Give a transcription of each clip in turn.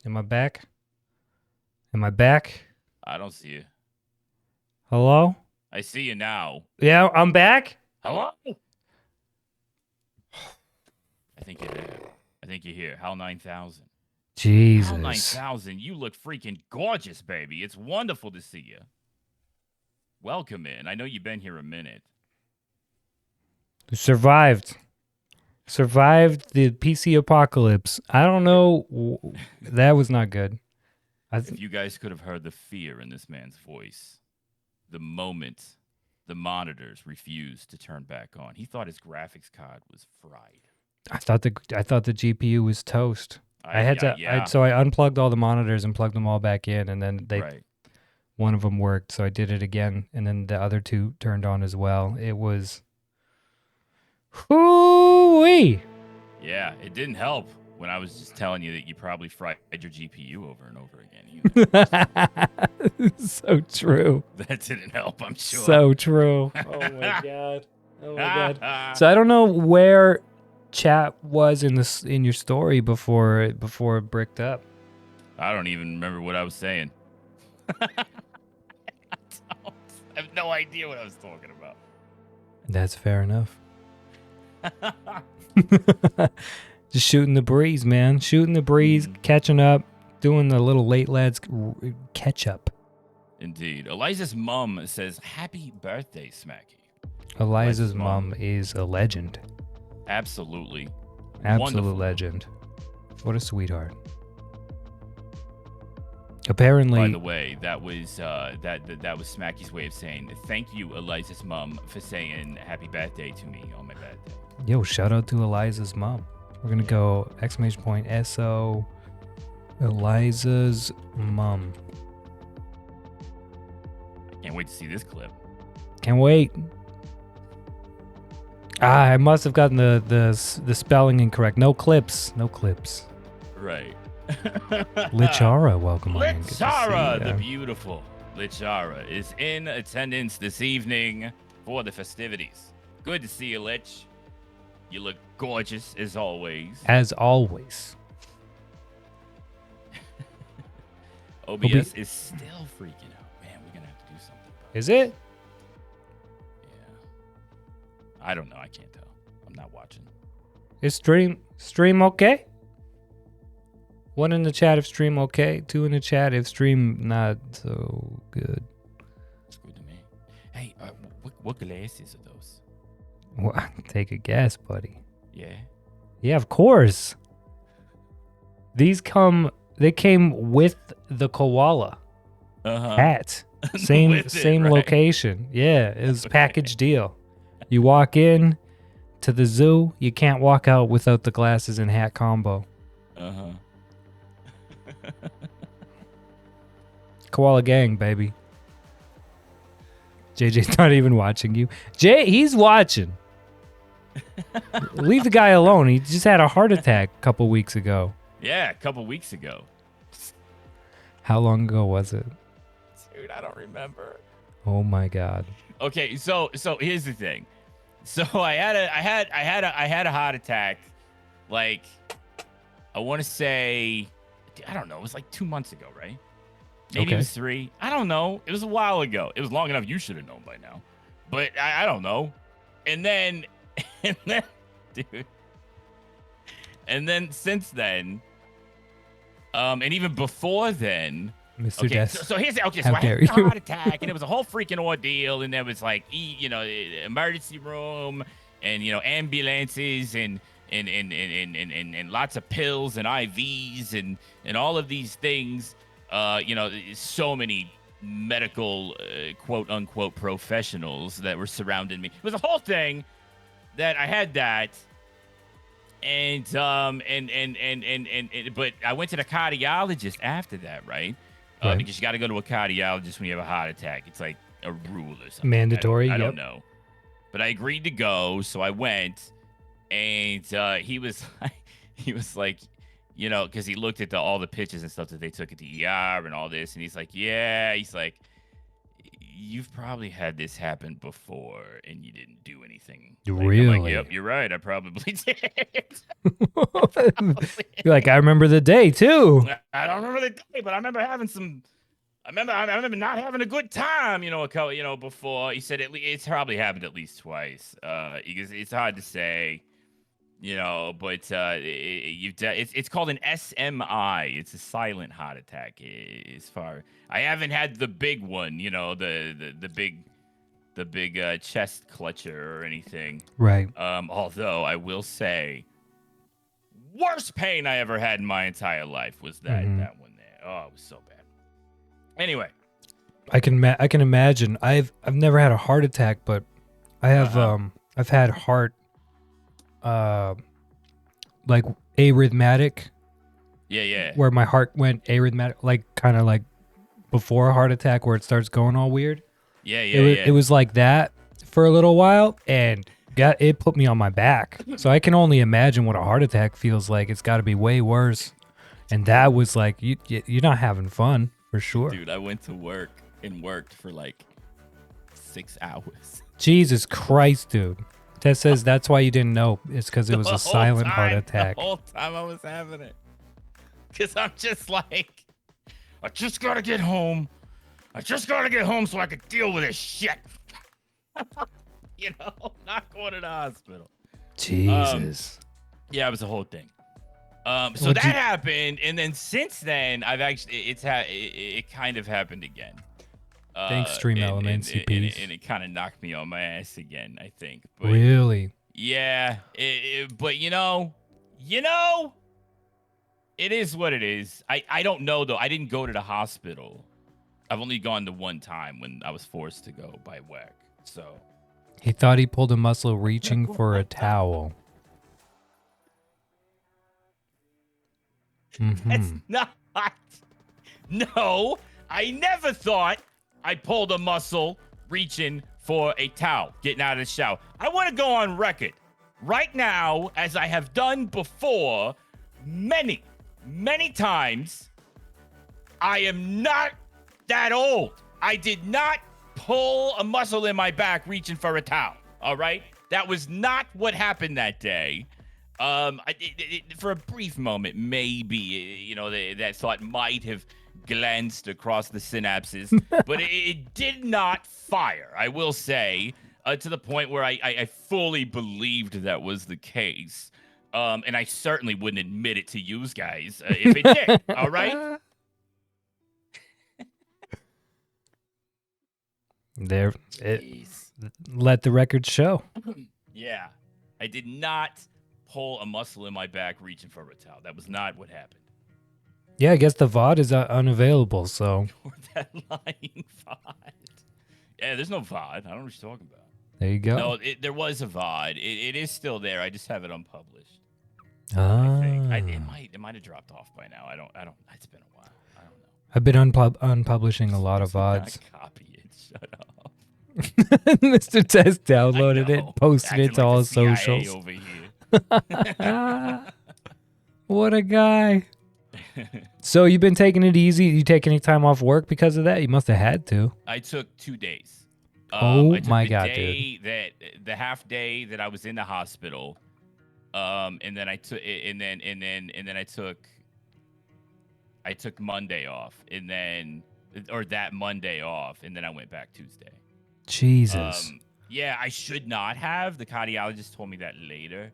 Am I back? Am I back? I don't see you. Hello? I see you now. Yeah, I'm back? Hello? I think you're there. I think you're here. HAL 9000. HAL Jesus. 9000, you look freaking gorgeous, baby. It's wonderful to see you. Welcome in. I know you've been here a minute. Survived. Survived the PC apocalypse. I don't know. That was not good. If you guys could have heard the fear in this man's voice, the moment the monitors refused to turn back on, he thought his graphics card was fried. I thought the GPU was toast. I had to I Yeah, so I unplugged all the monitors and plugged them all back in, and then they right. one of them worked, so I did it again, and then the other two turned on as well. It was hoo-wee. Yeah, it didn't help when I was just telling you that you probably fried your GPU over and over again So true. either. That didn't help, I'm sure. So true. Oh my god. Oh my god. So I don't know where chat was in your story before it bricked up. I don't even remember what I was saying. I have no idea what I was talking about. That's fair enough. Just shooting the breeze, man. Shooting the breeze, catching up, doing the little late lads catch up. Indeed. Eliza's mom says, "Happy birthday, Smacky." Eliza's mom is a legend. Absolutely. Absolute Wonderful. legend. What a sweetheart. Apparently, By the way, that was that was Smacky's way of saying thank you, Eliza's mom, for saying happy birthday to me on my birthday. yo, shout out to Eliza's mom. We're gonna go exclamation point SO Eliza's mom. I can't wait to see this clip. Can't wait. I must have gotten the spelling incorrect. No clips. No clips. Right. Lichara, welcome on. Lichara, the beautiful Lichara, is in attendance this evening for the festivities. Good to see you, Lich. You look gorgeous as always. As always. OBS is still freaking out. Man, we're going to have to do something. Is it? Yeah. I don't know. I can't tell. I'm not watching. Is stream okay? One in the chat if stream okay. Two in the chat if stream not so good. It's good to me. Hey, what glasses are those? Well, take a guess, buddy. Yeah. Yeah, of course. They came with the koala hat. Same right? location. Yeah, it was package deal. You walk in to the zoo, you can't walk out without the glasses and hat combo. Koala gang, baby. JJ's not even watching you. Jay, he's watching. Leave the guy alone. He just had a heart attack a couple weeks ago. Yeah, a couple weeks ago. How long ago was it? Dude, I don't remember. Oh my god. Okay, so here's the thing. So I had a heart attack, like I want to say, I don't know, it was like 2 months ago, right? Maybe it was 3. I don't know. It was a while ago. It was long enough. You should have known by now, but I don't know. And then, dude, and then since then, and even before then. Mr. Okay, Des. so here's okay. How So I dare had a you. heart attack, and it was a whole freaking ordeal, and there was like, emergency room, and ambulances, and lots of pills and IVs, and all of these things. So many medical quote unquote professionals that were surrounding me. It was a whole thing that I had that. And but I went to the cardiologist after that, right? Right. Because you got to go to a cardiologist when you have a heart attack. It's like a rule or something. Mandatory. I don't know. But I agreed to go, so I went, and he was like, because he looked at all the pictures and stuff that they took at the ER and all this, and he's like, yeah, he's like, you've probably had this happen before and you didn't do anything. Really? I'm like, yep, you're right. I probably did. You're like, I remember the day too. I don't remember the day, but I remember having some. I remember not having a good time. A couple, before. He said it's probably happened at least twice. Because it's hard to say. But it's called an SMI. It's a silent heart attack. As far I haven't had the big one, the big chest clutcher or anything. Right. Although I will say, worst pain I ever had in my entire life was that one there. Oh, it was so bad. Anyway, I can imagine. I've never had a heart attack, but I have I've had heart like arrhythmatic. Yeah. Where my heart went arrhythmatic, like kind of like before a heart attack where it starts going all weird. Yeah. It was like that for a little while, and it put me on my back. So I can only imagine what a heart attack feels like. It's got to be way worse. And that was like you're not having fun for sure. Dude, I went to work and worked for like 6 hours. Jesus Christ, dude. Tess says that's why you didn't know. It's because it was a silent heart attack. The whole time I was having it. Because I'm just like, I just got to get home. So I can deal with this shit. Not going to the hospital. Jesus. Yeah, it was a whole thing. So that happened. And then since then, I've actually, it kind of happened again. Thanks, Stream Elements. And it kind of knocked me on my ass again, I think. But really? Yeah. But it is what it is. I don't know, though. I didn't go to the hospital. I've only gone the one time when I was forced to go by work. So he thought he pulled a muscle reaching for a towel. That's not. No, I never thought I pulled a muscle reaching for a towel, getting out of the shower. I want to go on record right now, as I have done before many, many times. I am not that old. I did not pull a muscle in my back reaching for a towel. All right? That was not what happened that day. For a brief moment, maybe, that thought might have glanced across the synapses, but it did not fire, I will say, to the point where I fully believed that was the case. And I certainly wouldn't admit it to you guys if it did, all right? Let the record show. Yeah, I did not pull a muscle in my back reaching for a towel. That was not what happened. Yeah, I guess the VOD is unavailable, so. Or that lying VOD. Yeah, there's no VOD. I don't know what you're talking about. There you go. No, there was a VOD. It is still there. I just have it unpublished. Ah. I think it might have dropped off by now. I don't. It's been a while. I don't know. I've been unpublishing a lot of VODs. Copy it. Shut up. Mr. Test downloaded it, posted it to all his socials. Over here. What a guy. So you've been taking it easy? You take any time off work because of that? You must have had to. I took 2 days. Oh I took my the God, day the half day that I was in the hospital, and then I took I took Monday off, that Monday off, and then I went back Tuesday. Jesus. Yeah, I should not have. The cardiologist told me that later.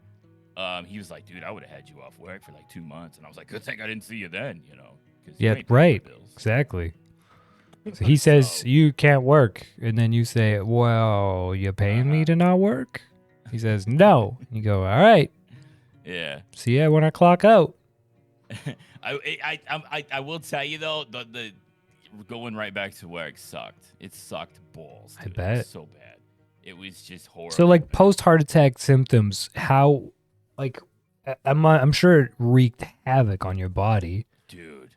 He was like, dude, I would have had you off work for like 2 months. And I was like, good thing I didn't see you then, Yeah, right. Exactly. So he says you can't work. And then you say, well, you paying me to not work? He says, no. You go, all right. Yeah. See ya when I clock out. I will tell you, though, the going right back to work sucked. It sucked balls. Dude. I bet. It was so bad. It was just horrible. So, like, post-heart attack symptoms, how, like, I'm sure it wreaked havoc on your body. Dude.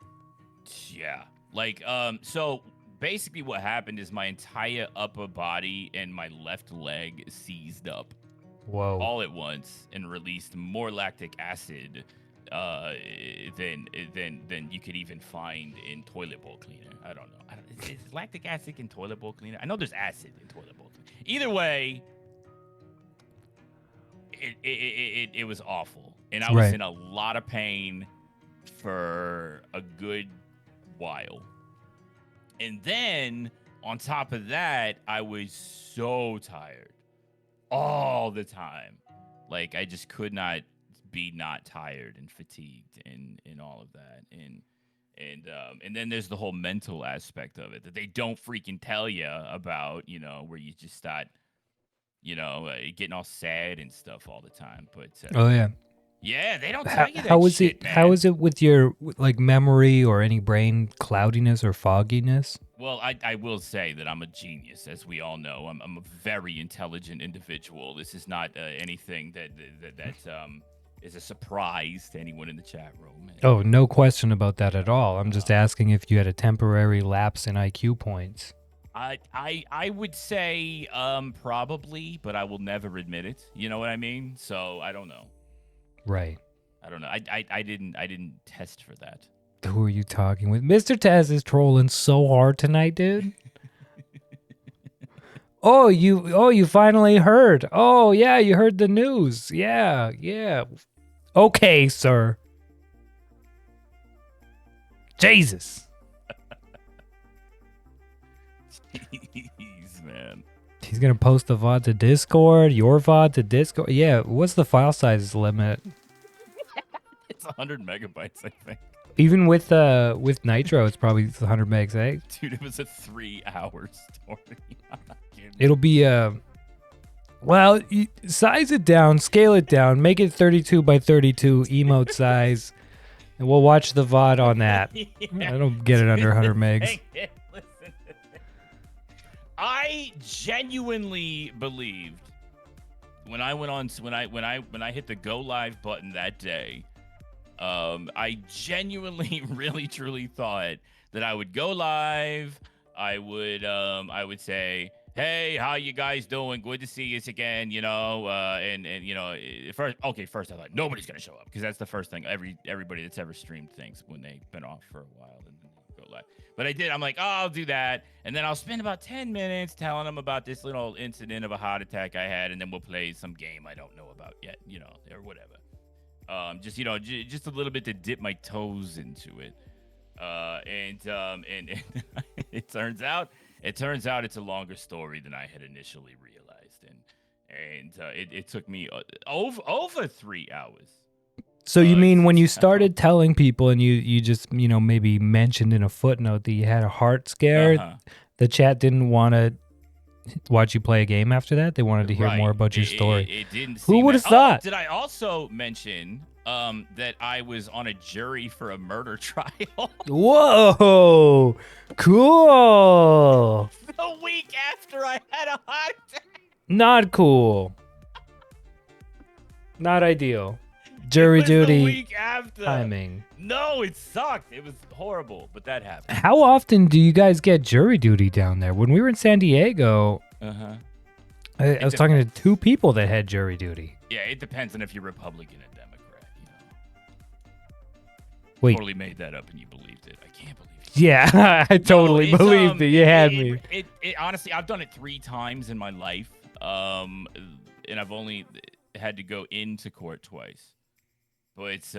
Yeah. Like, so basically what happened is my entire upper body and my left leg seized up. Whoa. All at once and released more lactic acid uh, than you could even find in toilet bowl cleaner. I don't know. Is lactic acid in toilet bowl cleaner? I know there's acid in toilet bowl cleaner. Either way, it was awful, and I was Right. in a lot of pain for a good while. And then on top of that, I was so tired all the time. Like I just could not be not tired and fatigued and all of that. And then there's the whole mental aspect of it that they don't freaking tell you about, where you just start, getting all sad and stuff all the time. But Oh yeah. yeah, they don't How, tell you that how is shit, it? man. How is it with your like memory or any brain cloudiness or fogginess? Well, I will say that I'm a genius, as we all know. I'm a very intelligent individual. This is not anything that is a surprise to anyone in the chat room. Oh, no question about that at all. I'm just asking if you had a temporary lapse in IQ points. I would say probably, but I will never admit it. You know what I mean? So I don't know. Right. I don't know. I didn't test for that. Who are you talking with? Mr. Taz is trolling so hard tonight, dude. Oh, you finally heard. Oh, yeah, you heard the news. Yeah. Okay, sir. Jesus. Jeez, man. He's going to post the VOD to Discord, your VOD to Discord. Yeah, what's the file size limit? It's 100 megabytes, I think. Even with Nitro, it's probably 100 megs, eh? Dude, it was a 3-hour story. It'll be well, size it down, scale it down, make it 32 by 32 emote size, and we'll watch the VOD on that. I don't get it under 100 megs. Listen, I genuinely believed when I went on when I hit the go live button that day. I genuinely, really, truly thought that I would go live. I would say, "Hey, how you guys doing? Good to see you again." First I thought nobody's gonna show up because that's the first thing everybody that's ever streamed thinks when they've been off for a while and then they go live. But I did. I'm like, oh, I'll do that, and then I'll spend about 10 minutes telling them about this little incident of a heart attack I had, and then we'll play some game I don't know about yet, or whatever. Just a little bit to dip my toes into it, and it turns out it's a longer story than I had initially realized, and it took me over 3 hours. So you mean when you started telling people and you just maybe mentioned in a footnote that you had a heart scare, the chat didn't want to watch you play a game after that? They wanted to hear more about your story. It didn't. Who would have thought? Did I also mention that I was on a jury for a murder trial? Whoa, cool. The week after I had a heart attack. Not cool. Not ideal. Jury duty. The week after. Timing. No, it sucked. It was horrible, but that happened. How often do you guys get jury duty down there? When we were in San Diego, I was talking to 2 people that had jury duty. Yeah, it depends on if you're Republican or Democrat. Wait. Totally made that up and you believed it. I can't believe it. Yeah, I totally believed it. You had me. Honestly, I've done it 3 times in my life, and I've only had to go into court twice. But it's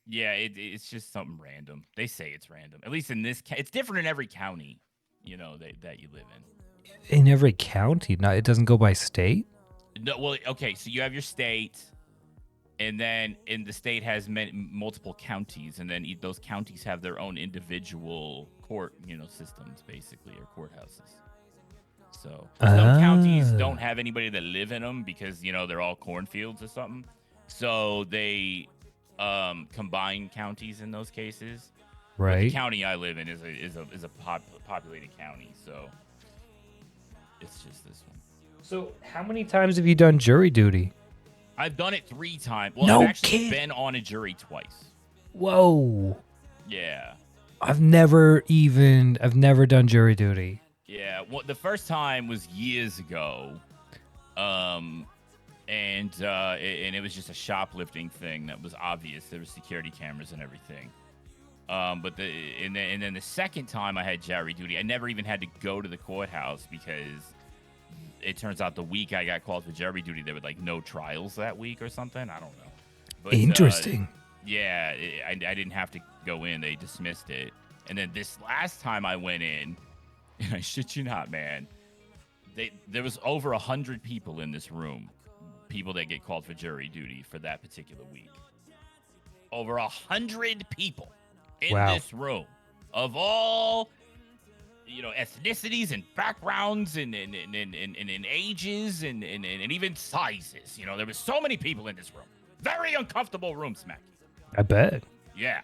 it's just something random. They say it's random. At least in this, it's different in every county, that you live in. In every county? No, it doesn't go by state? No, well, okay. So you have your state, and then the state has multiple counties, and then those counties have their own individual court, systems, basically, or courthouses. So some counties don't have anybody that live in them because they're all cornfields or something. So they combine counties in those cases. Right. But the county I live in is a populated county, so it's just this one. So how many times have you done jury duty? I've done it 3 times. Well, No I've actually kid. been on a jury twice. Whoa. Yeah. I've never done jury duty. Yeah. Well, the first time was years ago. and it was just a shoplifting thing that was obvious. There were security cameras and everything. But then the second time I had jury duty, I never even had to go to the courthouse because it turns out the week I got called for jury duty, there were like no trials that week or something. I don't know. But, Interesting. Yeah, I didn't have to go in. They dismissed it. And then this last time I went in, and I shit you not, man, there was over 100 people in this room, people that get called for jury duty for that particular week. Over 100 people in this room of all, ethnicities and backgrounds and ages and even sizes. There was so many people in this room. Very uncomfortable room, Smacky. I bet. Yeah.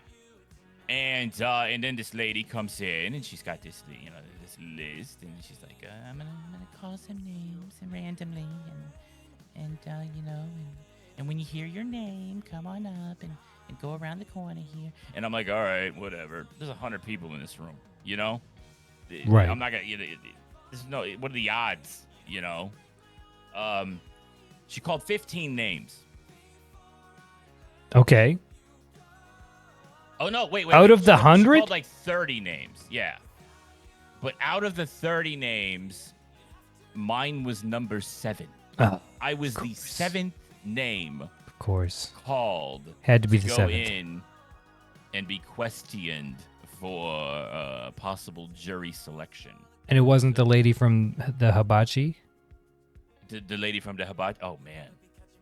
And then this lady comes in and she's got this, this list, and she's like, I'm gonna call some names and randomly, and when you hear your name, come on up and go around the corner here. And I'm like, all right, whatever. There's 100 people in this room, Right. I'm not gonna. What are the odds, She called 15 names. Okay. Oh no! Wait. Out of the 100, she called like 30 names. Yeah, but out of the 30 names, mine was number 7. I was the 7th name. Of course. Called. Had to be the go 7th. in and be questioned for possible jury selection. And it wasn't the lady from the hibachi? The lady from the hibachi? Oh man,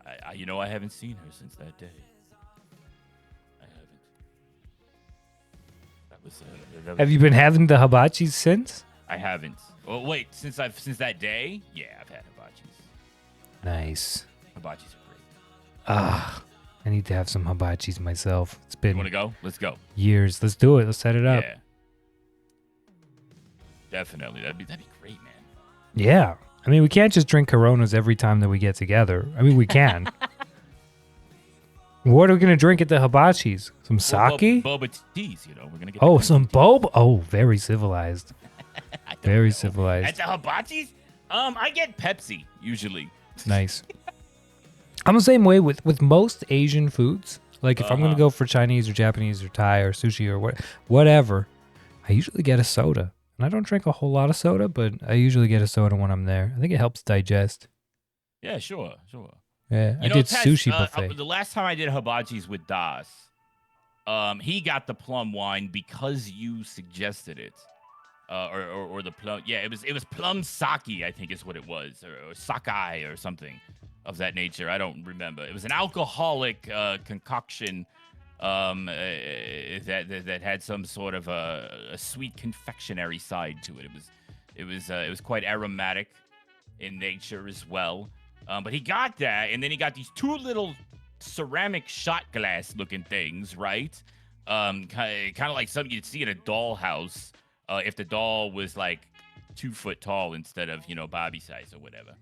I haven't seen her since that day. Have you been having the hibachis since? I haven't. Well, wait, since that day? Yeah, I've had hibachis. Nice. Hibachis are great. I need to have some hibachis myself. It's been You want to go? Let's go. years. Let's do it. Let's set it up. Yeah. Definitely. That'd be great, man. Yeah. I mean, we can't just drink Coronas every time that we get together. I mean, we can. What are we going to drink at the hibachis? Some sake? Boba teas, We're going to get some boba? Oh, very civilized. Very civilized. At the hibachis? I get Pepsi, usually. Nice. I'm the same way with most Asian foods. Like, if I'm going to go for Chinese or Japanese or Thai or sushi or whatever, I usually get a soda. And I don't drink a whole lot of soda, but I usually get a soda when I'm there. I think it helps digest. Yeah, sure. Yeah, I did sushi buffet. The last time I did hibachis with Das, he got the plum wine because you suggested it, or the plum. Yeah, it was plum sake, I think is what it was, or sake or something of that nature. I don't remember. It was an alcoholic concoction that had some sort of a sweet confectionery side to it. It was quite aromatic in nature as well. But he got that, and then he got these 2 little ceramic shot glass looking things, right? Kind of like something you'd see in a dollhouse if the doll was like 2 foot tall instead of Bobby size or whatever.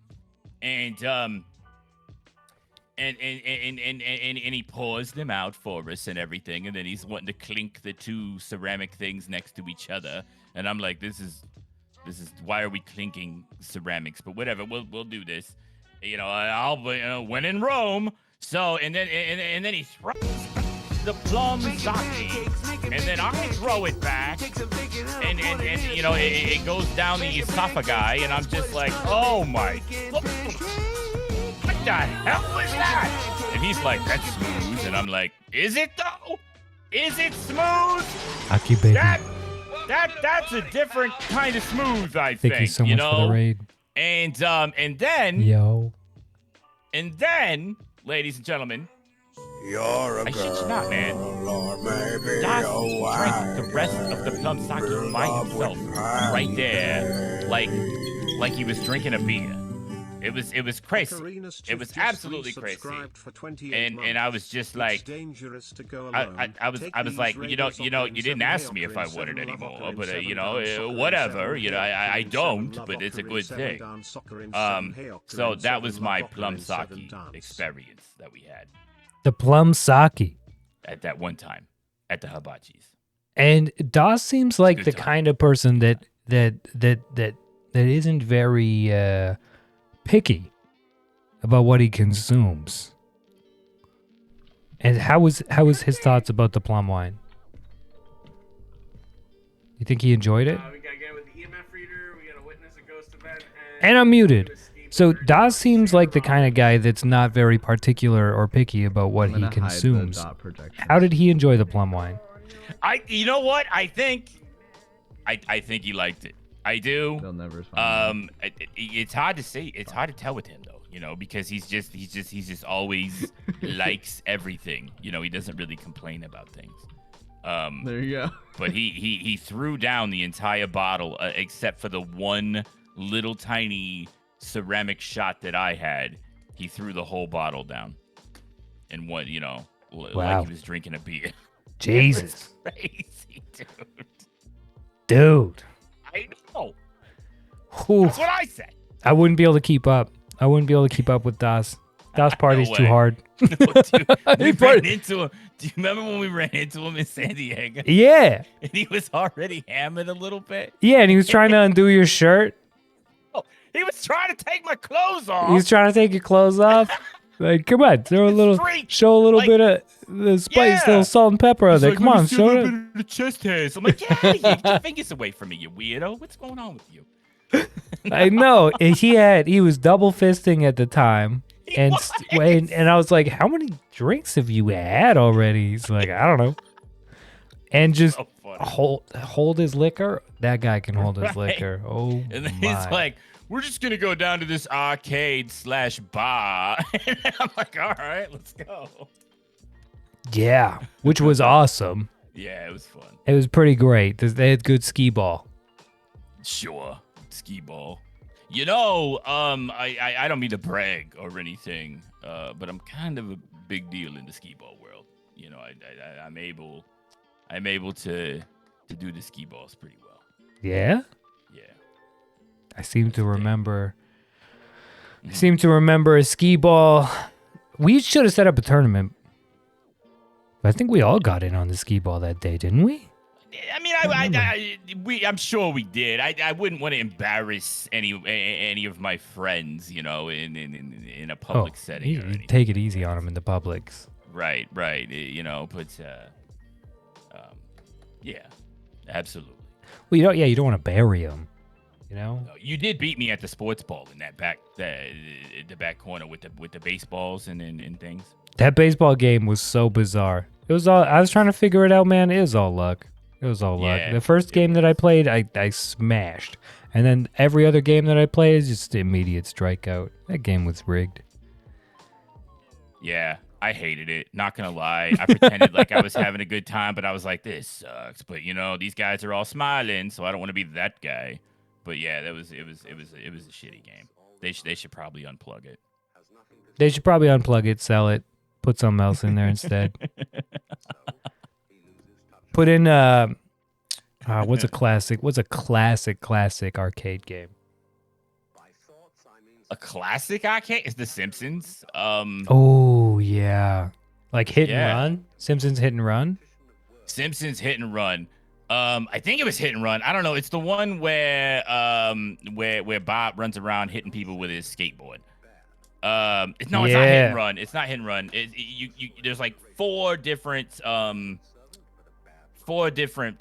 And he pours them out for us and everything, and then he's wanting to clink the 2 ceramic things next to each other, and I'm like, this is why are we clinking ceramics? But whatever, we'll do this. I'll when in Rome. So and then he throws the plum sake, and then I throw it back, and it goes down the esophagus, and I'm just like, oh my, what the hell is that? And he's like, that's smooth, and I'm like, is it though? Is it smooth? Aki baby. That's a different kind of smooth, I think. Thank you so much for the raid. And then, ladies and gentlemen, I shit you not, man. Dawson drank the rest of the plum sake by himself, right there, like he was drinking a beer. It was crazy. It was absolutely crazy. And I was just like, I was like, you didn't ask me if I wanted any more, but whatever, I don't, but it's a good thing. So that was my plum sake experience that we had. The plum sake. At that one time, at the hibachis. And Dawes seems like the kind of person that isn't very picky about what he consumes. And how was his thoughts about the plum wine? You think he enjoyed it? We got a guy with the EMF reader. We got a witness, a ghost event, And I'm muted. So Daz seems like the kind of guy that's not very particular or picky about what he consumes. How did he enjoy the plum wine? You know what? I think he liked it. I do. They'll never find It's hard to say. It's hard to tell with him though, you know, because he's just always likes everything. You know, he doesn't really complain about things. There you go. But he threw down the entire bottle except for the one little tiny ceramic shot that I had. He threw the whole bottle down, and what, you know, Wow. like he was drinking a beer. Jesus. Crazy, Dude. I know. Whew. That's what I said. I wouldn't be able to keep up. I wouldn't be able to keep up with Daz. Daz party's too way. hard. No, dude, we He ran party- into him. Do you remember when we ran into him in San Diego? Yeah. And he was already hammered a little bit. Yeah, and he was trying to undo your shirt. Oh, he was trying to take my clothes off. He was trying to take your clothes off. Like, come on, throw a little, Freak. show a little Like, bit of the spice, yeah. little salt and pepper out there. Come on, show it. The chest hairs. I'm like, get out of here. Get your fingers away from me, you weirdo. What's going on with you? I know. And he was double fisting at the time. He And, was. and I was like, how many drinks have you had already? He's like, I don't know. And just So funny. hold his liquor. That guy can hold his Right. liquor. Oh, And then my. he's like, we're just going to go down to this arcade/bar. And I'm like, all right, let's go. Yeah, which was awesome. Yeah, it was fun. It was pretty great. They had good skee ball. Sure. Skee ball. You know, I don't mean to brag or anything, but I'm kind of a big deal in the skee ball world. You know, I'm able to do the skee balls pretty well. Yeah? Yeah. I seem to remember a skee ball. We should have set up a tournament. But I think we all got in on the skee ball that day, didn't we? I mean, I'm sure we did. I wouldn't want to embarrass any of my friends, you know, in a public setting. You or anything. take it easy on them in the publics. Right. You know, but yeah, absolutely. Well, you don't want to bury them. You know? No, you did beat me at the sports ball in that back the back corner with the baseballs and things. That baseball game was so bizarre. It was all. I was trying to figure it out, man. It was all luck. It was all luck. Yeah, The first game that I played, I smashed, and then every other game that I played is just immediate strikeout. That game was rigged. Yeah, I hated it. Not gonna lie, I pretended like I was having a good time, but I was like, this sucks. But you know, these guys are all smiling, so I don't want to be that guy. But yeah, it was a shitty game. They should probably unplug it. They should probably unplug it, sell it, put something else in there instead. Put in what's a classic arcade game? A classic arcade is The Simpsons. Oh yeah, like Hit and Yeah. Run. Simpsons Hit and Run. Simpsons Hit and Run. I think it was Hit and Run. I don't know. It's the one where Bob runs around hitting people with his skateboard. No, it's not Hit Yeah. and Run. It's not Hit and Run. There's like four different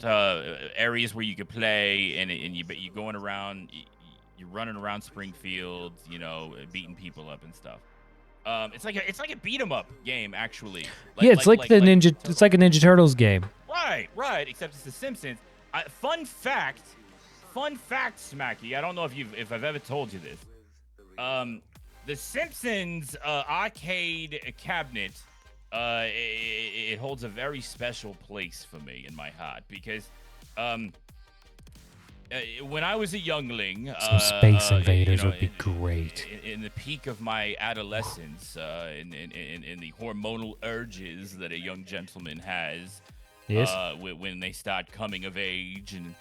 areas where you could play, and you're going around. You're running around Springfield, you know, beating people up and stuff. It's like a beat 'em up game, actually. Yeah, it's like a Ninja Turtles game. Right. Except it's The Simpsons. Fun fact, Smacky. I don't know if I've ever told you this. The Simpsons arcade cabinet. It holds a very special place for me in my heart because when I was a youngling, Some Space Invaders you know, would be great. In the peak of my adolescence, in the hormonal urges that a young gentleman has, Yes. when they start coming of age and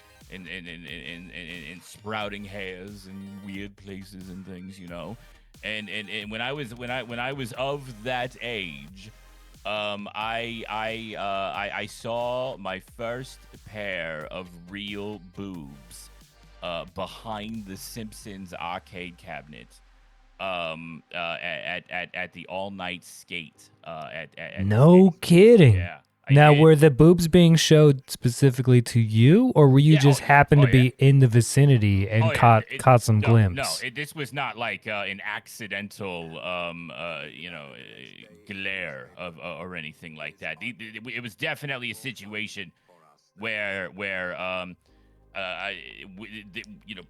sprouting hairs in weird places and things, you know, and when I was of that age, I saw my first pair of real boobs behind the Simpsons arcade cabinet. at the all night skate at the No skating. kidding. Yeah. I Now, did. were the boobs being showed specifically to you, or were you Yeah, just happened to be in the vicinity and Oh, yeah. caught some No, glimpse? this was not like an accidental, glare of or anything like that. It was definitely a situation where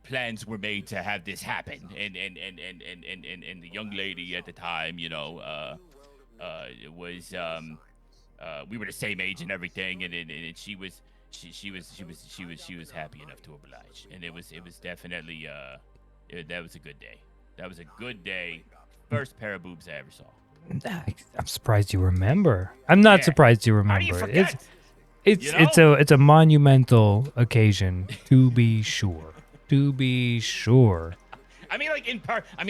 plans were made to have this happen, and the young lady at the time, was we were the same age and everything, and she was happy enough to oblige, and it was definitely that was a good day. That was a good day. First pair of boobs I ever saw. I'm surprised you remember. I'm not Yeah. surprised you How do you remember. forget? It's a monumental occasion, to be sure. To be sure. I mean, like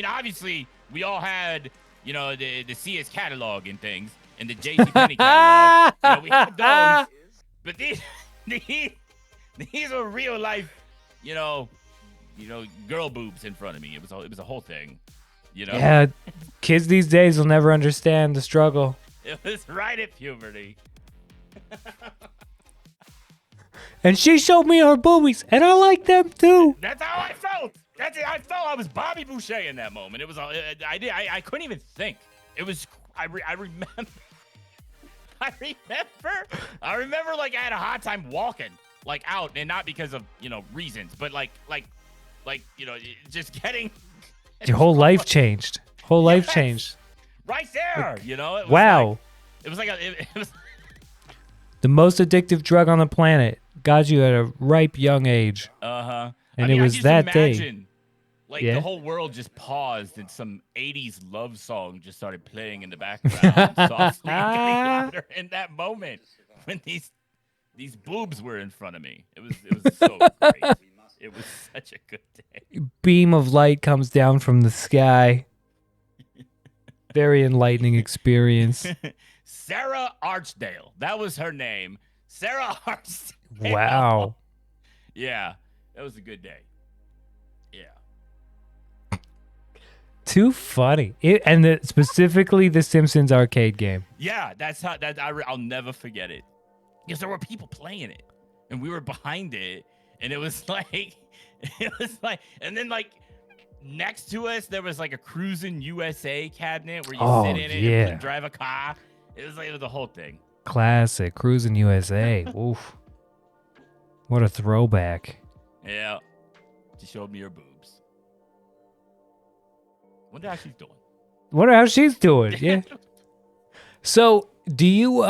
obviously we all had the Sears catalog and things, and the JCPenney catalog. We had those, but these were real life, girl boobs in front of me. It was a whole thing, Yeah, kids these days will never understand the struggle. It was right at puberty. And she showed me her boobies, and I like them too. That's how I felt. That's it. I felt I was Bobby Boucher in that moment. It was I couldn't even think. It was I remember. I remember like I had a hard time walking like out, and not because of reasons, but like just getting Your whole life changed. Whole life Yes. changed. right there. It was Wow. like, it was like it was The most addictive drug on the planet got you at a ripe young age. uh-huh. And I mean, it I was just that day. imagine, like Yeah. the whole world just paused and some 80s love song just started playing in the background softly and getting louder in that moment when these boobs were in front of me. It was so great. It was such a good day. Beam of light comes down from the sky. Very enlightening experience. Sarah Archdale. That was her name. Sarah Archdale. Wow. Yeah. That was a good day. Yeah. Too funny. Specifically the Simpsons arcade game. Yeah, that's how I'll never forget it. Because there were people playing it, and we were behind it, and it was like, and then like next to us there was like a Cruisin' USA cabinet where you sit in it and drive a car. It was the whole thing. Classic. Cruising USA. Oof. What a throwback. Yeah, she showed me her boobs. Wonder how she's doing. Wonder how she's doing. Yeah. So, do you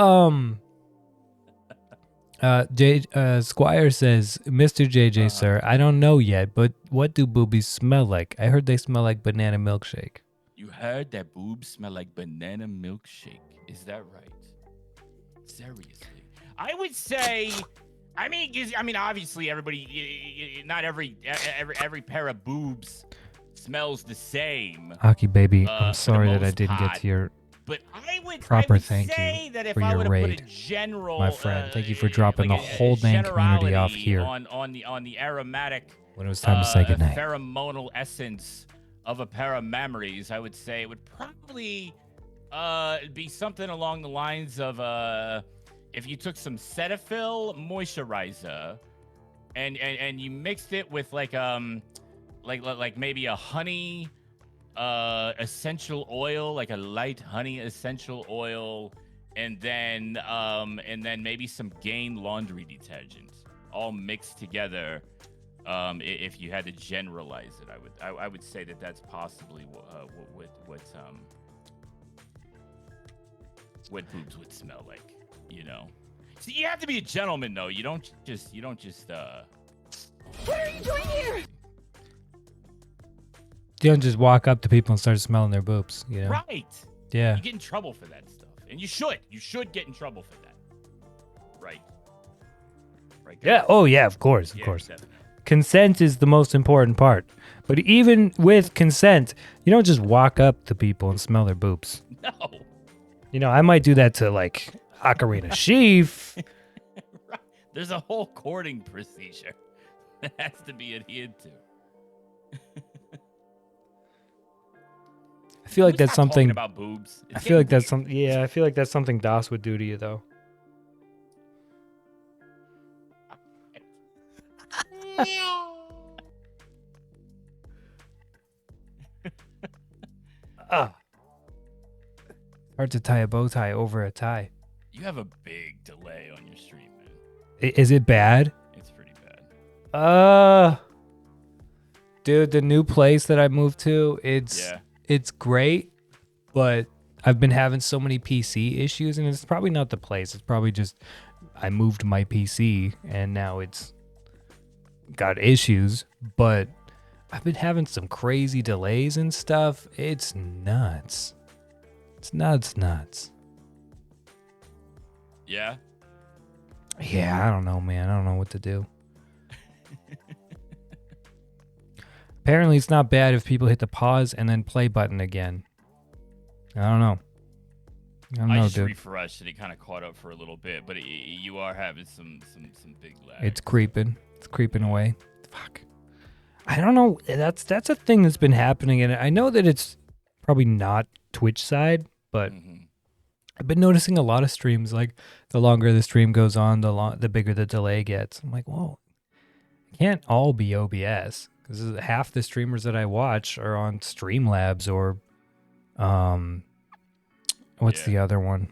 Squire says, Mr. JJ, sir, I don't know yet, but what do boobies smell like? I heard they smell like banana milkshake. You heard that boobs smell like banana milkshake. Is that right? Seriously. I would say, obviously everybody, not every pair of boobs smells the same. Hockey baby, for I'm the sorry that I most didn't get part. to your But I would proper say thank you that if for I your were to put a raid, general, my friend. Thank you for dropping like the a whole dang community off generality here on the aromatic when it was time to say goodnight. pheromonal essence of a pair of memories, I would say it would probably be something along the lines of if you took some Cetaphil moisturizer and you mixed it with like maybe a honey essential oil, like a light honey essential oil, and then maybe some Gain laundry detergent, all mixed together. If you had to generalize it, I would say that that's possibly what boobs would smell like. So you have to be a gentleman, though. You don't just. What are you doing here? You don't just walk up to people and start smelling their boobs, you know? Right. Yeah. You get in trouble for that stuff, and you should. You should get in trouble for that. Right. Right. Yeah. guys? Oh, yeah, of course, of Yeah, course. definitely. Consent is the most important part. But even with consent, you don't just walk up to people and smell their boobs. No. I might do that to like Ocarina Sheaf. Right. There's a whole courting procedure that has to be adhered to. feel like that's Stop talking something. about boobs. I It's feel like getting that's some. Yeah, I feel like that's something Das would do to you, though. Ah. Hard to tie a bow tie over a tie. You have a big delay on your stream, man. Is it bad? It's pretty bad. Dude, the new place that I moved to, it's great, but I've been having so many PC issues, and it's probably not the place. It's probably just I moved my PC and now it's got issues, but I've been having some crazy delays and stuff. It's nuts. It's nuts. Yeah. Yeah, I don't know, man. I don't know what to do. Apparently, it's not bad if people hit the pause and then play button again. I don't know. I just dude. refreshed and it kind of caught up for a little bit, but you are having some big lag. It's creeping. It's creeping away. Fuck. I don't know. That's a thing that's been happening, and I know that it's probably not Twitch side, but I've been noticing a lot of streams. Like the longer the stream goes on, the bigger the delay gets. I'm like, whoa, it can't all be OBS because half the streamers that I watch are on Streamlabs or, what's the other one?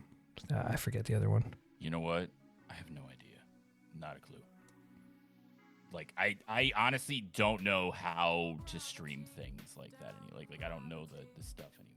I forget the other one. You know what? I have no idea. Not a clue. Like I honestly don't know how to stream things like that. Like I don't know the stuff anymore.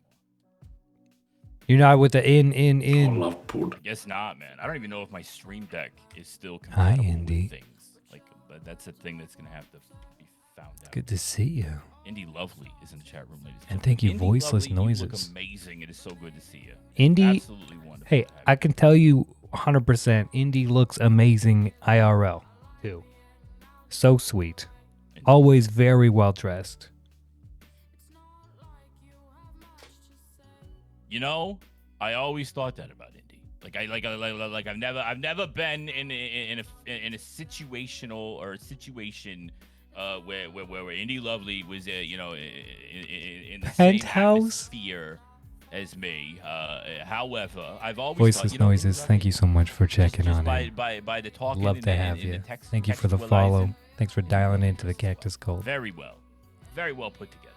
You're not with the in. I love pud. I guess not, man. I don't even know if my stream deck is still Hi, compatible Indy. with things. Like, but that's a thing that's gonna have to be found out. Good to see you. Indy Lovely is in the chat room, ladies. And thank you, Indy Voiceless Lovely, Noises. You look amazing. It is so good to see you. Indy, Absolutely wonderful. hey, to have I you. can tell you 100%, Indy looks amazing IRL, too. So sweet. Always very well dressed. You know, I always thought that about Indy. I've never been in a situational or a situation where Indy Lovely was in the same Penthouse? atmosphere as me. However, I've always Voiceless thought, Noises, thank you so much for checking just on by, it. by the talking. Love and to the- have and the you. text- Thank you for the follow. textualizing. Thanks for dialing into the Cactus Cult. Very well put together.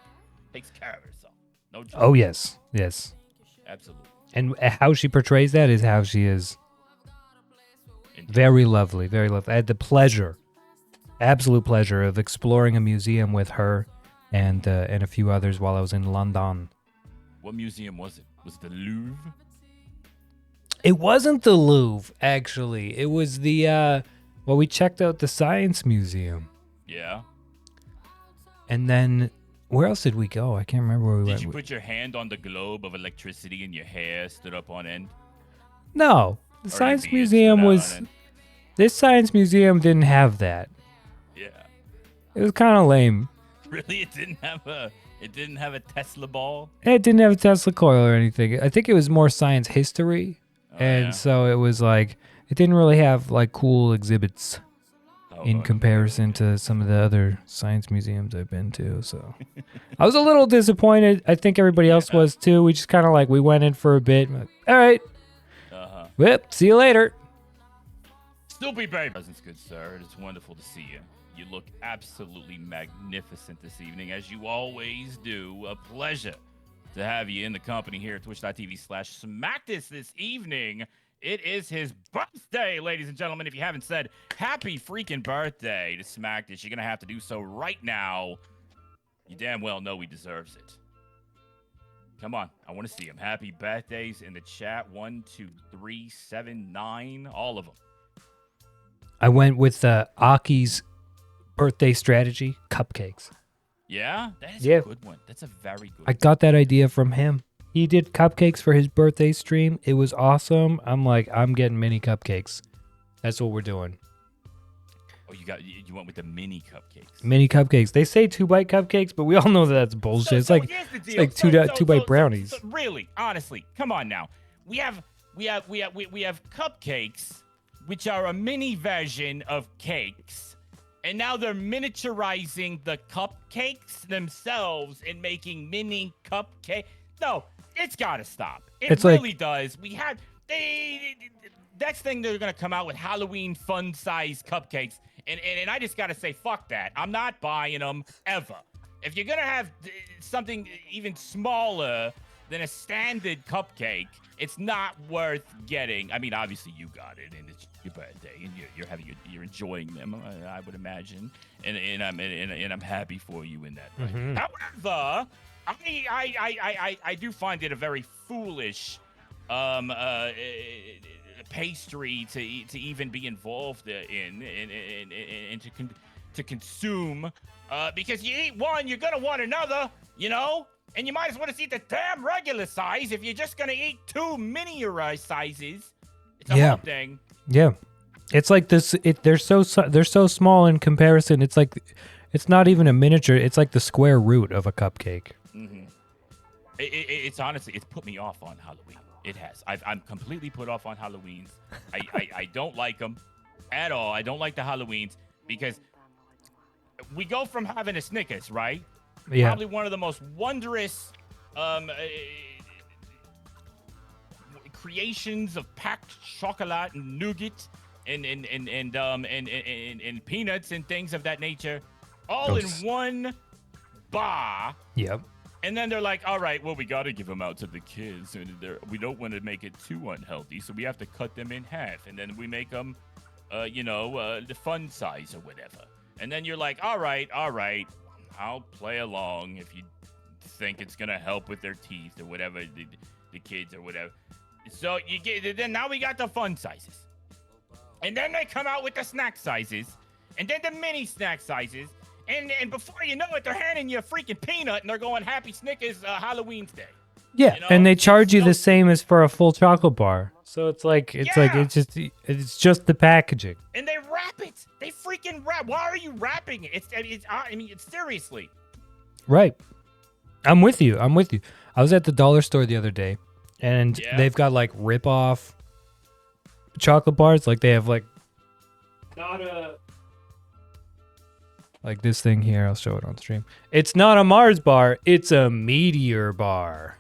Takes care of herself. No joke. Oh, yes. Yes. Absolutely. And how she portrays that is how she is. Indeed. Very lovely. Very lovely. I had the pleasure, absolute pleasure, of exploring a museum with her and a few others while I was in London. What museum was it? Was it the Louvre? It wasn't the Louvre, actually. It was the, we checked out the Science Museum. Yeah. And then, where else did we go? I can't remember where we Did went. you put your hand on the globe of electricity and your hair stood up on end? No, the Or Science your beard Museum stood out on was. end? This Science Museum didn't have that. Yeah. It was kind of lame. Really? It didn't have a Tesla ball? It didn't have a Tesla coil or anything. I think it was more science history. Oh, And yeah. so it was like, it didn't really have like cool exhibits Oh, in no. comparison to some of the other science museums I've been to. So I was a little disappointed. I think everybody else was too. We just kind of like, we went in for a bit. Like, all right. Uh-huh. Whip. See you later. Still be brave. Presence, good sir. It is wonderful to see you. You look absolutely magnificent this evening, as you always do. A pleasure to have you in the company here at twitch.tv/SmackThis this evening. It is his birthday, ladies and gentlemen. If you haven't said happy freaking birthday to SmackThis, you're going to have to do so right now. You damn well know he deserves it. Come on. I want to see him. Happy birthdays in the chat. 1, 2, 3, 7, 9. All of them. I went with Aki's birthday strategy, cupcakes. Yeah? That is Yeah. a good one. That's a very good I got that idea from him. He did cupcakes for his birthday stream. It was awesome. I'm like, I'm getting mini cupcakes. That's what we're doing. Oh, you went with the mini cupcakes. Mini cupcakes. They say 2-bite cupcakes, but we all know that that's bullshit. It's like here's the it's deal. like two-bite brownies. Really, honestly, come on now. We have cupcakes, which are a mini version of cakes, and now they're miniaturizing the cupcakes themselves and making mini cupcake. No, it's got to stop. It's It like- really does. We had next thing they're gonna come out with Halloween fun size cupcakes, and I just gotta say fuck that. I'm not buying them ever. If you're gonna have something even smaller than a standard cupcake, it's not worth getting. I mean, obviously you got it, and it's your birthday, and you're enjoying them. I would imagine, and I'm happy for you in that way. Mhm. However, I do find it a very foolish pastry to even be involved in and to consume, because you eat one, you're gonna want another, you know, and you might as well just eat the damn regular size if you're just gonna eat two miniaturized sizes. It's a Yeah. whole thing. Yeah, it's like this. They're so small in comparison. It's like it's not even a miniature. It's like the square root of a cupcake. Mm-hmm. It's honestly, it's put me off on Halloween. It has. I'm completely put off on Halloweens. I don't like them at all. I don't like the Halloweens because we go from having a Snickers, right? Yeah, Probably one of the most wondrous creations of packed chocolate and nougat and peanuts and things of that nature, all in Those- one bar. yep. And then they're like, all right, well, we got to give them out to the kids. And we don't want to make it too unhealthy. So we have to cut them in half. And then we make them, the fun size or whatever. And then you're like, all right, I'll play along if you think it's going to help with their teeth or whatever, the kids or whatever. So then now we got the fun sizes. And then they come out with the snack sizes. And then the mini snack sizes. And before you know it, they're handing you a freaking peanut and they're going Happy Snickers Halloween's Day. Yeah, You know, and they charge it's you so- the same as for a full chocolate bar. So it's like Yeah. it's just the packaging. And they wrap it. They freaking wrap. Why are you wrapping it? It's seriously. Right. I'm with you. I was at the dollar store the other day, and Yeah. they've got like rip-off chocolate bars. Like they have like not a like this thing here. I'll show it on stream. It's not a Mars bar. It's a Meteor bar.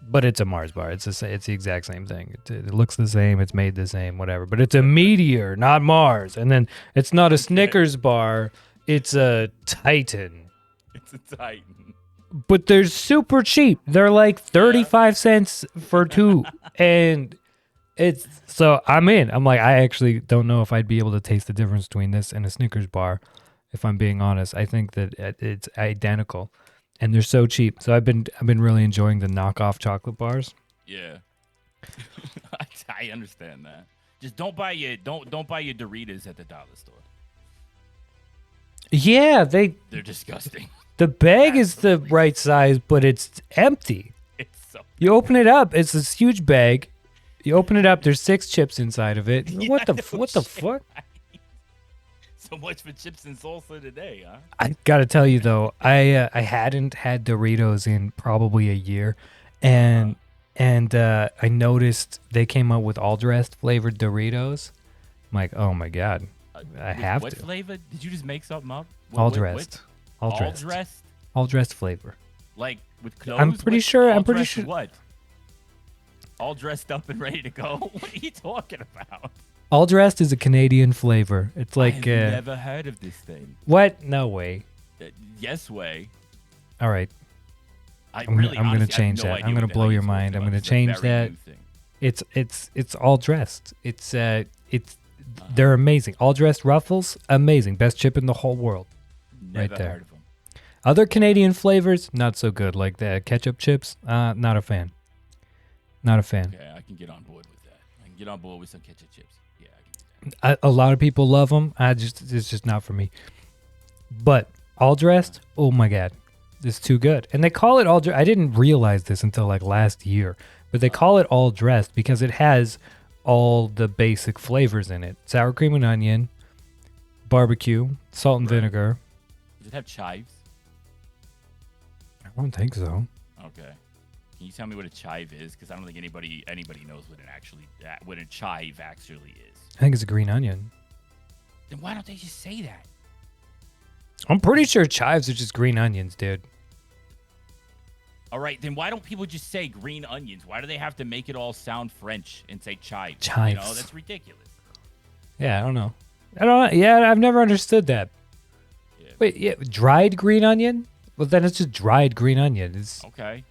But it's a Mars bar. It's the exact same thing. It looks the same. It's made the same. Whatever. But it's a Meteor, not Mars. And then it's not a Snickers bar. It's a Titan. It's a Titan. But they're super cheap. They're like 35 cents for two. And it's so I'm in. I'm like, I actually don't know if I'd be able to taste the difference between this and a Snickers bar. If I'm being honest, I think that it's identical, and they're so cheap. So I've been really enjoying the knockoff chocolate bars. Yeah. I understand that. Just don't buy your Doritos at the dollar store. Yeah, They're disgusting. the bag is the right size, but it's empty. It's so You open it up, it's this huge bag. You open it up, there's 6 chips inside of it. Yeah, what the no shit. fuck? So much for chips and salsa today, huh? I gotta tell you though, I hadn't had Doritos in probably a year, and I noticed they came out with all dressed flavored Doritos. I'm like, oh my god, I With have what to. flavor? Did you just make something up? All What- dressed, all All dressed, dressed? all dressed flavor. Like with clothes? I'm pretty What- sure- all I'm pretty dressed sure- What? All dressed up and ready to go? What are you talking about? All dressed is a Canadian flavor. It's like I've never heard of this thing. what? No way. Yes way. All right, I I'm really, gonna honestly, I have change no that. idea I'm what gonna the blow hell your you're mind. talking I'm about. gonna This is a change very that. new thing. It's all dressed. It's they're amazing. All dressed Ruffles, amazing. Best chip in the whole world. Never there. heard of them. Other Canadian flavors, not so good. Like the ketchup chips, not a fan. Not a fan. Okay, I can get on board with that. I can get on board with some ketchup chips. Yeah, I can do that. A lot of people love them. It's just not for me. But all dressed, oh my god, it's too good. And they call it all. I didn't realize this until like last year, but they call it all dressed because it has all the basic flavors in it: sour cream and onion, barbecue, salt and Right. vinegar. Does it have chives? I don't think so. Okay. Can you tell me what a chive is? Because I don't think anybody knows what a chive actually is. I think it's a green onion. Then why don't they just say that? I'm pretty sure chives are just green onions, dude. All right, then why don't people just say green onions? Why do they have to make it all sound French and say chives? Chives. You know, that's ridiculous. Yeah, I don't know. Yeah, I've never understood that. Yeah. Wait, yeah, dried green onion? Well, then it's just dried green onion. It's Okay.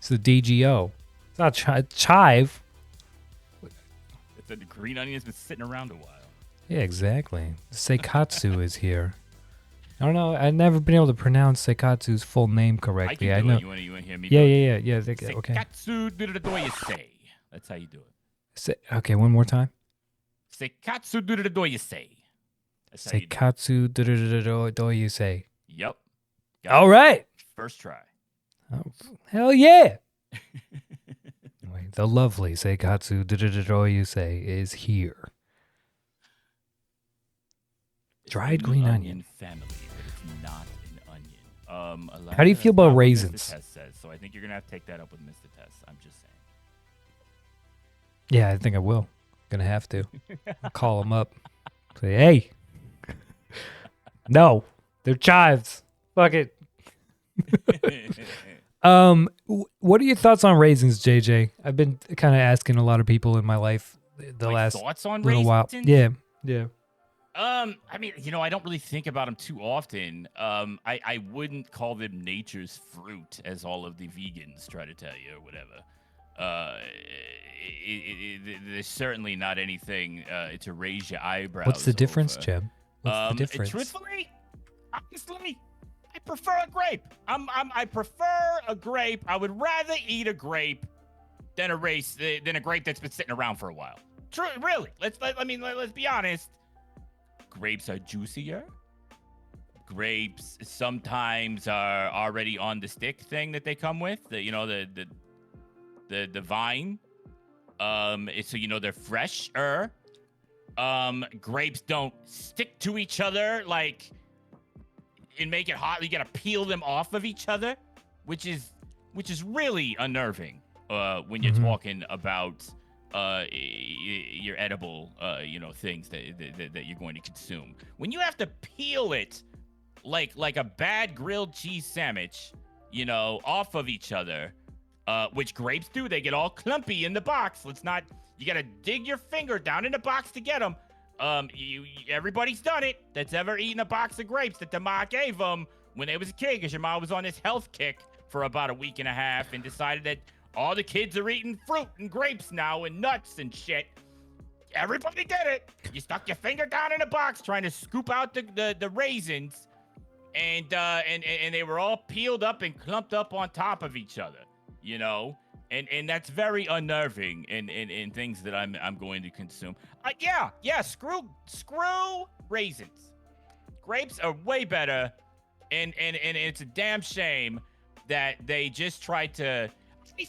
the DGO. It's not chive. It's the green onion's been sitting around a while. Yeah, exactly. Seikatsu is here. I don't know. I've never been able to pronounce Seikatsu's full name correctly. I I can know. do it. You want to hear me? Yeah, do it? yeah. Okay. Sekatsu doyasei. That's how you do it. Okay, one more time. Sekatsu doyasei. That's how you do it. Seikatsu do you say? Yep. Got All it. right. First try. Oh, hell yeah. Wait, the lovely Seikatsu do you say is here. It's Dried in green the onion. family, but it's not an onion. How do you feel about that's not what raisins? Mr. Test says, so I think you're gonna have to take that up with Mr. Test. I'm just saying. Yeah, I think I will. Gonna have to. I'll call him up. Say, hey. No, they're chives. Fuck it. What are your thoughts on raisins, JJ? I've been kind of asking a lot of people in my life the Like, last thoughts on little while. raisins? Yeah. I mean, I don't really think about them too often. I wouldn't call them nature's fruit, as all of the vegans try to tell you, or whatever. There's certainly not anything to raise your eyebrows. What's the difference, over. Jeb? What's the difference? Truthfully, honestly, I prefer a grape. I prefer a grape. I would rather eat a grape than a grape that's been sitting around for a while. True, really. Let's be honest. Grapes are juicier. Grapes sometimes are already on the stick thing that they come with. The vine. So they're fresher. Grapes don't stick to each other and make it hot. You gotta peel them off of each other, which is really unnerving when you're talking about your edible things that you're going to consume. When you have to peel it like a bad grilled cheese sandwich, off of each other, which grapes do. They get all clumpy in the box. You gotta dig your finger down in the box to get them. Everybody's done it that's ever eaten a box of grapes that the ma gave them when they was a kid, because your mom was on this health kick for about a week and a half and decided that all the kids are eating fruit and grapes now and nuts and shit. Everybody did it. You stuck your finger down in a box trying to scoop out the raisins, and they were all peeled up and clumped up on top of each other, And that's very unnerving in things that I'm going to consume. Screw raisins. Grapes are way better, and it's a damn shame that they just tried to. I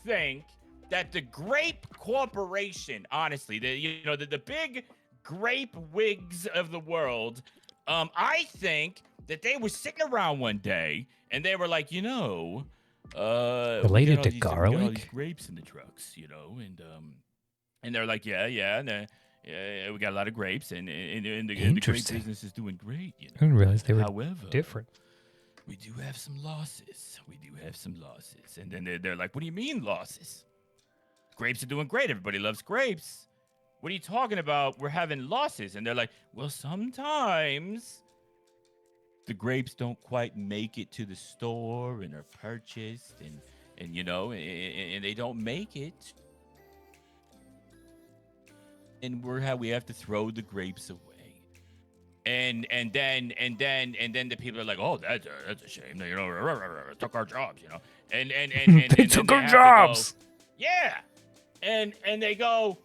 think that the Grape Corporation, honestly, the big grape wigs of the world, I think that they were sitting around one day and they were like, related to garlic, we got all these grapes in the trucks, and they're like, yeah, and we got a lot of grapes, and the grape business is doing great. I didn't realize they were However, different. We do have some losses. And then they're like, what do you mean losses? Grapes are doing great. Everybody loves grapes. What are you talking about? We're having losses. And they're like, well, sometimes the grapes don't quite make it to the store and are purchased, and they don't make it. And we have to throw the grapes away. And then the people are like, oh, that's a shame. Took our jobs, And they took our jobs. Yeah. And they go,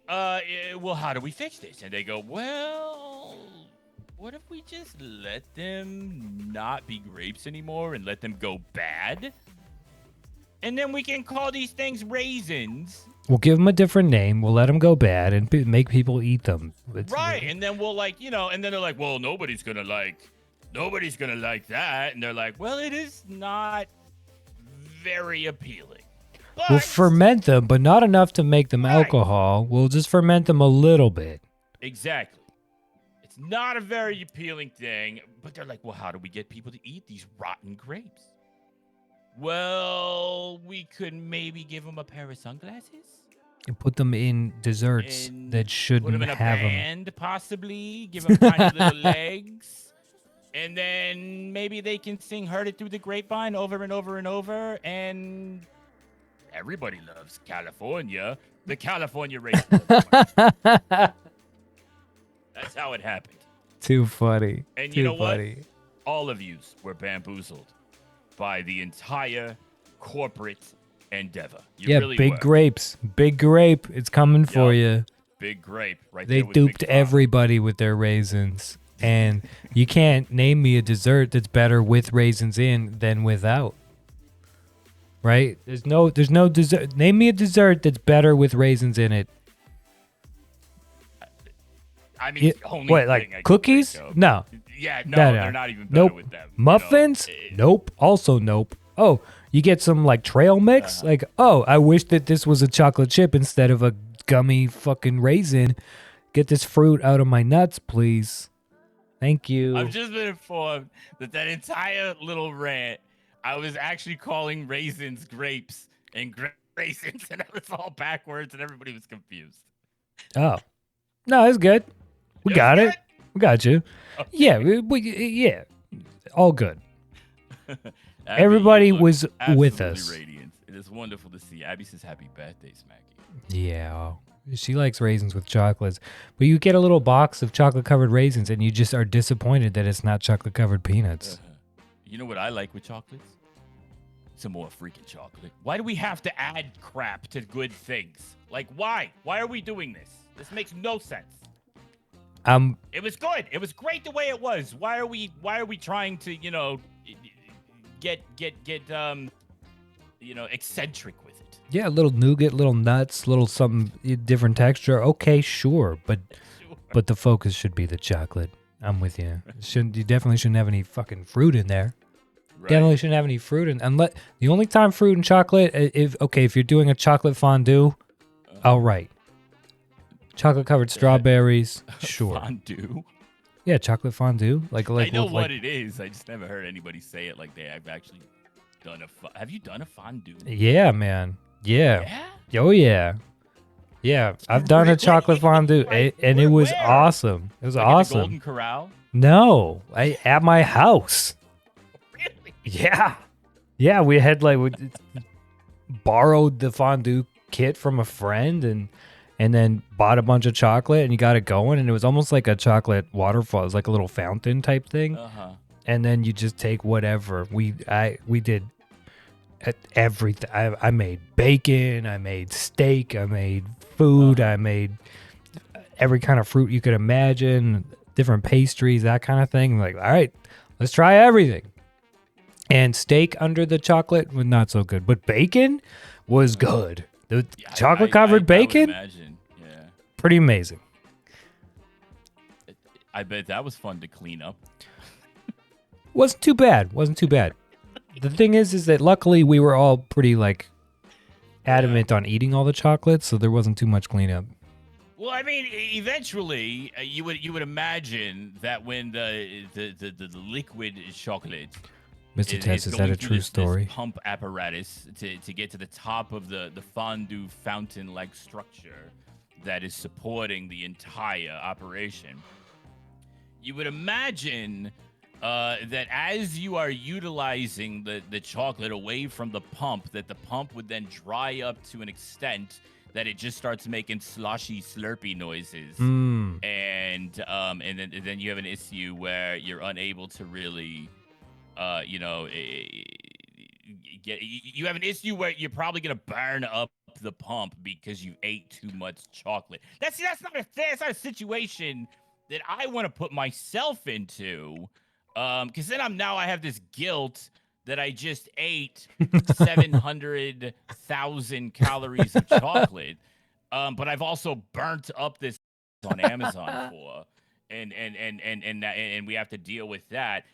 well, how do we fix this? And they go, well, what if we just let them not be grapes anymore and let them go bad? And then we can call these things raisins. We'll give them a different name. We'll let them go bad and make people eat them. Right. And then we'll and then they're like, well, nobody's going to like that. And they're like, well, it is not very appealing. But we'll ferment them, but not enough to make them alcohol. We'll just ferment them a little bit. Exactly. It's not a very appealing thing, but they're like, well, how do we get people to eat these rotten grapes? Well, we could maybe give him a pair of sunglasses And put them in desserts and that put him shouldn't in a have them. band, possibly. Give him tiny little legs. And then maybe they can sing Heard It Through the Grapevine over and over and over. And everybody loves California. The California race. That's how it happened. Too funny. And Too you know funny. what? All of yous were bamboozled by the entire corporate endeavor. You Yeah, really big were. grapes. Big grape. It's coming for you. Big grape right They there with Big duped Pop. everybody with their raisins. And you can't name me a dessert that's better with raisins in than without. Right? There's no dessert. Name me a dessert that's better with raisins in it. I mean, Yeah, the only what, thing like I can cookies? think of- No. Yeah, no, No. they're not even better Nope. with them. Muffins? Nope. Also nope. Oh, you get some like trail mix? Uh-huh. Like, oh, I wish that this was a chocolate chip instead of a gummy fucking raisin. Get this fruit out of my nuts, please. Thank you. I've just been informed that entire little rant, I was actually calling raisins grapes and raisins, and it was all backwards, and everybody was confused. Oh. No, it's good. We It was got it. good? We got you. Okay. Yeah, yeah. All good. Abby, Everybody you look was with absolutely us. Radiant. It is wonderful to see. Abby says happy birthday, Smacky. Yeah. She likes raisins with chocolates. But you get a little box of chocolate covered raisins and you just are disappointed that it's not chocolate covered peanuts. You know what I like with chocolates? Some more freaking chocolate. Why do we have to add crap to good things? Like, why? Why are we doing this? This makes no sense. It was good. It was great the way it was. Why are we trying to, get eccentric with it? Yeah, a little nougat, little nuts, little something different texture. Okay, sure, but Sure. but the focus should be the chocolate. I'm with you. You definitely shouldn't have any fucking fruit in there. Right. Definitely shouldn't have any fruit in. Unless the only time fruit and chocolate, if you're doing a chocolate fondue, all right. Chocolate covered strawberries, sure. Fondue. Yeah, chocolate fondue. Like I know with, what like, it is. I just never heard anybody say it like they have actually done a. Have you done a fondue? Yeah, man. Yeah. Yeah. Oh yeah. Yeah, I've done a Really? chocolate fondue, Like, and it was where? awesome. It was Like at the awesome. Golden Corral. No, at my house. Really? Yeah, yeah. We had we borrowed the fondue kit from a friend, and then bought a bunch of chocolate, and you got it going, and it was almost like a chocolate waterfall. It was like a little fountain type thing, and then you just take whatever. We did everything. I made bacon. I made steak. I made food. I made every kind of fruit you could imagine, different pastries, that kind of thing. Like, all right, let's try everything. And steak under the chocolate was not so good, but bacon was good. The chocolate covered bacon, I would imagine. Yeah. pretty amazing. I bet that was fun to clean up. Wasn't too bad. The thing is that luckily we were all pretty adamant on eating all the chocolate, so there wasn't too much cleanup. Well, I mean, eventually you would imagine that when the liquid chocolate Mr. Tess, is that going a through true this story? pump apparatus to get to the top of the fondue fountain-like structure that is supporting the entire operation, you would imagine that as you are utilizing the chocolate away from the pump, that the pump would then dry up to an extent that it just starts making sloshy, slurpy noises, and then you have an issue where you're unable to really, you have an issue where you're probably gonna burn up the pump because you ate too much chocolate. That's not a situation that I want to put myself into, because then I have this guilt that I just ate 700,000 calories of chocolate, but I've also burnt up this on Amazon for, and we have to deal with that.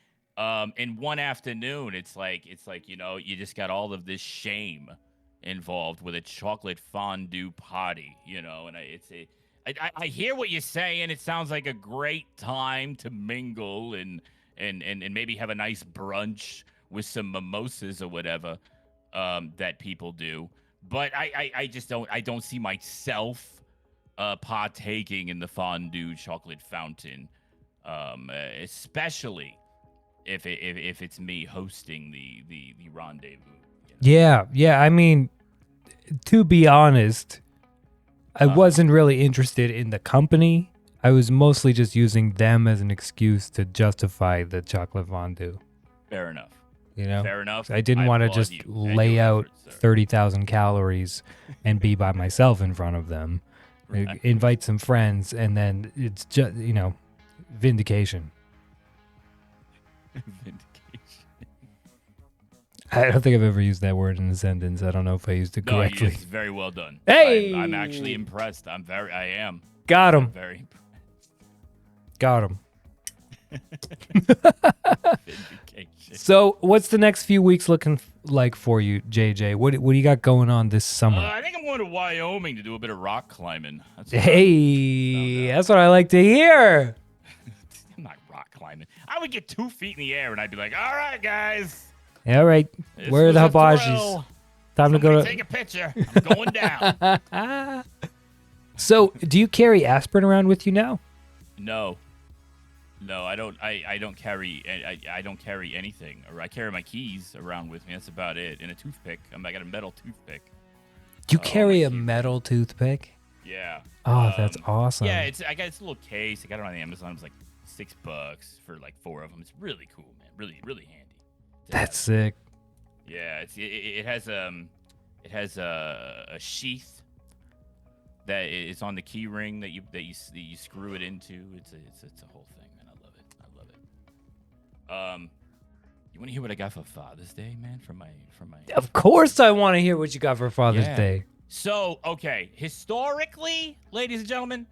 In one afternoon, it's like you just got all of this shame involved with a chocolate fondue party, and I hear what you're saying. It sounds like a great time to mingle and maybe have a nice brunch with some mimosas or whatever that people do. But I just don't see myself partaking in the fondue chocolate fountain, especially if it's me hosting the rendezvous. Yeah. I mean, to be honest, I wasn't really interested in the company. I was mostly just using them as an excuse to justify the chocolate fondue. Fair enough. You know, Fair enough. I didn't want to applaud just you and lay your out efforts, sir. 30,000 calories and be by myself in front of them. Right. Invite some friends, and then it's just, vindication. Vindication. I don't think I've ever used that word in a sentence. I don't know if I used it No, correctly. it's very well done. Hey! I'm actually impressed. I am. Got I'm him. very impressed. Got him. Vindication. So, what's the next few weeks looking like for you, JJ? What do you got going on this summer? I think I'm going to Wyoming to do a bit of rock climbing. That's Hey, that's what I like to hear. I'm not rock climbing. I would get 2 feet in the air and I'd be like, all right, guys. All right, This where are was the a hibajis? thrill. Time to Somebody go. take a picture. I'm going down. So, do you carry aspirin around with you now? No, I don't. I don't carry. I don't carry anything. Or I carry my keys around with me. That's about it. And a toothpick. I got a metal toothpick. You Oh, carry my a keys. metal toothpick? Yeah. Oh, that's awesome. Yeah, I got this little case. I got it on Amazon. It was like $6 for like 4 of them. It's really cool, man. Really, really handy. to That's have. sick. Yeah. It has a sheath that is on the key ring that you screw it into. It's a whole thing, man. I love it. You want to hear what I got for Father's Day, man? From my. Of course, I want to hear what you got for Father's Yeah. Day. So, okay, historically, ladies and gentlemen,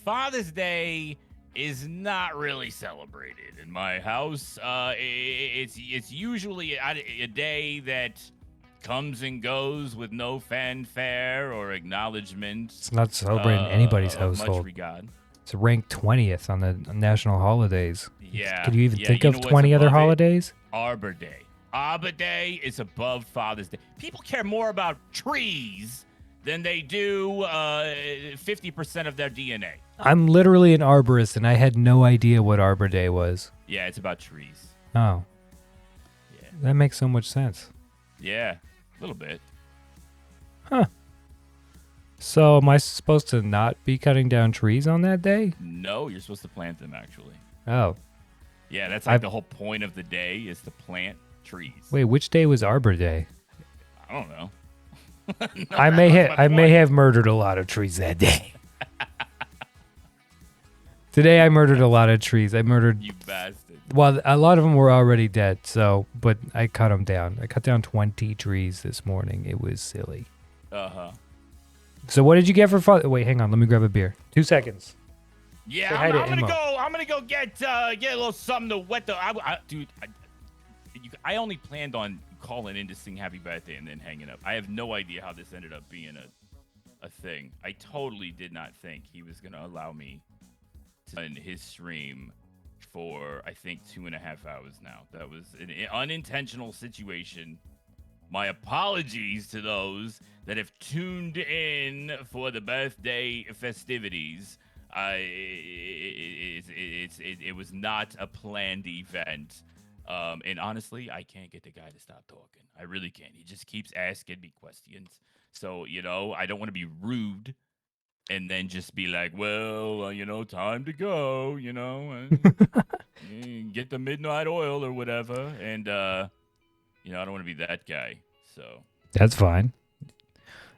Father's Day is not really celebrated in my house. It's usually a day that comes and goes with no fanfare or acknowledgement. It's not celebrating anybody's of Much household. regard. It's ranked 20th on the national holidays. Yeah. Could you even yeah, think you of know what's 20 other above it? holidays? Arbor Day. Arbor Day is above Father's Day. People care more about trees than they do 50% of their DNA. I'm literally an arborist, and I had no idea what Arbor Day was. Yeah, it's about trees. Oh. Yeah. That makes so much sense. Yeah, a little bit. So, am I supposed to not be cutting down trees on that day? No, you're supposed to plant them, actually. Oh. Yeah, that's like the whole point of the day is to plant trees. Wait, which day was Arbor Day? I don't know. I may have murdered a lot of trees that day. Today I murdered a lot of trees. I murdered, You bastard. well, a lot of them were already dead, but I cut them down. I cut down 20 trees this morning. It was silly. Uh-huh. So what did you get for Father? Wait, hang on. Let me grab a beer. 2 seconds. Yeah, Say hi I'm to gonna Emma. go. I'm gonna go get a little something to wet the. Dude, I only planned on calling in to sing Happy Birthday and then hanging up. I have no idea how this ended up being a thing. I totally did not think he was gonna allow me to in his stream for I think 2.5 hours now. That was an unintentional situation. My apologies to those that have tuned in for the birthday festivities. It was not a planned event. And honestly, I can't get the guy to stop talking. I really can't. He just keeps asking me questions. So, I don't want to be rude and then just be like, well, time to go, get the midnight oil or whatever. And, I don't want to be that guy. So. That's fine.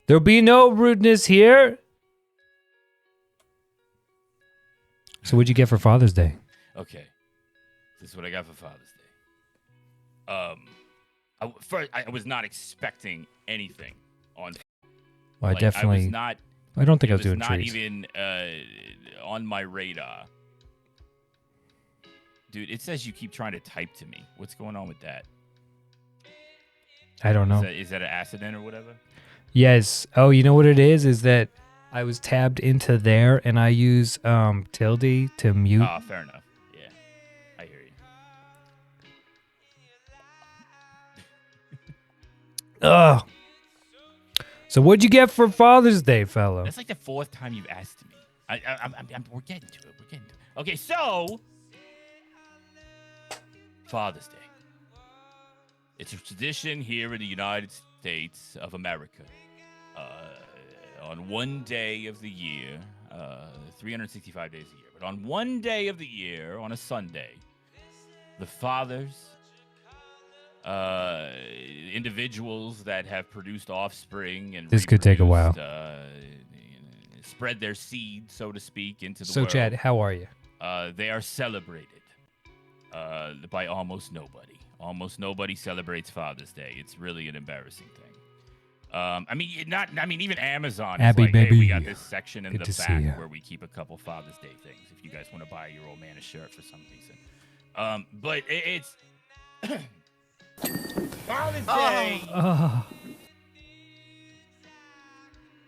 There'll be no rudeness here. So what'd you get for Father's Day? Okay. This is what I got for Father's Day. I was not expecting anything on. Well, I was I not. don't think I It was doing not trees. even on my radar. Dude, it says you keep trying to type to me. What's going on with that? I don't know. Is that an accident or whatever? Yes. Oh, you know what it is? Is that I was tabbed into there, and I use tilde to mute. Oh, fair enough. Yeah, I hear you. Ugh. So what'd you get for Father's Day, fellow? That's like the 4th time you've asked me. We're getting to it. Okay, so Father's Day. It's a tradition here in the United States of America. On one day of the year, 365 days a year, but on one day of the year, on a Sunday, the fathers, individuals that have produced offspring and This could take a while. Spread their seed, so to speak, into the So, world. Chad, how are you? They are celebrated by almost nobody. Almost nobody celebrates Father's Day. It's really an embarrassing thing. Even Amazon is Abby, like, hey, we baby. got this section in Good to the see ya. back where we keep a couple Father's Day things if you guys want to buy your old man a shirt for some reason. But it's Father's Day.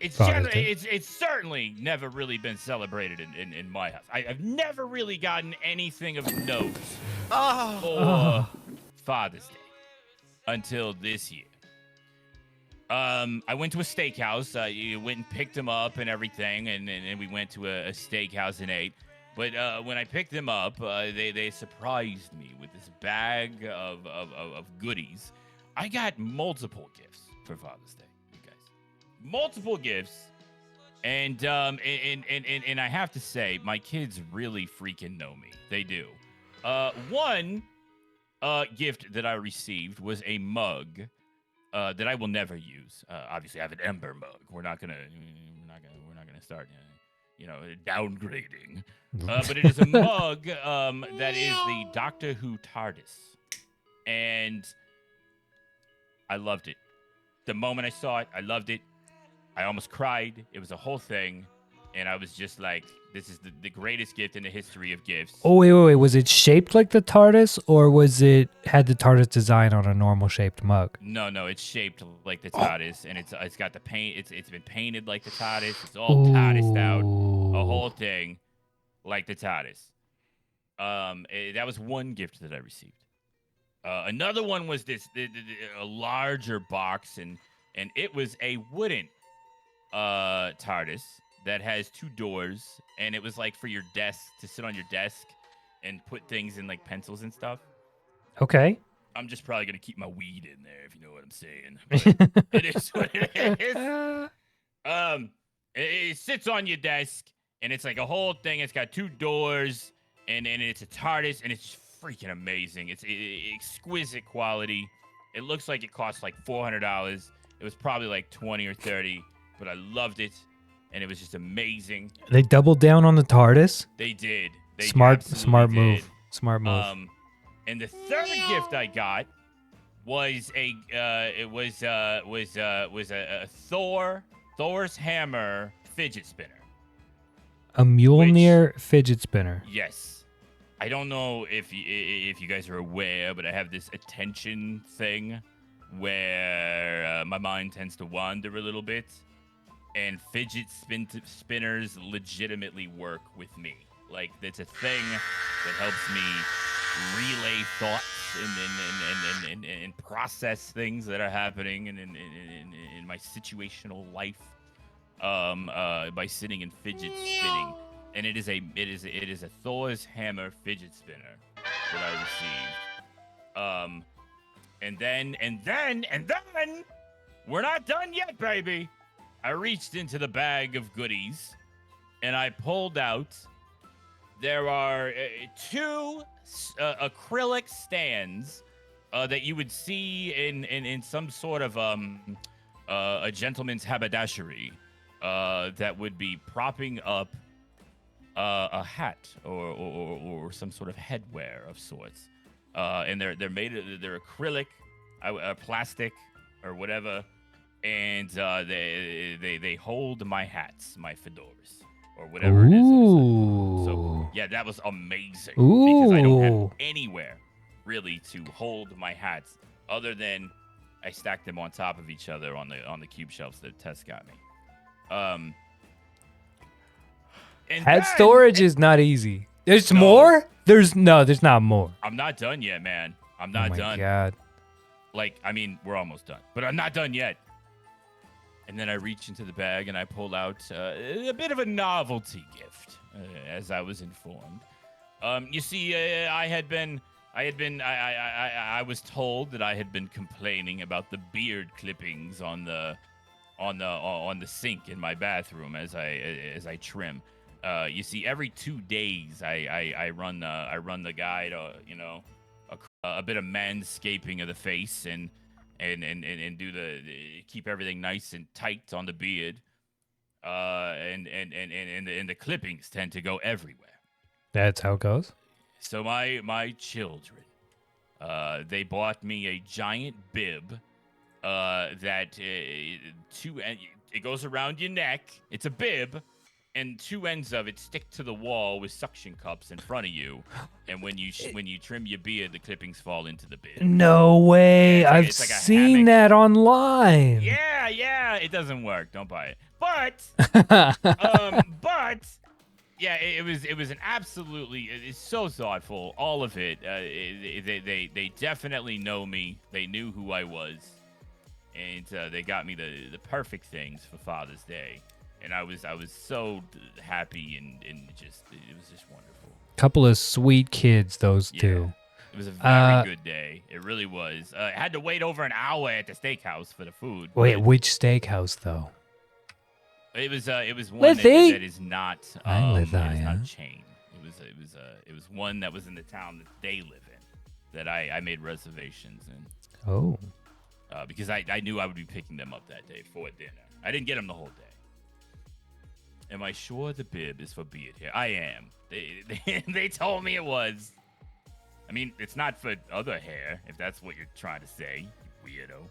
It's Father's generally, Day. it's certainly never really been celebrated in my house. I've never really gotten anything of note for Father's Day until this year. I went to a steakhouse. You went and picked him up and everything, and we went to a steakhouse and ate. But when I picked them up, they surprised me with this bag of goodies. I got multiple gifts for Father's Day, you guys. Multiple gifts, and I have to say, my kids really freaking know me. They do. One gift that I received was a mug that I will never use. Obviously, I have an Ember mug. We're not gonna start, downgrading. But it is a mug that is the Doctor Who TARDIS, and I loved it. The moment I saw it, I loved it. I almost cried. It was a whole thing, and I was just like, "This is the greatest gift in the history of gifts." Oh, wait. Was it shaped like the TARDIS, or had the TARDIS design on a normal shaped mug? No, it's shaped like the TARDIS, and it's got the paint. It's been painted like the TARDIS. It's all TARDISed out, a whole thing, like the TARDIS. That was one gift that I received. Another one was a larger box, and it was a wooden TARDIS that has 2 doors, and it was like for your desk, to sit on your desk and put things in, like pencils and stuff. Okay. I'm just probably gonna keep my weed in there, if you know what I'm saying. But it is what it is. It sits on your desk, and it's like a whole thing. It's got 2 doors, and it's a TARDIS, and it's freaking amazing. It's exquisite quality. It looks like it costs like $400. It was probably like 20 or 30, but I loved it, and it was just amazing. They doubled down on the TARDIS. They did. They Smart absolutely move. did. Smart move. And the third gift I got was a Thor's hammer fidget spinner. A Mjolnir fidget spinner. Yes. I don't know if you guys are aware, but I have this attention thing where my mind tends to wander a little bit, and fidget spinners legitimately work with me. Like, it's a thing that helps me relay thoughts and process things that are happening in my situational life by sitting and fidget spinning. And it is a Thor's hammer fidget spinner that I received. And then we're not done yet, baby. I reached into the bag of goodies and I pulled out. There are 2 acrylic stands that you would see in some sort of a gentleman's haberdashery that would be propping up a hat or some sort of headwear of sorts. And they're acrylic, plastic, or whatever, and they hold my hats, my fedoras, or whatever it is. So yeah, that was amazing because I don't have anywhere really to hold my hats other than I stacked them on top of each other on the cube shelves that Tess got me. And Hat storage is not easy. There's more? There's not more. I'm not done yet, man. I'm not done. Oh my God. Like, I mean, we're almost done, but I'm not done yet. And then I reach into the bag and I pull out a bit of a novelty gift, as I was informed. You see, I was told that I had been complaining about the beard clippings on the sink in my bathroom as I trim. You see, every 2 days I run the guide, a bit of manscaping of the face and do the keep everything nice and tight on the beard. And the clippings tend to go everywhere. That's how it goes. So my children, they bought me a giant bib that it goes around your neck. It's a bib, and 2 ends of it stick to the wall with suction cups in front of you. And when you trim your beard, the clippings fall into the bib. No way. Yeah, I've it's like a seen hammock. that online. Yeah, it doesn't work. Don't buy it. But yeah, it was an absolutely, it's so thoughtful. All of it. They definitely know me. They knew who I was, and they got me the perfect things for Father's Day, and I was so happy and it was just wonderful. Couple of sweet kids, those two. It was a very good day. It really was. I had to wait over an hour at the steakhouse for the food. Wait, but which steakhouse though? It was one Liffey? that is not I live that there, is not yeah. a chain. It was one that was in the town that they live in that I made reservations in. Oh. Because I knew I would be picking them up that day for dinner. I didn't get them the whole day. Am I sure the bib is for beard hair? I am. They told me it was. I mean, it's not for other hair, if that's what you're trying to say, you weirdo.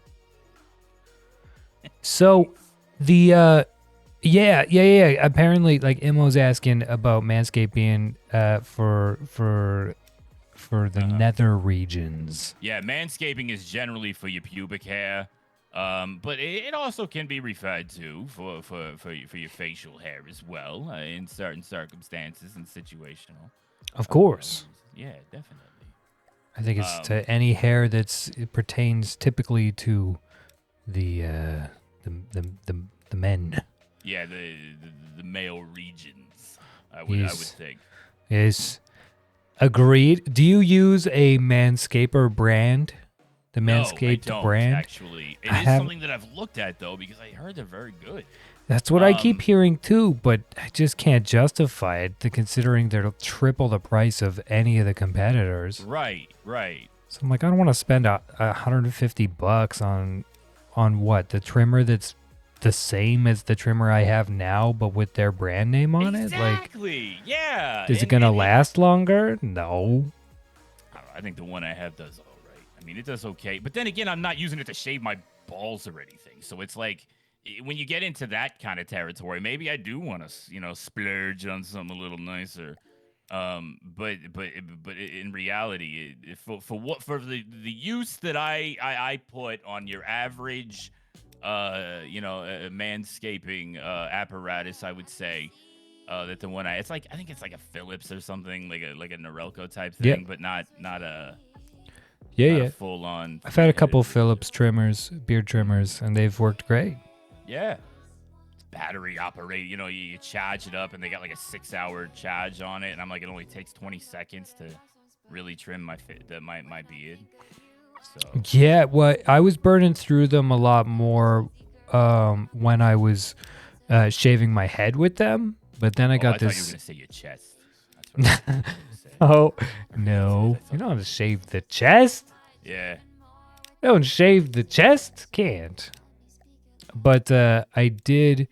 So the yeah. Apparently, like Immo's asking about Manscaping for the nether regions. Yeah, manscaping is generally for your pubic hair, but it also can be referred to for your facial hair as well in certain circumstances and situational. Of course. Yeah, definitely. I think it's to any hair it pertains typically to the men. Yeah, the male regions. I would think. Yes. Agreed. Do you use a Manscaper brand? The Manscaped no, I don't, brand? Actually, it is something that I've looked at though because I heard they're very good. That's what I keep hearing too, but I just can't justify it considering they're triple the price of any of the competitors. Right. So I'm like, I don't want to spend $150 on what? The trimmer that's the same as the trimmer I have now, but with their brand name on it? Exactly. Yeah. Is it going to last longer? No. I think the one I have does all right. I mean, it does okay. But then again, I'm not using it to shave my balls or anything. So it's like, when you get into that kind of territory, maybe I do want to, splurge on something a little nicer. But in reality, for the use that I put on your average, manscaping apparatus, I would say that the one I think it's like a Philips or something, like a Norelco type thing, but not a full on. I've had a couple Philips trimmers, beard trimmers, and they've worked great. Yeah. It's battery operated. You charge it up and they got like a 6-hour charge on it. And I'm like, it only takes 20 seconds to really trim my beard. So yeah, well, I was burning through them a lot more when I was shaving my head with them. But then I got this. I thought you were going to say your chest. That's what I was going to say. Oh, no. You don't have to shave the chest. Yeah. Don't shave the chest? Can't. But I did,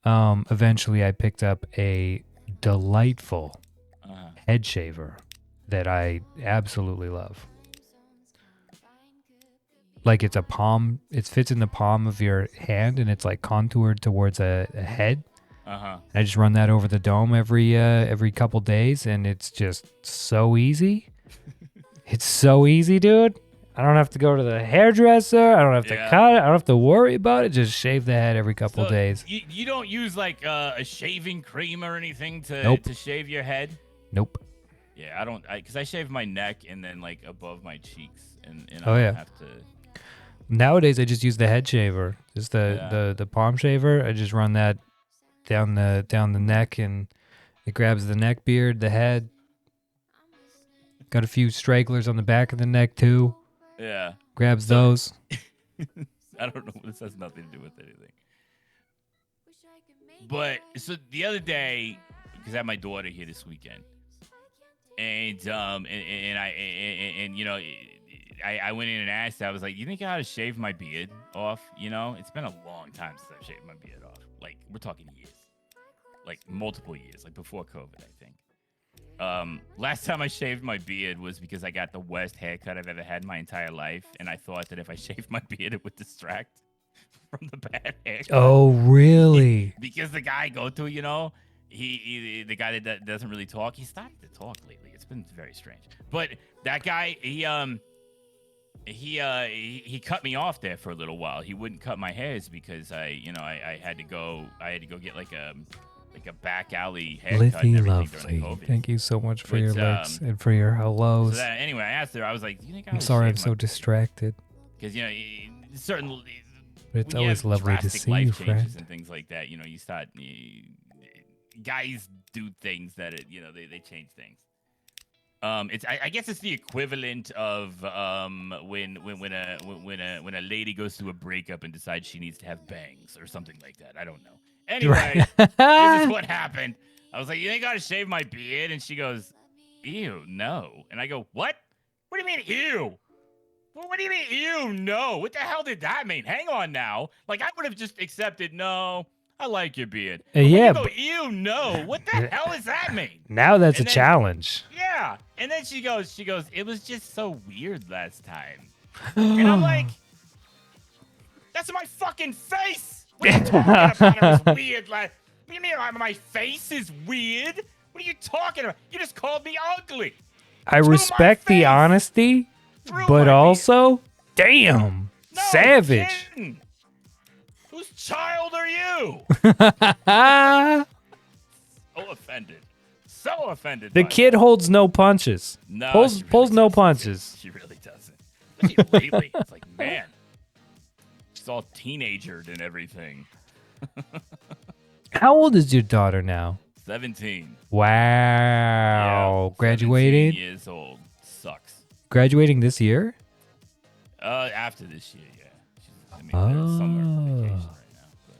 eventually I picked up a delightful head shaver that I absolutely love. Like it fits in the palm of your hand and it's like contoured towards a head. I just run that over the dome every couple days and it's just so easy. It's so easy, dude. I don't have to go to the hairdresser. I don't have to cut it. I don't have to worry about it. Just shave the head every couple days. You don't use like a shaving cream or anything Nope. to shave your head? Nope. Yeah, I don't. Because I shave my neck and then like above my cheeks, and I Oh, don't yeah. have to. Nowadays, I just use the head shaver, just the palm shaver. I just run that down the neck, and it grabs the neck beard, the head. Got a few stragglers on the back of the neck too. Yeah. Grabs those. I don't know. This has nothing to do with anything. But so the other day, because I had my daughter here this weekend, and you know, I went in and asked her, I was like, "You think I ought to shave my beard off?" You know, it's been a long time since I've shaved my beard off. Like, we're talking years, like multiple years, like before COVID, I think. Last time I shaved my beard was because I got the worst haircut I've ever had in my entire life, and I thought that if I shaved my beard, it would distract from the bad haircut. Oh, really? Because the guy I go to, you know, he the guy that doesn't really talk, he started to talk lately. It's been very strange. But that guy, he cut me off there for a little while. He wouldn't cut my hairs because I had to go get like a back alley haircut and everything during COVID. Thank you so much for your likes and for your hellos. So anyway, I asked her, I was like, "Do you think I'm sorry I'm so distracted." Because, you know, certain... But it's always lovely to see you, friend. And things like that, you know, you start... guys do things that, they change things. I guess it's the equivalent of when a lady goes through a breakup and decides she needs to have bangs or something like that. I don't know. Anyway, this is what happened. I was like, "You ain't got to shave my beard?" And she goes, "Ew, no." And I go, "What? What do you mean, ew? Well, what do you mean, ew, no? What the hell did that mean? Hang on now. Like, I would have just accepted, no, I like your beard. Yeah. Go, ew, no. What the hell does that mean? Now that's a challenge. Yeah. And then she goes, "It was just so weird last time." And I'm like, "That's my fucking face. What are you talking about? It was weird. Like, what do you mean my face is weird? What are you talking about? You just called me ugly." I respect the honesty, but also, damn, savage. Whose child are you? So offended. So offended. The kid holds no punches. No, pulls no punches. She really doesn't. Lately, it's like, man, she's all teenagered and everything. How old is your daughter now? 17. Wow. Yeah, Graduated? 17 years old. Sucks. Graduating this year? After this year, yeah. She's, they're somewhere on vacation right now. But,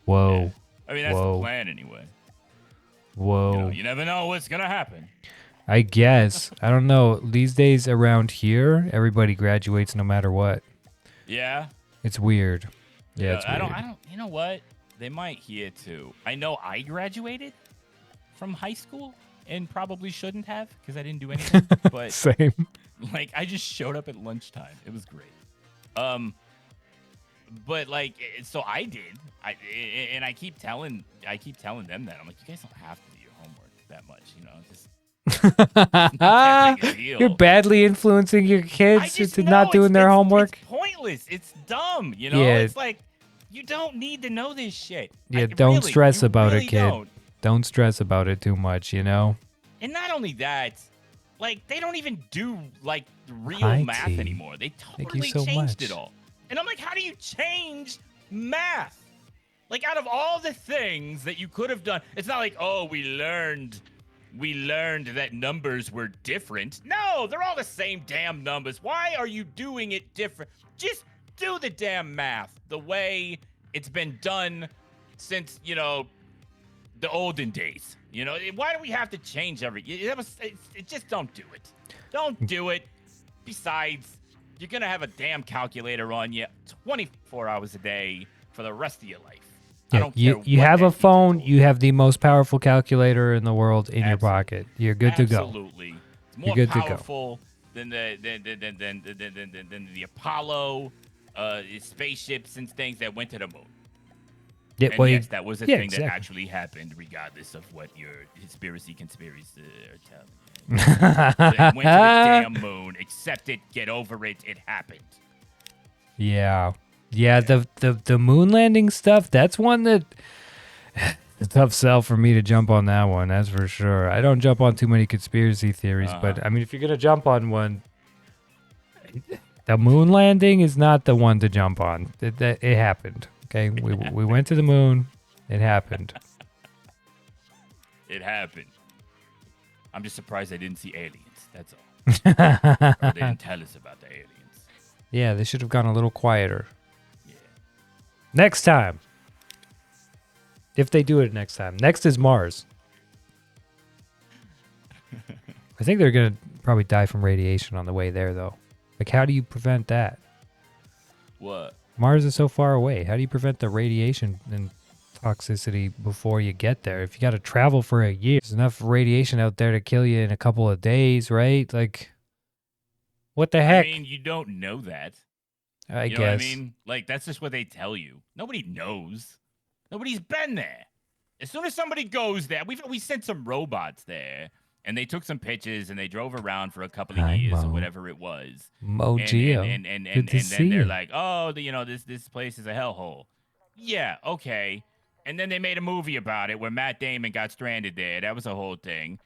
Whoa. yeah. I mean, that's the plan anyway. Whoa. You never know what's going to happen. I guess. I don't know. These days around here, everybody graduates no matter what. Yeah. It's weird. Yeah, it's weird. I don't, you know what? They might here too. I know I graduated from high school and probably shouldn't have because I didn't do anything. But same. Like, I just showed up at lunchtime. It was great. But like, so I did. And I keep telling them that I'm like, you guys don't have to do your homework that much, you know. Just not that big a deal. You're badly influencing your kids into not doing their homework. It's pointless. It's dumb. You know. Yeah. It's like you don't need to know this shit. Yeah. Don't stress about it, kid. Don't stress about it too much. You know. And not only that, like they don't even do like real math anymore. They totally changed it all. And I'm like, how do you change math? Like, out of all the things that you could have done, it's not like, oh, we learned that numbers were different. No, they're all the same damn numbers. Why are you doing it different? Just do the damn math the way it's been done since, you know, the olden days. You know, why do we have to change just don't do it. Don't do it. Besides, you're going to have a damn calculator on you 24 hours a day for the rest of your life. Yeah, I don't care. You have a phone. You have the most powerful calculator in the world in your pocket. You're good to go. Absolutely. It's more powerful than the Apollo spaceships and things that went to the moon. Yeah, and well, yes, that was a thing exactly. that actually happened, regardless of what your conspiracies are telling you. They went to the damn moon. Accept it. Get over it. It happened. Yeah. Yeah, the moon landing stuff, that's one that it's a tough sell for me to jump on that one, that's for sure. I don't jump on too many conspiracy theories, but I mean, if you're going to jump on one, The moon landing is not the one to jump on. It happened. Okay, we went to the moon. It happened. It happened. I'm just surprised I didn't see aliens. That's all. Or they didn't tell us about the aliens. Yeah, they should have gone a little quieter. Yeah. Next time. If they do it next time. Next is Mars. I think they're going to probably die from radiation on the way there, though. Like, how do you prevent that? What? Mars is so far away. How do you prevent the radiation and toxicity before you get there? If you got to travel for a year, there's enough radiation out there to kill you in a couple of days, right? Like, what the heck? I mean, you don't know that. I You guess. know what I mean? Like, that's just what they tell you. Nobody knows. Nobody's been there. As soon as somebody goes there, we sent some robots there, and they took some pictures, and they drove around for a couple of Hi, years Mo. or whatever it was. Mo And Geo. then they're like, oh, this place is a hellhole. Yeah, okay. And then they made a movie about it where Matt Damon got stranded there. That was a whole thing.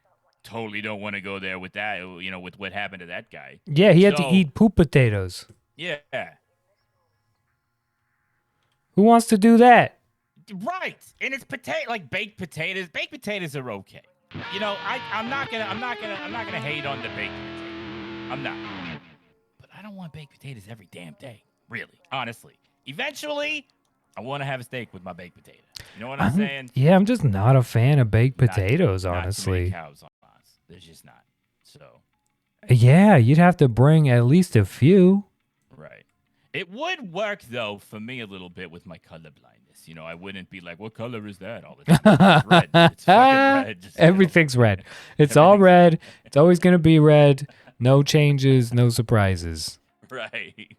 Totally don't want to go there with that, with what happened to that guy. Yeah, he had to So- eat poop potatoes. Yeah. Who wants to do that? Right, and it's like baked potatoes. Baked potatoes are okay. I'm not gonna hate on the baked potato. I'm not. But I don't want baked potatoes every damn day. Really, honestly. Eventually, I want to have a steak with my baked potato. You know what I'm saying? Yeah, I'm just not a fan of baked Not- potatoes, not too many honestly. cows on Mars. There's just not. So, Yeah, you'd have to bring at least a few. right. It would work though for me a little bit with my color blindness. I wouldn't be like, "What color is that?" all the time. It's red. It's fucking red. Just, Everything's red. It's all red. It's always going to be red. No changes, no surprises. Right.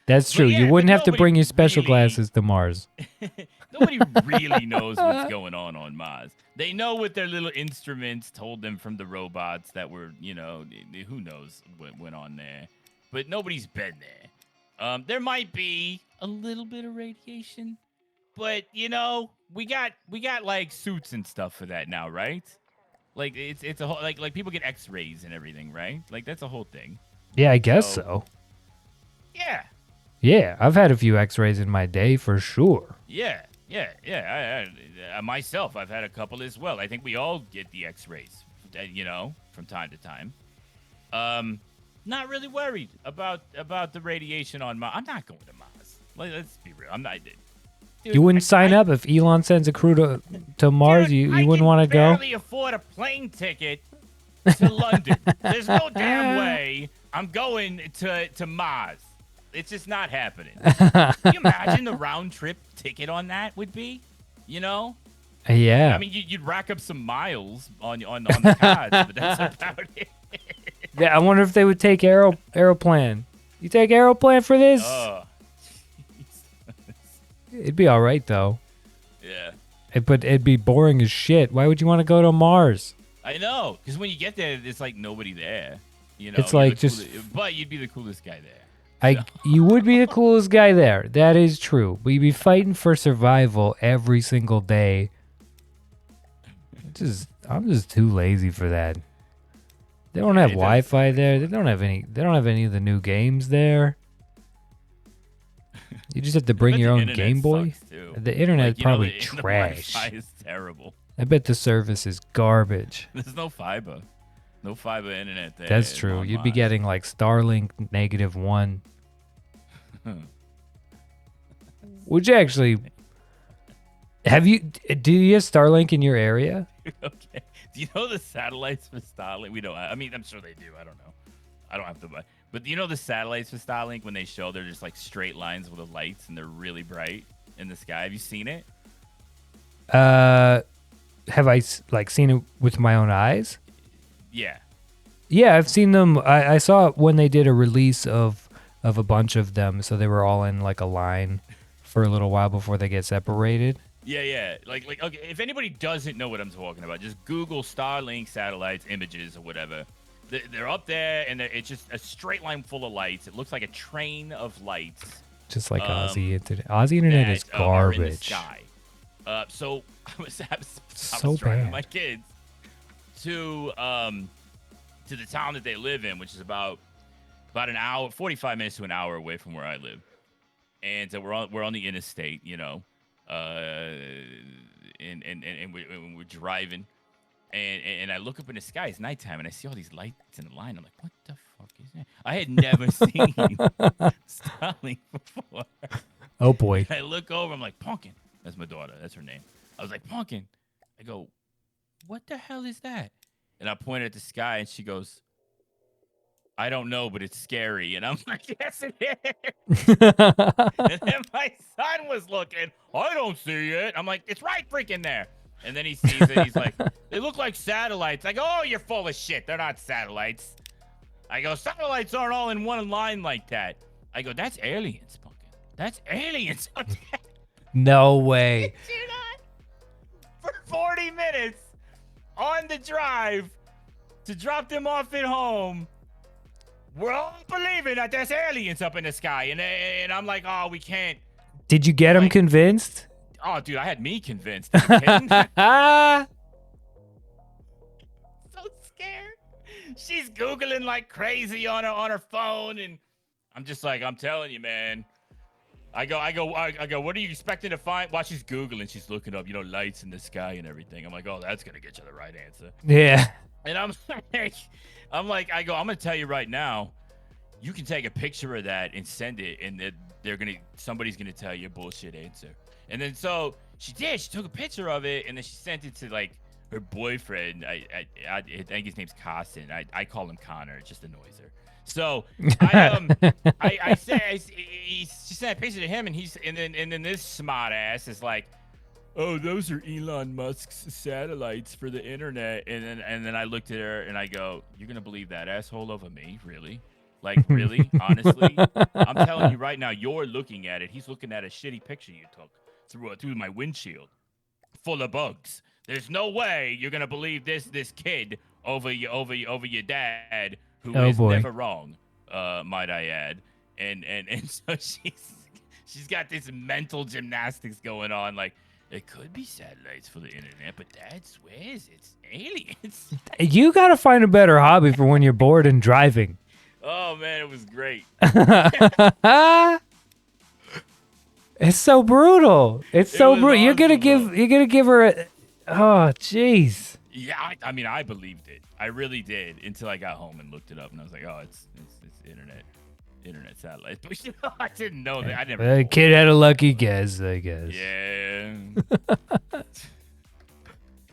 That's true. yeah, You but wouldn't have to nobody bring your special really- glasses to Mars. Nobody really knows what's going on Mars. They know what their little instruments told them from the robots that were, who knows what went on there. But nobody's been there. There might be a little bit of radiation, but we got like suits and stuff for that now, right? Like it's a whole like people get X-rays and everything, right? Like that's a whole thing. Yeah, I guess So- so. Yeah. Yeah, I've had a few x-rays in my day for sure. Yeah. I myself, I've had a couple as well. I think we all get the X-rays, from time to time. Not really worried about the radiation on Mars. I'm not going to Mars. Let's be real. I'm not. Dude, You wouldn't sign up if Elon sends a crew to Mars? Dude, You wouldn't want to I go? can barely afford a plane ticket to London. There's no damn way I'm going to Mars. It's just not happening. Can you imagine the round trip ticket on that would be? Yeah. I mean, you'd rack up some miles on the cards, but that's about it. Yeah, I wonder if they would take Aeroplan. You take Aeroplan for this? Oh, It'd be all right, though. yeah. But it'd be boring as shit. Why would you want to go to Mars? I know, because when you get there, it's like nobody there. It's You're like the just- but you'd be the coolest guy there. You would be the coolest guy there. That is true. But you'd be fighting for survival every single day. I'm just too lazy for that. They don't have it does- Wi-Fi there. They don't have any of the new games there. You just have to bring But your the own internet Game Boy. sucks, too. The internet's Like, probably the trash. Wi-Fi is terrible. I bet the service is garbage. There's no fiber. No fiber internet there. That's true. on You'd be Mars. getting like Starlink -1. Which actually, do you have Starlink in your area? Okay. Do you know the satellites for Starlink? We don't. I mean, I'm sure they do. I don't know. I don't have to buy. But do you know the satellites for Starlink when they show they're just like straight lines with the lights and they're really bright in the sky? Have you seen it? Have I seen it with my own eyes? Yeah. Yeah, I've seen them. I saw it when they did a release of a bunch of them, so they were all in like a line for a little while before they get separated. Yeah. Like okay, if anybody doesn't know what I'm talking about, just Google Starlink satellites images or whatever. They're up there, and it's just a straight line full of lights. It looks like a train of lights. Just like Aussie Internet. Aussie Internet is that are in the garbage. sky. So I was So trying with bad. my kids to to the town that they live in, which is about an hour, 45 minutes to an hour away from where I live. And we're on the interstate, you know, and we're driving, and I look up in the sky. It's nighttime, and I see all these lights in the line. I'm like, what the fuck is that? I had never seen Starlink before. Oh boy. I look over. I'm like, Pumpkin. That's my daughter. That's her name. I was like, Pumpkin. I go, what the hell is that? And I pointed at the sky, and she goes, I don't know, but it's scary. And I'm like, yes, it is. And then my son was looking. I don't see it. I'm like, it's right freaking there. And then he sees it. He's like, they look like satellites. I go, oh, you're full of shit. They're not satellites. I go, satellites aren't all in one line like that. I go, that's aliens, Pumpkin. That's aliens. No way. You not? For 40 minutes on the drive to drop them off at home. We're all believing that there's aliens up in the sky, and I'm like, oh, we can't. Did you get him convinced? Oh, dude, I had me convinced. Are you kidding? So scared. She's Googling like crazy on her phone, and I'm just like, I'm telling you, man. I go, what are you expecting to find? While she's Googling, she's looking up, you know, lights in the sky and everything. I'm like, oh, that's going to get you the right answer. Yeah. And I'm like, I'm going to tell you right now, you can take a picture of that and send it, and somebody's going to tell you a bullshit answer. And then so she did. She took a picture of it, and then she sent it to like her boyfriend. I think his name's Costin. I call him Connor. It just annoys her. So I said she sent a picture to him, and then this smart ass is like, oh, those are Elon Musk's satellites for the internet. And then I looked at her and I go, you're gonna believe that asshole over me, really? Like, really? Honestly? I'm telling you right now, you're looking at it. He's looking at a shitty picture you took through my windshield, full of bugs. There's no way you're gonna believe this kid over your dad, who is never wrong, might I add. And so she's got this mental gymnastics going on, like, it could be satellites for the internet, but Dad swears it's aliens. You gotta find a better hobby for when you're bored and driving. Oh man, it was great. It's so brutal. It's so brutal. Awesome, you're gonna give her a. Oh, jeez. Yeah, I mean, I believed it. I really did until I got home and looked it up, and I was like, oh, it's internet satellites. But you know, I didn't know that. I never. The kid had a lucky guess, I guess. Yeah.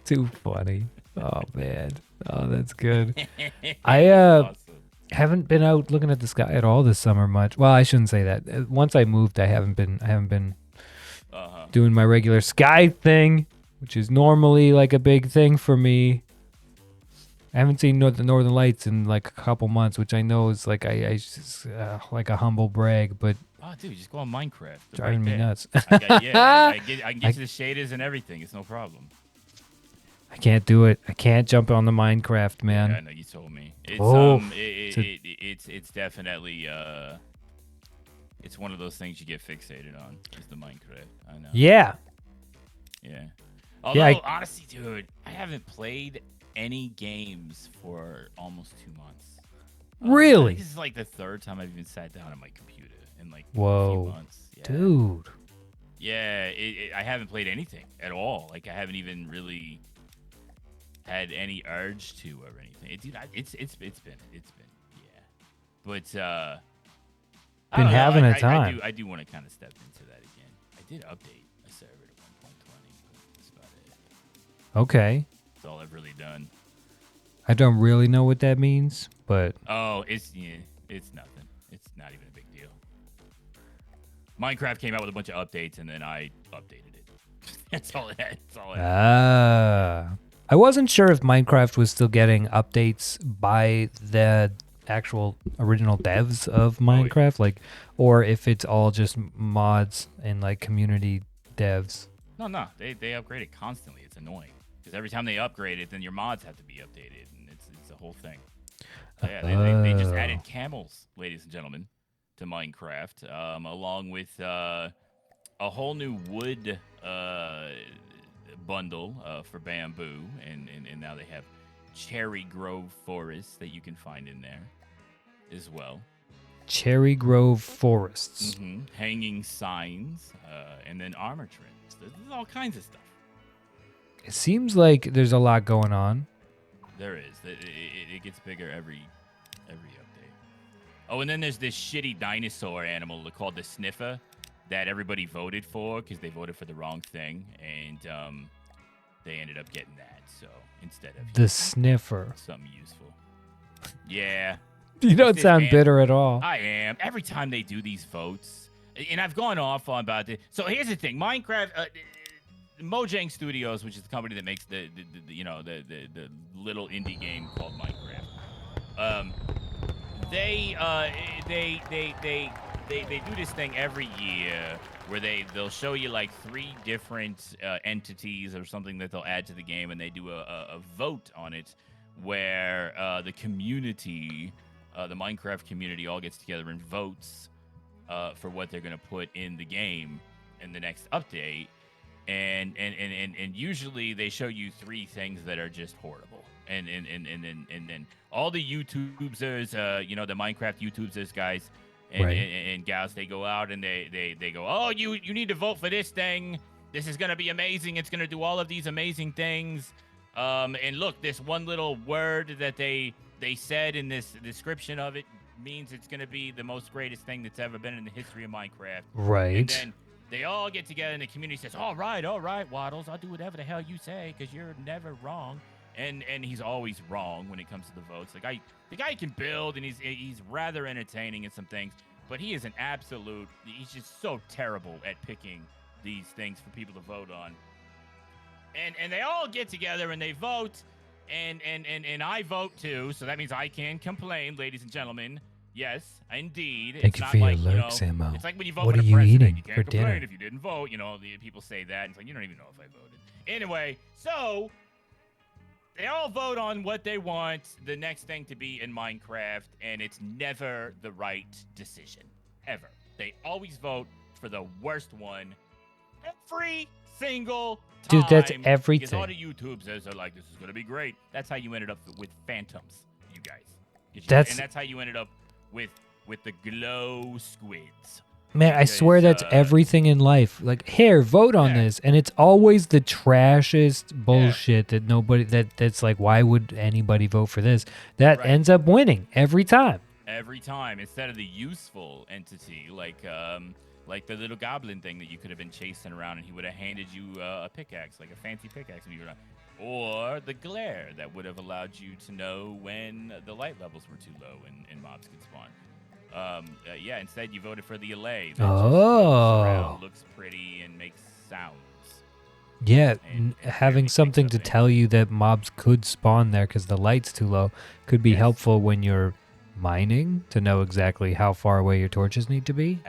Too funny. Oh man. Oh, that's good. I Awesome. haven't been out looking at the sky at all this summer much. Well, I shouldn't say that. Once I moved, I haven't been doing my regular sky thing, which is normally like a big thing for me. I haven't seen the Northern Lights in like a couple months, which I know is like like a humble brag, but oh, dude, just go on Minecraft. It's driving me nuts. I can get you the shaders and everything. It's no problem. I can't do it. I can't jump on the Minecraft, man. Yeah, I know you told me. It's it's definitely it's one of those things you get fixated on. Is the Minecraft? I know. Yeah. Yeah. Although honestly, dude, I haven't played any games for almost 2 months. Really? This is like the third time I've even sat down on my computer in like a Whoa, few months. Yeah. Dude. Yeah, I haven't played anything at all. Like I haven't even really had any urge to or anything. Dude, it's been yeah. But I been don't know. having a time. I do want to kind of step into that again. I did update a server to 1.20, but that's about it. Okay. That's all I've really done. I don't really know what that means, but Oh, it's nothing. It's not even a big deal. Minecraft came out with a bunch of updates, and then I updated it. That's all it had. I wasn't sure if Minecraft was still getting updates by the actual original devs of Minecraft, like, or if it's all just mods and like community devs. No, they upgrade it constantly. It's annoying because every time they upgrade it, then your mods have to be updated, and it's a whole thing. So yeah, they just added camels, ladies and gentlemen, to Minecraft, along with a whole new wood bundle for bamboo, and now they have Cherry Grove Forest that you can find in there as well. Cherry Grove Forests. Hanging signs, and then armor trims. There's all kinds of stuff. It seems like there's a lot going on. There is. It gets bigger every update. Oh, and then there's this shitty dinosaur animal called the Sniffer that everybody voted for because they voted for the wrong thing, and they ended up getting that. So instead of The Sniffer. something useful, yeah. You don't This sound man- bitter at all. I am. Every time they do these votes, and I've gone off on about this. So here's the thing: Minecraft, Mojang Studios, which is the company that makes the little indie game called Minecraft. They do this thing every year where they'll show you like 3 different entities or something that they'll add to the game, and they do a vote on it where the community. The Minecraft community all gets together and votes for what they're going to put in the game in the next update. And usually they show you 3 things that are just horrible. And then all the YouTubers, the Minecraft YouTubers guys and gals, they go out and they go, oh, you need to vote for this thing. This is going to be amazing. It's going to do all of these amazing things. And look, this one little word that they said in this description of it means it's going to be the most greatest thing that's ever been in the history of Minecraft. Right. And then they all get together and the community says, all right, Waddles, I'll do whatever the hell you say because you're never wrong. And he's always wrong when it comes to the votes. The guy can build, and he's rather entertaining in some things, but he is he's just so terrible at picking these things for people to vote on. And they all get together and they vote. And I vote too, so that means I can complain, ladies and gentlemen. Yes, indeed. Thank It's you not for your like, lurks, you know, Ammo. it's like when you vote What for are the you president. eating You can't for complain dinner? if you didn't vote. You know, the people say that. And it's like, you don't even know if I voted. Anyway, so they all vote on what they want the next thing to be in Minecraft, and it's never the right decision. Ever. They always vote for the worst one every single time. Dude, that's Because everything. all the YouTubers are like, this is going to be great. That's how you ended up with Phantoms, you guys. And that's how you ended up with the glow squids. Man, I Because, swear that's everything in life. Like, here, vote on Yeah. this, and it's always the trashest bullshit that nobody that's like, why would anybody vote for this? That Right. ends up winning every time. Every time, instead of the useful entity, like the little goblin thing that you could have been chasing around, and he would have handed you a pickaxe, like a fancy pickaxe, and you were, or the glare that would have allowed you to know when the light levels were too low and mobs could spawn. Yeah, instead you voted for the allay. That just moves around, looks pretty and makes sounds. Yeah, And having really something picks to up tell you that mobs could spawn there because the light's too low could be Yes. helpful when you're mining to know exactly how far away your torches need to be.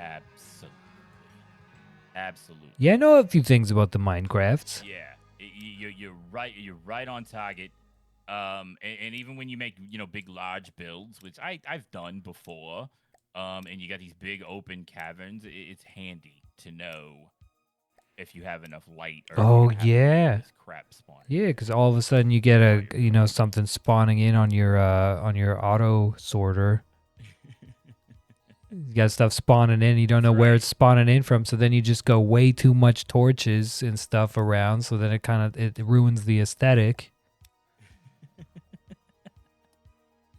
Absolutely. Yeah, I know a few things about the Minecrafts. Yeah, you're right. You're right on target. And even when you make big large builds, which I've done before, and you got these big open caverns, it's handy to know if you have enough light. Or if Oh, you're gonna have yeah. this crap spawning. Yeah, because all of a sudden you get something spawning in on your auto sorter. You got stuff spawning in, you don't know where right. it's spawning in from, so then you just go way too much torches and stuff around, so then it ruins the aesthetic.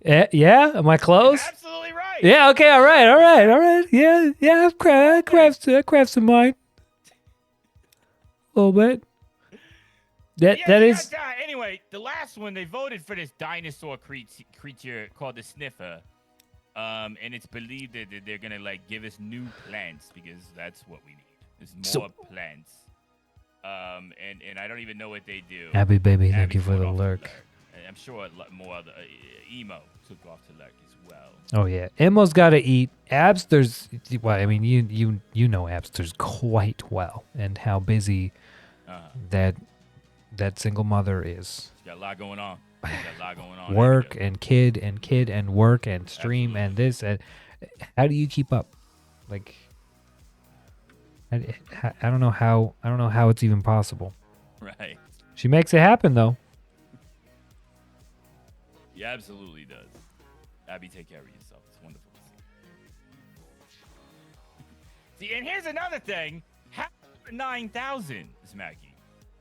Yeah, am I close? Absolutely right. Yeah, okay, all right. Yeah, I craft some mine. A little bit. Anyway, the last one, they voted for this dinosaur creature called the Sniffer. And it's believed that they're gonna give us new plants because that's what we need. There's more plants. And I don't even know what they do. Abby baby, thank Abby you for went the off to lurk. And I'm sure more other emo took off to lurk as well. Oh yeah, Emmo's got to eat. Abster's, well, I mean, you know Abster's quite well and how busy that single mother is. She's got a lot going on. Work and kid and work and stream and this and how do you keep up? Like, I don't know how it's even possible. Right. She makes it happen though. He absolutely does. Abby, take care of yourself. It's wonderful to see. See, and here's another thing. Half 9,000, Smacky.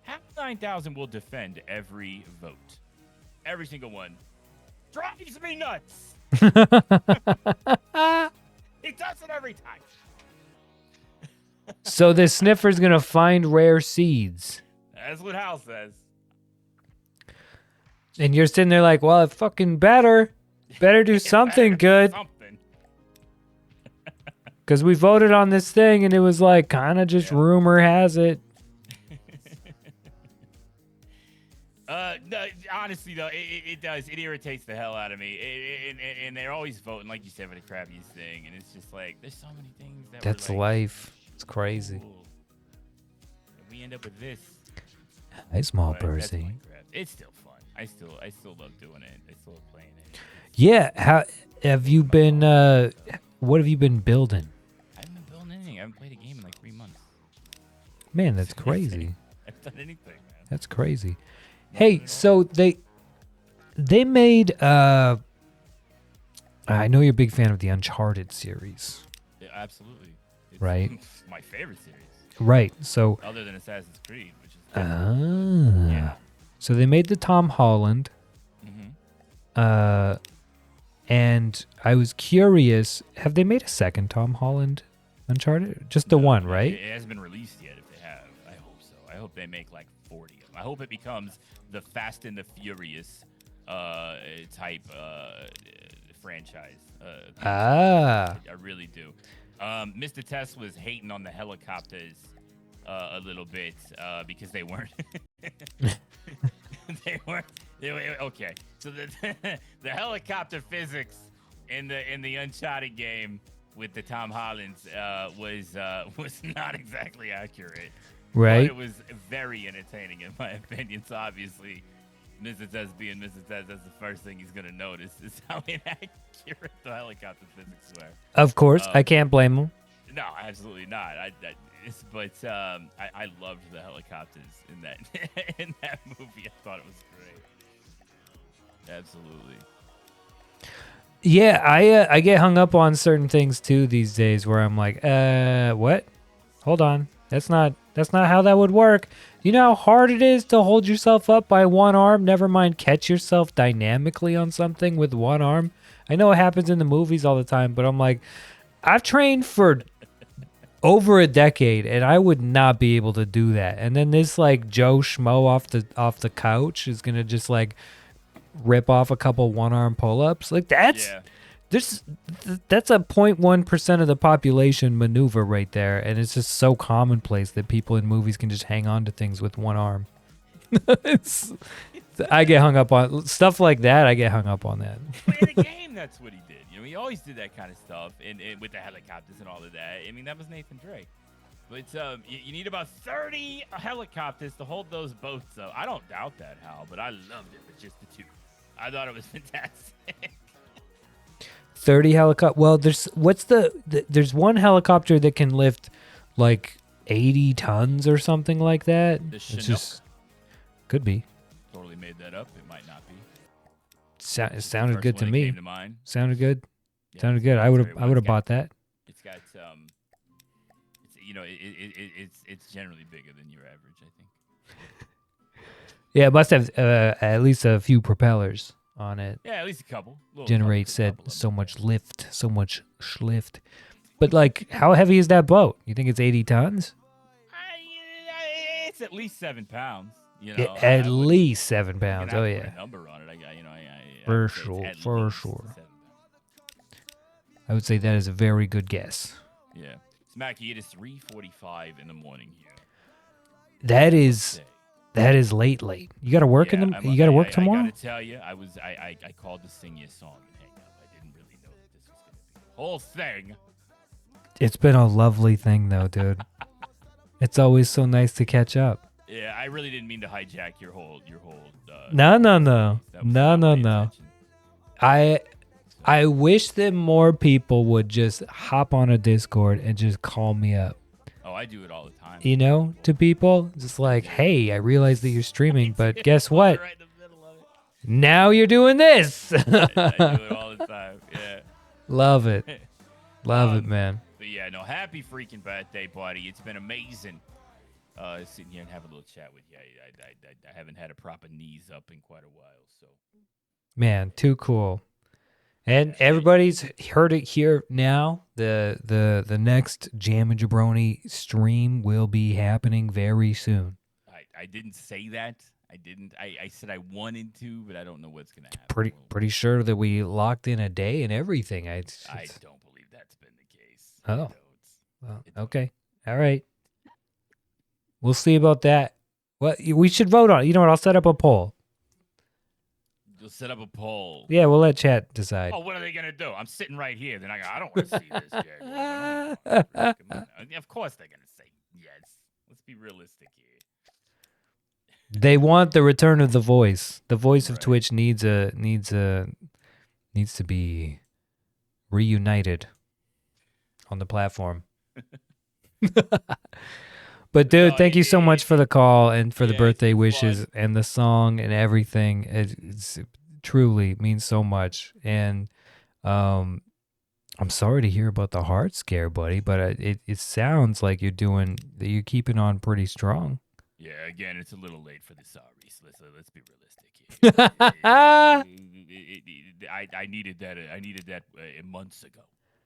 Half 9,000 will defend every vote. Every single one. Drives me nuts. He does it every time. So the sniffer's gonna find rare seeds. That's what Hal says. And you're sitting there like, well, it fucking better do something good. Something. Because we voted on this thing and it was like kind of just rumor has it. No, honestly though, it does. It irritates the hell out of me. And they're always voting, like you said, for the crappiest thing. And it's just like, there's so many things that That's we're like, life. It's crazy. cool. And we end up with this. Hey, small But that's Percy. Minecraft. It's still fun. I still love doing it. I still love playing it. Yeah. How have you been? What have you been building? I haven't been building anything. I haven't played a game in like 3 months. Man, that's crazy. I haven't done anything, man. That's crazy. Hey, so they made I know you're a big fan of the Uncharted series. Yeah, absolutely. It's Right. my favorite series, Right. So other than Assassin's Creed, which is yeah. So they made the Tom Holland hmm and I was curious, have they made a second Tom Holland Uncharted? Just the one, right? It hasn't been released yet. If they have, I hope so. I hope they make like 40 of them. I hope it becomes the Fast and the Furious type franchise. Ah. I really do. Mr. Test was hating on the helicopters a little bit because they weren't. They were okay. So the the helicopter physics in the Uncharted game with the Tom Hollands was not exactly accurate. Right. But it was very entertaining in my opinion. So obviously, Mr. Test being Mr. Test, that's the first thing he's gonna notice is how inaccurate the helicopter physics were. Of course, I can't blame him. No, absolutely not. I loved the helicopters in that in that movie. I thought it was great. Absolutely. Yeah, I get hung up on certain things too these days where I'm like, what? Hold on. That's not how that would work. You know how hard it is to hold yourself up by one arm, never mind catch yourself dynamically on something with one arm? I know it happens in the movies all the time, but I'm like, I've trained for over a decade and I would not be able to do that. And then this like Joe Schmo off the couch is going to just like rip off a couple one-arm pull-ups. Like that's a 0.1% of the population maneuver right there, and it's just so commonplace that people in movies can just hang on to things with one arm. I get hung up on stuff like that. I get hung up on that. But in the game, that's what he did. You know, he always did that kind of stuff, and with the helicopters and all of that. I mean, that was Nathan Drake. But you need about 30 helicopters to hold those boats up. I don't doubt that, Hal, but I loved it with just the two. I thought it was fantastic. 30 helicopter. Well, there's there's one helicopter that can lift like 80 tons or something like that. The It's Chinook. just could be. Totally made that up. It might not be. It sounded First good one to that me. came to mind. Sounded good. Yeah, Sounded it's- good. I it's would very have well. I would have It's got- bought that. It's got it's generally bigger than your average, I think. Yeah, it must have at least a few propellers on it. Yeah, at least a couple. Generate said so much lift, so much schlift. But like, how heavy is that boat? You think it's 80 tons? It's at least 7 pounds. You Yeah, know, at I wouldn't- least 7 you pounds. can Oh put yeah, a number on it. I For would say it's sure, at for least sure. 7 pounds. I would say that is a very good guess. Yeah, Smacky, it is 3:45 in the morning here. That is Say. late. You got to work in the. I'm- You got to work I tomorrow. gotta tell you, I called to sing you a song and hang up. I didn't really know that this was gonna be the whole thing. It's been a lovely thing though, dude. It's always so nice to catch up. Yeah, I really didn't mean to hijack your whole. No. that was not my intention. I wish that more people would just hop on a Discord and just call me up. Oh, I do it all the time. You know, to people, just like, hey, I realize that you're streaming, but guess what? Right in the middle of it. Now you're doing this. I do it all the time. Yeah. Love it. Love it, Um, man. But yeah, no, happy freaking birthday, buddy. It's been amazing. Sitting here and having a little chat with you. I haven't had a proper knees up in quite a while, so. Man, too cool. And everybody's heard it here now. The next Jam and Jabroni stream will be happening very soon. I didn't say that. I didn't. I said I wanted to, but I don't know what's gonna happen. Pretty sure that we locked in a day and everything. I don't believe that's been the case. Oh. Well, okay. All right. We'll see about that. Well, we should vote on it. You know what? I'll set up a poll. You'll set up a poll. Yeah, we'll let chat decide. Oh, what are they gonna do? I'm sitting right here. Then I don't want to see this. Jaguar. Of course they're gonna say yes. Let's be realistic here. They want the return of the voice. The voice of Right. Twitch needs to be reunited on the platform. But dude, No, thank you so much for the call and for the Yeah, birthday it's been wishes fun. and the song and everything. It truly means so much. And I'm sorry to hear about the heart scare, buddy, but it sounds like you're keeping on pretty strong. Yeah, again, it's a little late for the sorries. Let's be realistic here. I needed that. I needed that months ago,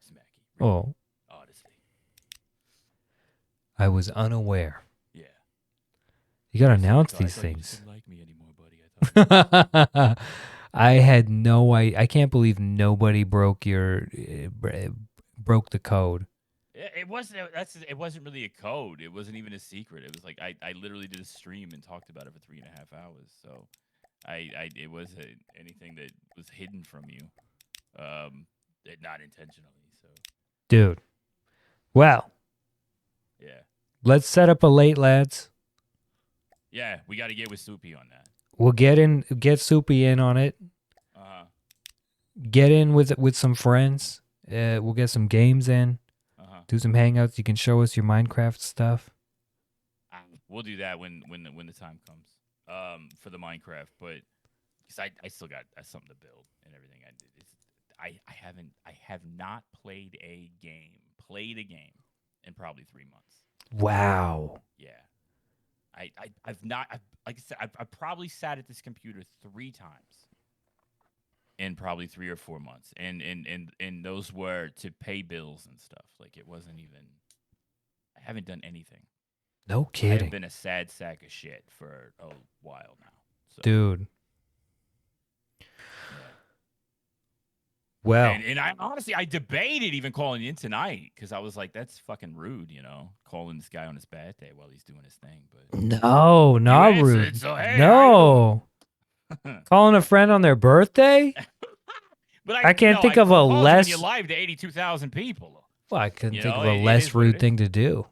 Smacky. Oh, Honestly, I was unaware. yeah. You gotta I thought- announce I these thought you things. didn't like me anymore, buddy. I had no idea. I can't believe nobody broke broke the code. It wasn't. It wasn't really a code. It wasn't even a secret. It was like I literally did a stream and talked about it for 3.5 hours. So, it wasn't anything that was hidden from you, not intentionally. So, Dude. Well, yeah, let's set up a late, lads. yeah, we got to get with Soupy on that. We'll get Soupy in on it. Get in with some friends. We'll get some games in. Do some hangouts. You can show us your Minecraft stuff. We'll do that when the time comes. For the Minecraft, but because I still got something to build and everything. I have not played a game in probably 3 months. Wow. Yeah, I've not. Like I said, I've probably sat at this computer 3 times in probably 3 or 4 months, and those were to pay bills and stuff. Like it wasn't even. I haven't done anything. No I've kidding. been a sad sack of shit for a while now. So. Dude. Well, And I honestly, I debated even calling in tonight because I was like, that's fucking rude, calling this guy on his birthday while he's doing his thing. But no, not answered, rude. so, hey, No. Calling a friend on their birthday? but I can't think of a less. You live to 82,000 people. Well, I couldn't You think know, of a it less is what it rude is. thing to do.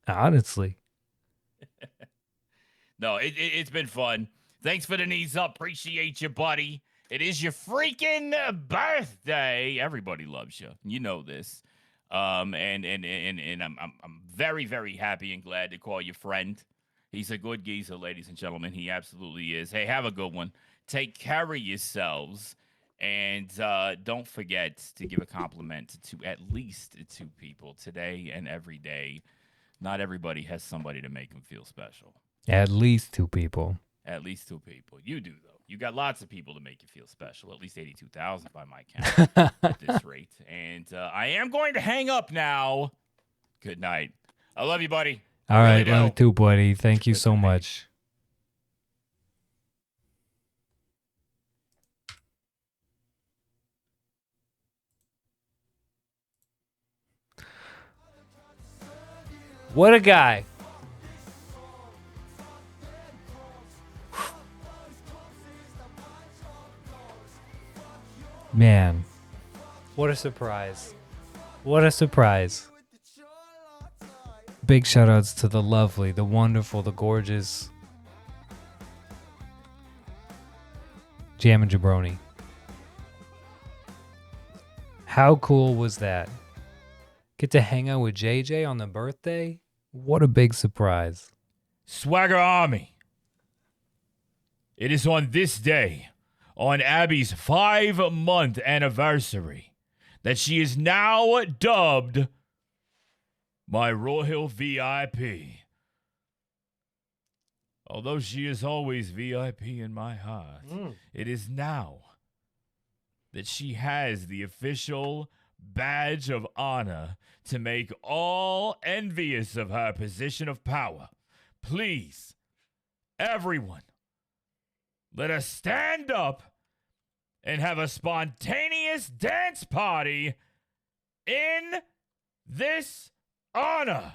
Honestly. No, it's been fun. Thanks for the knees up. Appreciate you, buddy. It is your freaking birthday. Everybody loves you. You know this. And I'm very, very happy and glad to call you friend. He's a good geezer, ladies and gentlemen. He absolutely is. Hey, have a good one. Take care of yourselves. And don't forget to give a compliment to at least 2 people today and every day. Not everybody has somebody to make them feel special. At least 2 people. At least 2 people. You do, though. You got lots of people to make you feel special. At least 82,000 by my count at this rate. And I am going to hang up now. Good night. I love you, buddy. All I right, really love you do. too, buddy. Thank you Good so night. much. What a guy. Man, what a surprise. What a surprise. Big shout outs to the lovely, the wonderful, the gorgeous Jam and Jabroni. How cool was that? Get to hang out with JJ on the birthday? What a big surprise. Swagger Army. it is on this day, on Abby's 5-month anniversary, that she is now dubbed my Royal VIP. Although she is always VIP in my heart, it is now that she has the official badge of honor to make all envious of her position of power. Please, everyone, let us stand up and have a spontaneous dance party in this honor.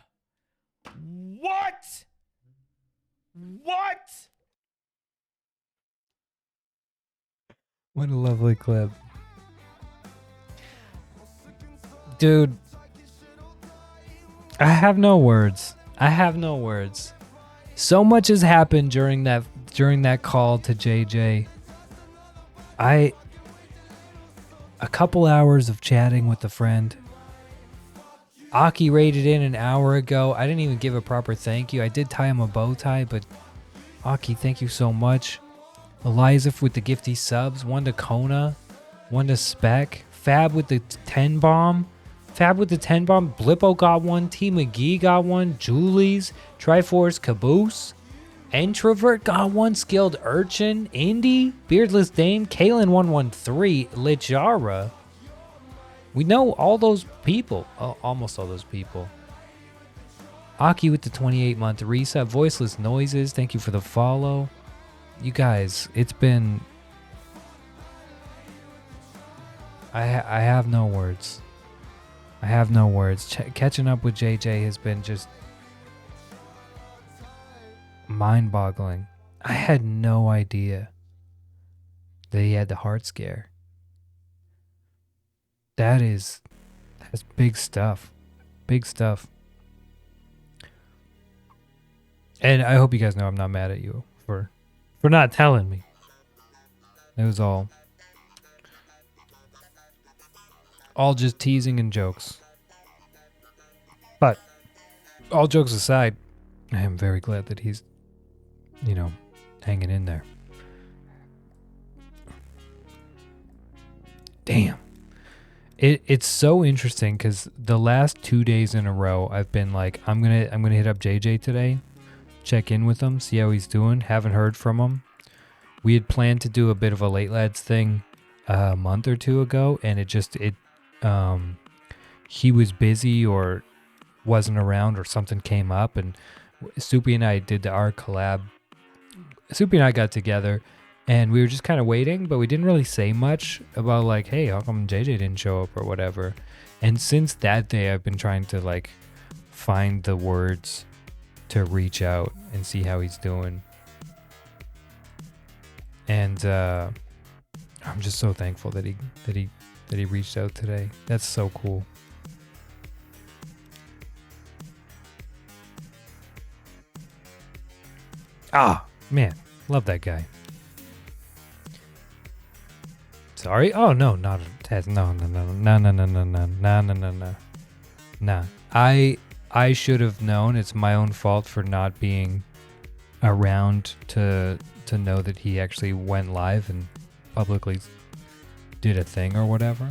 What? What? What a lovely clip. Dude, I have no words. I have no words. So much has happened during that call to JJ. A couple hours of chatting with a friend. Aki raided in an hour ago. I didn't even give a proper thank you. I did tie him a bow tie, but Aki, thank you so much. Eliza with the gifty subs. One to Kona. One to Spec. Fab with the 10 bomb. Blippo got one. T McGee got one. Julie's. Triforce Caboose. Introvert got one. Skilled Urchin. Indy. Beardless Dane. Kalen 113. Lijara. We know all those people. Almost all those people. Aki with the 28-month reset. Voiceless Noises. Thank you for the follow. You guys, it's been... I have no words. I have no words. Catching up with JJ has been just mind-boggling. I had no idea that he had the heart scare. That's big stuff. Big stuff. And I hope you guys know I'm not mad at you for not telling me. It was all just teasing and jokes. But all jokes aside, I am very glad that he's, hanging in there. Damn. It's so interesting because the last 2 days in a row, I've been like, I'm gonna hit up JJ today, check in with him, see how he's doing. Haven't heard from him. We had planned to do a bit of a late lads thing a month or two ago, and he was busy or wasn't around or something came up, and Soupy and I did our collab. Soupy and I got together, and we were just kind of waiting, but we didn't really say much about like, hey, how come JJ didn't show up or whatever. And since that day, I've been trying to find the words to reach out and see how he's doing. And I'm just so thankful that he reached out today. That's so cool. Man, love that guy. Sorry? Oh no, not Taz. No. I should have known. It's my own fault for not being around to know that he actually went live and publicly did a thing or whatever.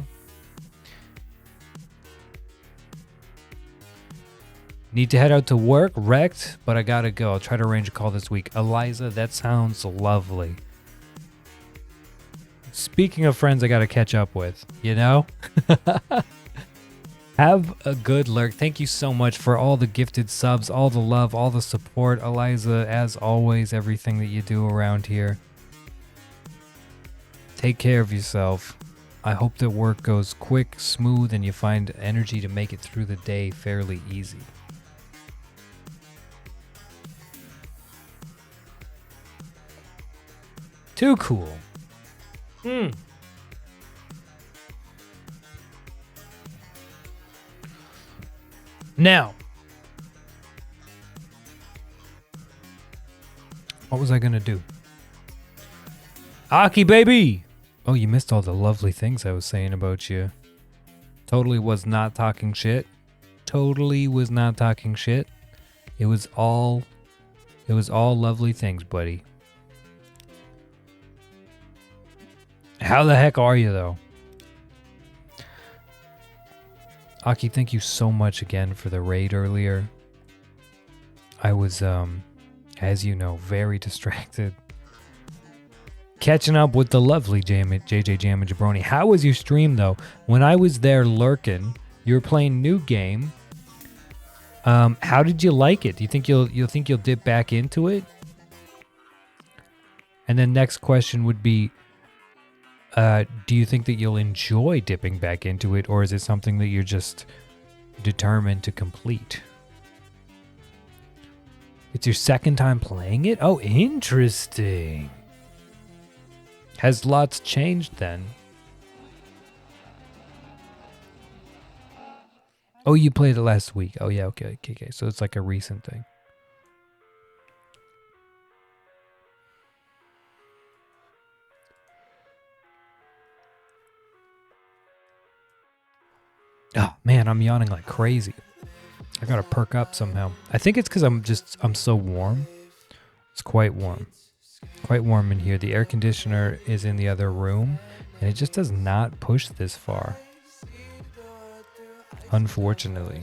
Need to head out to work, wrecked, but I gotta go. I'll try to arrange a call this week. Eliza, that sounds lovely. Speaking of friends I gotta catch up with, Have a good lurk. Thank you so much for all the gifted subs, all the love, all the support. Eliza, as always, everything that you do around here. Take care of yourself. I hope that work goes quick, smooth, and you find energy to make it through the day fairly easy. Too cool. Now, what was I gonna do? Aki baby! Oh, you missed all the lovely things I was saying about you. Totally was not talking shit. It was all lovely things, buddy. How the heck are you, though? Aki, thank you so much again for the raid earlier. I was, as you know, very distracted. Catching up with the lovely JJ Jam and Jabroni. How was your stream, though? When I was there lurking, you were playing new game. How did you like it? Do you think you'll dip back into it? And then next question would be, do you think that you'll enjoy dipping back into it, or is it something that you're just determined to complete? It's your second time playing it? Oh, interesting. Has lots changed then? Oh, you played it last week. Oh, yeah, okay. So it's like a recent thing. Oh, man, I'm yawning like crazy. I gotta perk up somehow. I think it's because I'm so warm. It's quite warm. Quite warm in here. The air conditioner is in the other room, and it just does not push this far. Unfortunately.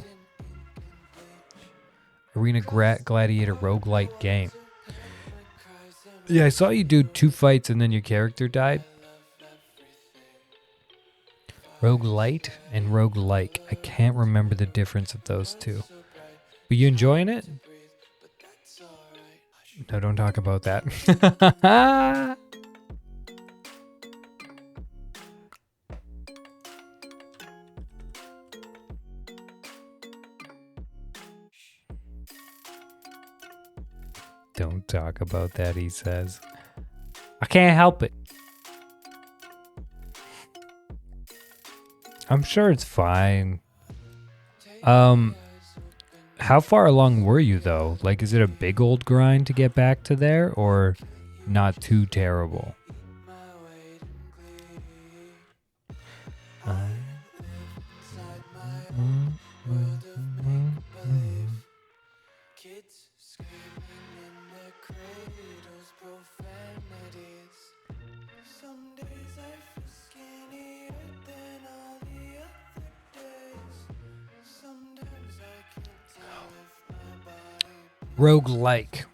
Arena Gladiator roguelike game. Yeah, I saw you do 2 fights and then your character died. Roguelite and roguelike. I can't remember the difference of those two. But you enjoying it? No, don't talk about that. Don't talk about that, he says. I can't help it. I'm sure it's fine. How far along were you, though? Like, is it a big old grind to get back to there, or not too terrible? Roguelike.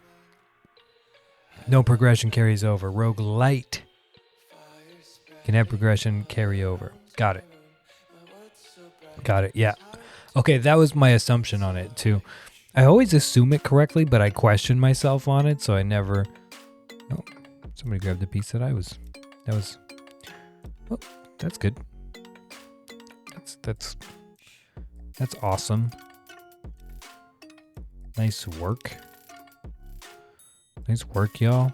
No progression carries over. Roguelite. Can have progression carry over. Got it. Yeah. Okay, that was my assumption on it, too. I always assume it correctly, but I question myself on it, so I never... Oh, somebody grabbed the piece that was... Oh, that's good. That's awesome. Nice work. Nice work, y'all.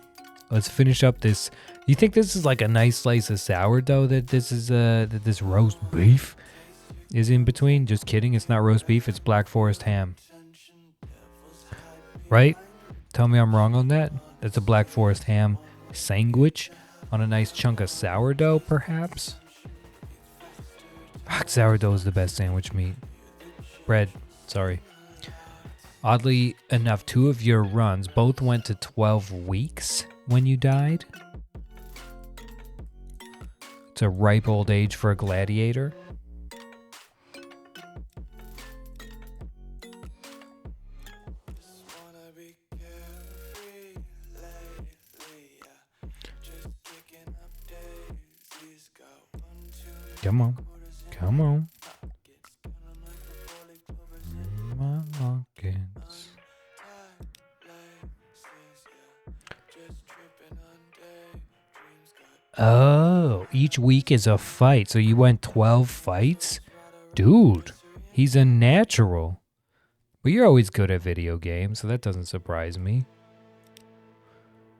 Let's finish up this. You think this is like a nice slice of sourdough that this is that this roast beef is in between? Just kidding. It's not roast beef. It's Black Forest ham. Right? Tell me I'm wrong on that. That's a Black Forest ham sandwich on a nice chunk of sourdough, perhaps. Fuck, sourdough is the best sandwich meat. Bread. Sorry. Oddly enough, 2 of your runs both went to 12 weeks when you died. It's a ripe old age for a gladiator. Come on. Come on. Oh, each week is a fight. So you went 12 fights? Dude, he's a natural. But you're always good at video games, so that doesn't surprise me.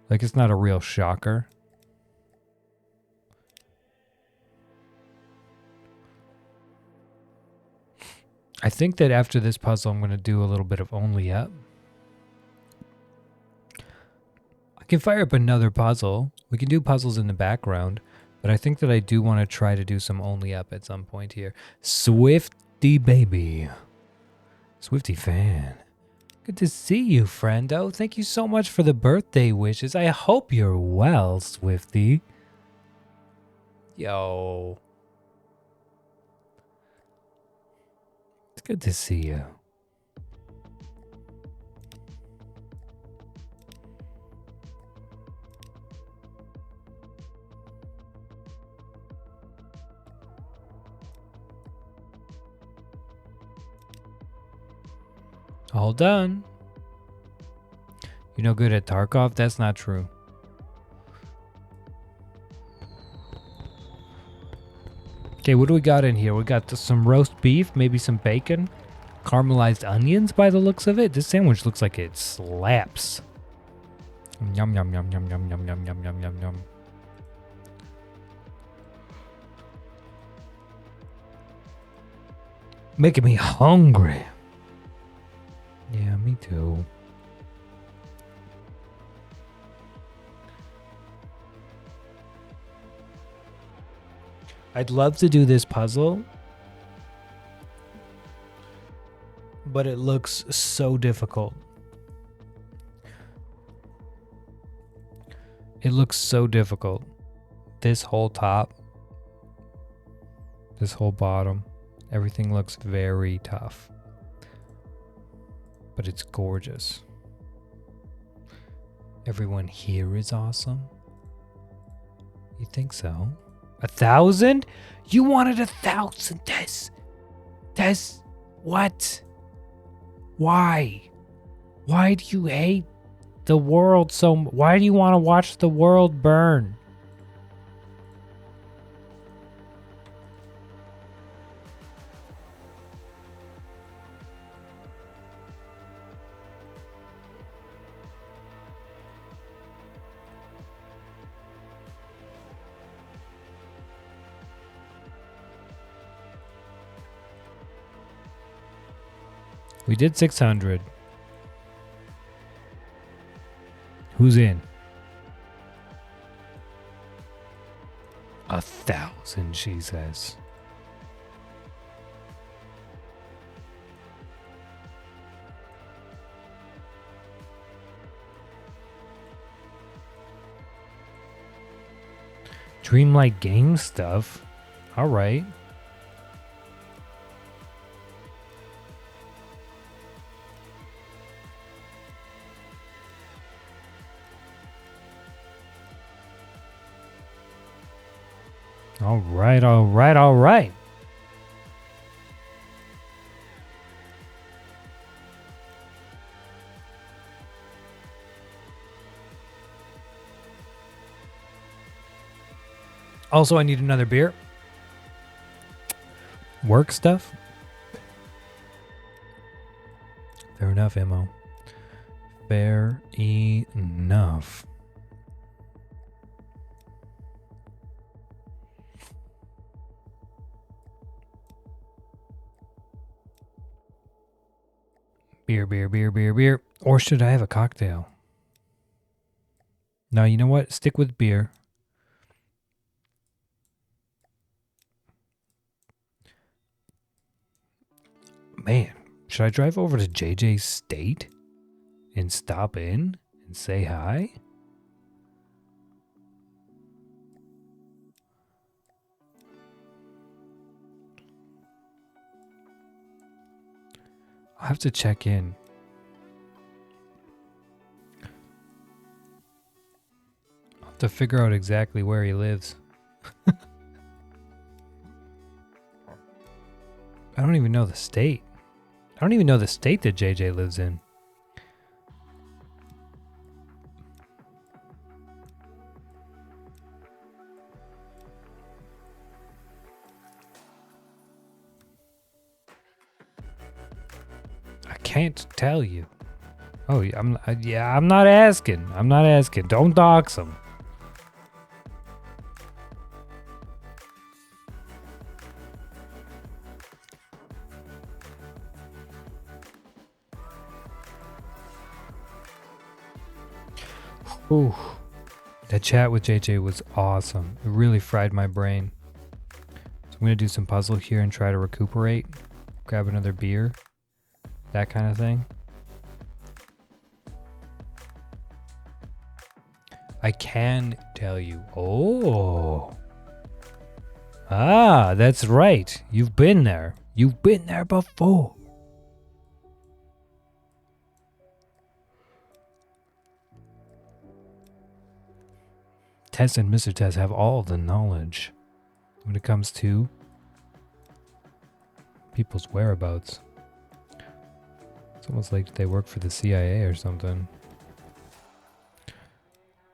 Like, it's not a real shocker. I think that after this puzzle, I'm going to do a little bit of Only Up. I can fire up another puzzle. We can do puzzles in the background, but I think that I do want to try to do some Only Up at some point here. Swifty baby. Swifty fan. Good to see you, friendo. Thank you so much for the birthday wishes. I hope you're well, Swifty. Yo. It's good to see you. All done. You're no good at Tarkov? That's not true. Okay, what do we got in here? We got some roast beef, maybe some bacon, caramelized onions by the looks of it. This sandwich looks like it slaps. Yum, yum, yum, yum, yum, yum, yum, yum, yum, yum, yum. Making me hungry. Yeah, me too. I'd love to do this puzzle, but it looks so difficult. It looks so difficult. This whole top, this whole bottom, everything looks very tough. But it's gorgeous. Everyone here is awesome. You think so? 1,000? You wanted 1,000, Des. Des, what? Why? Why do you hate the world so much? Why do you want to watch the world burn? We did 600. Who's in? 1,000, she says. Dreamlight game stuff. All right. All right, all right, all right. Also, I need another beer. Work stuff. Fair enough, Mo. Fair enough. Beer, beer, beer, beer, beer. Or should I have a cocktail? No, you know what? Stick with beer. Man, should I drive over to JJ's State and stop in and say hi? I'll have to check in. I'll have to figure out exactly where he lives. I don't even know the state. I don't even know the state that JJ lives in. I can't tell you. Oh, I'm not asking. I'm not asking. Don't dox him. Ooh, that chat with JJ was awesome. It really fried my brain. So I'm going to do some puzzle here and try to recuperate. Grab another beer. That kind of thing. I can tell you. Oh. Ah, that's right. You've been there. You've been there before. Tess and Mr. Tess have all the knowledge when it comes to people's whereabouts. It's almost like they work for the CIA or something.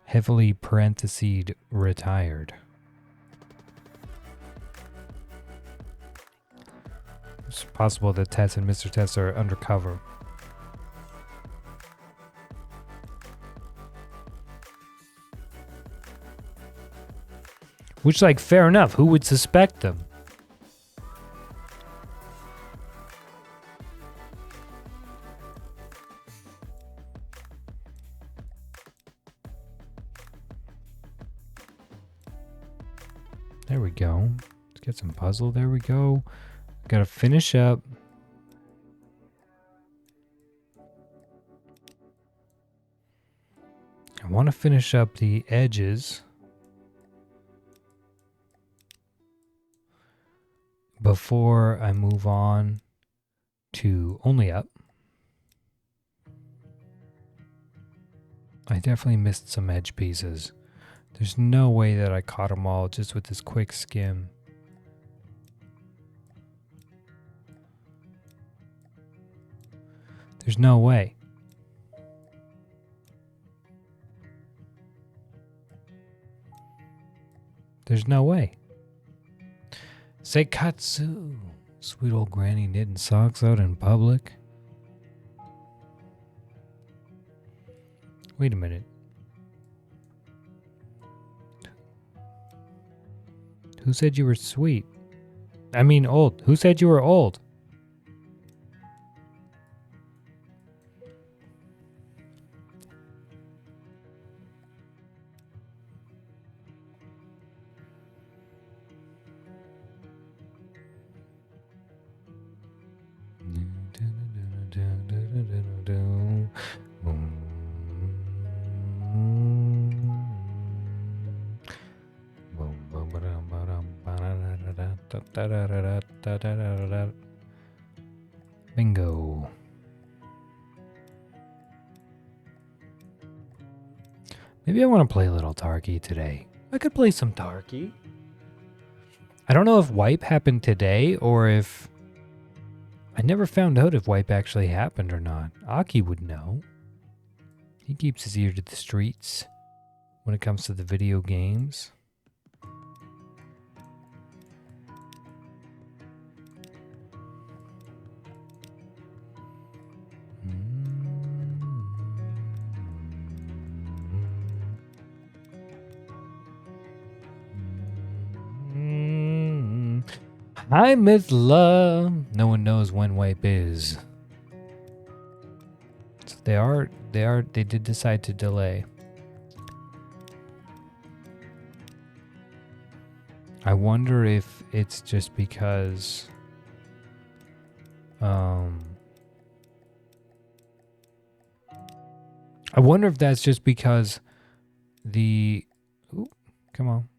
Heavily parenthesed retired. It's possible that Tess and Mr. Tess are undercover. Which, like, fair enough. Who would suspect them? There we go. Let's get some puzzle. There we go. Gotta finish up. I want to finish up the edges before I move on to only up. I definitely missed some edge pieces. There's no way that I caught them all just with this quick skim. There's no way. There's no way. Seikatsu. Sweet old granny knitting socks out in public. Wait a minute. Who said you were sweet? I mean old. Who said you were old? Bingo. Maybe I want to play a little Tarky today. I could play some Tarky. I don't know if wipe happened today or if... I never found out if wipe actually happened or not. Aki would know. He keeps his ear to the streets when it comes to the video games. Hi, Miss Love. No one knows when wipe is. So they did decide to delay. I wonder if it's just because I wonder if that's just because come on.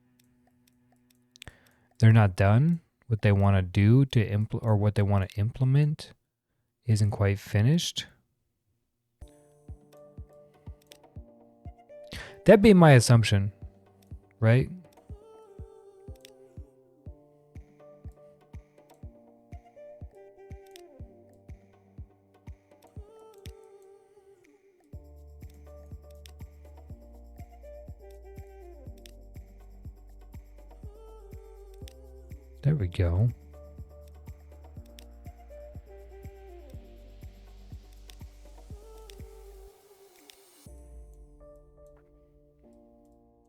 They're not done. What they want to do to or what they want to implement isn't quite finished. That'd be my assumption, right? There we go.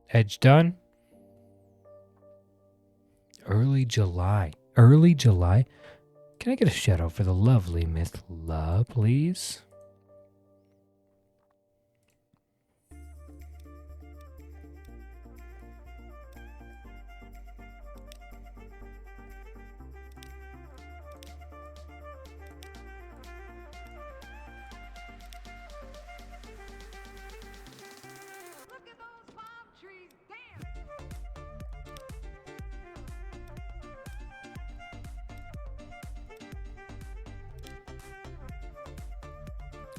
Edge done. Early July. Early July? Can I get a shout out for the lovely Miss Love, please?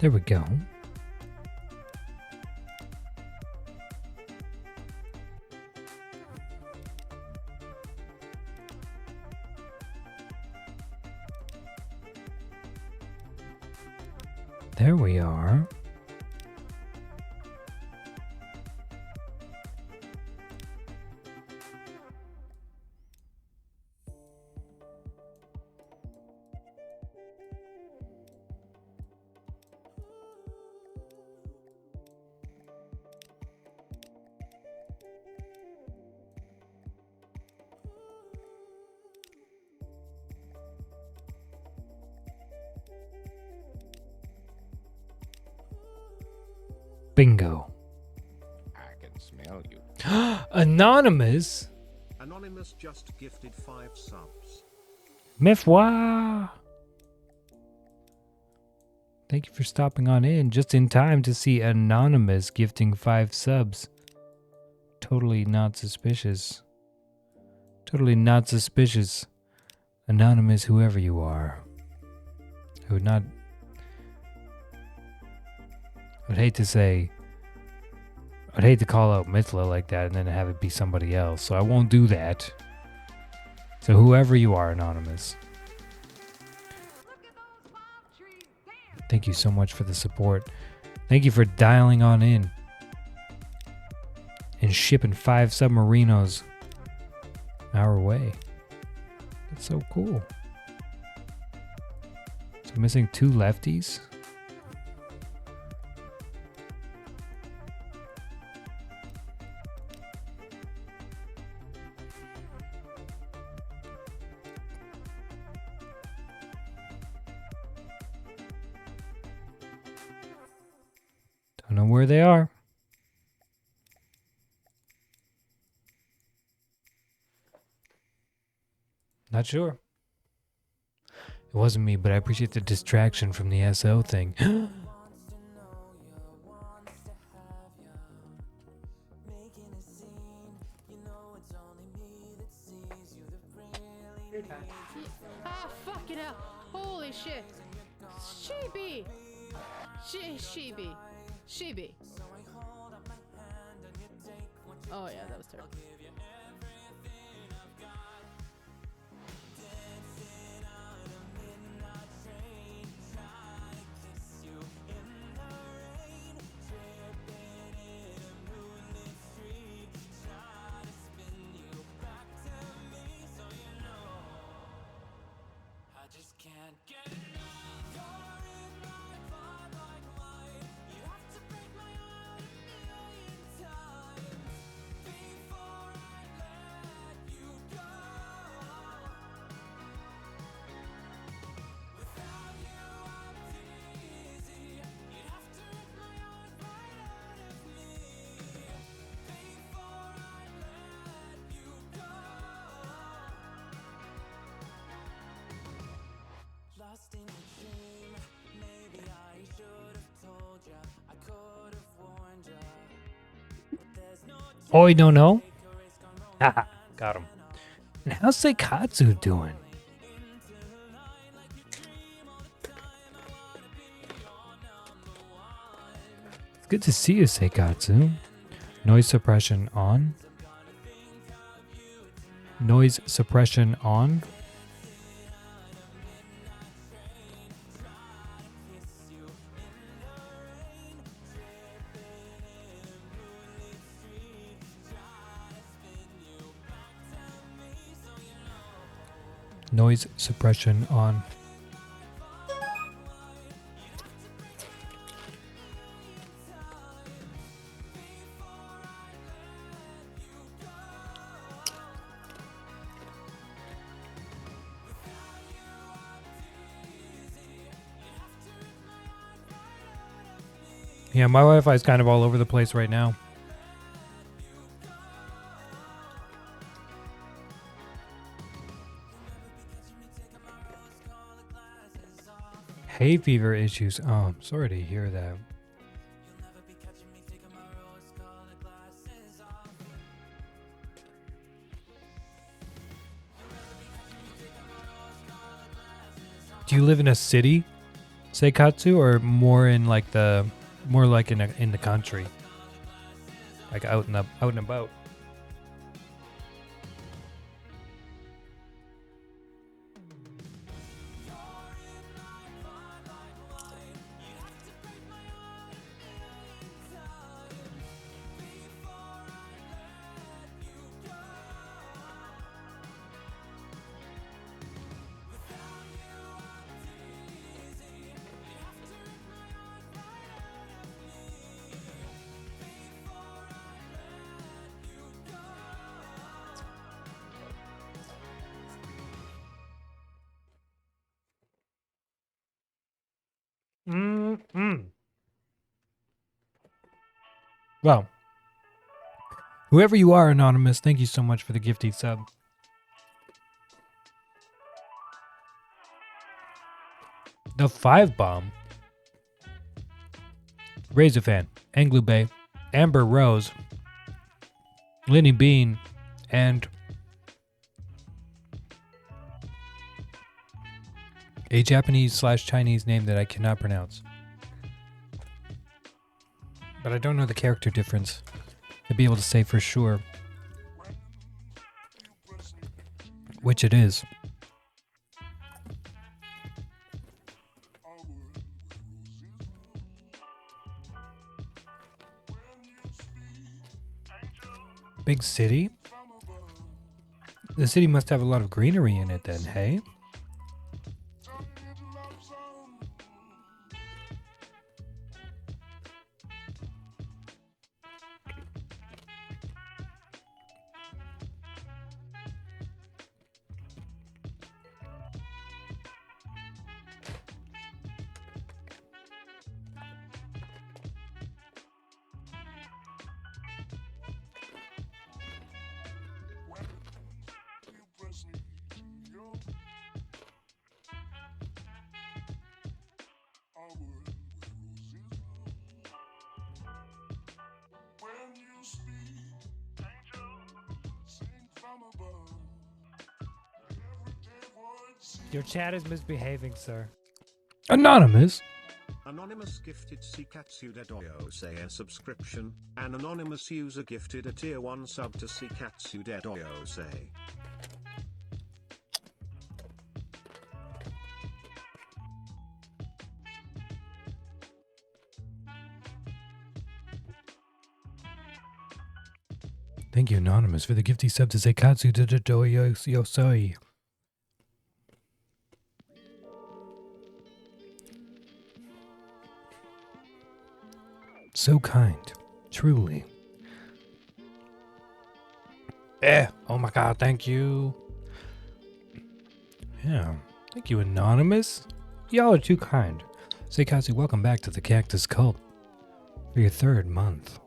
There we go. There we are. Bingo. I can smell you. Anonymous. Anonymous just gifted 5 subs. Mifwa. Thank you for stopping on in just in time to see Anonymous gifting 5 subs. Totally not suspicious. Totally not suspicious. Anonymous, whoever you are. I would hate to say, I'd hate to call out Mithla like that and then have it be somebody else, so I won't do that. So whoever you are, Anonymous. Thank you so much for the support. Thank you for dialing on in and shipping 5 submarinos our way. That's so cool. So missing 2 lefties. Don't know where they are. Not sure. It wasn't me, but I appreciate the distraction from the SO thing. Ah, fucking hell. Holy shit. Sheeby. Sheeby. Sheeby. Oh yeah, that was terrible. Oi, no. Haha, got him. And how's Seikatsu doing? It's good to see you, Seikatsu. Noise suppression on. Noise suppression on. Noise suppression on. Yeah, my Wi-Fi is kind of all over the place right now. Hay fever issues. Oh, I'm sorry to hear that. Do you live in a city? Seikatsu, or more in like the in the country, like out and about? Well, whoever you are, Anonymous, thank you so much for the gifted sub. The 5 bomb. Razorfan, Anglu Bay, Amber Rose, Lenny Bean, and a Japanese/Chinese name that I cannot pronounce. But I don't know the character difference to be able to say for sure which it is. Big city? The city must have a lot of greenery in it then, hey? Your chat is misbehaving, sir. Anonymous? Anonymous gifted Sikatsu Dedoyose a subscription. An anonymous user gifted a tier 1 sub to Sikatsu Dedoyose. Thank you, Anonymous, for the gifty sub to Seikatsu Dedoyose. So kind, truly. Oh my god, thank you. Yeah, thank you, Anonymous. Y'all are too kind. Seikatsu, welcome back to the Cactus Cult for your 3rd month.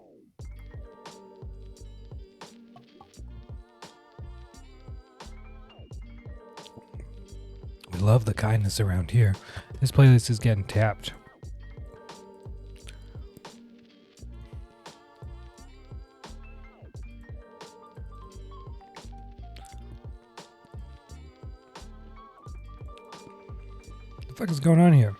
We love the kindness around here. This playlist is getting tapped. What the fuck is going on here?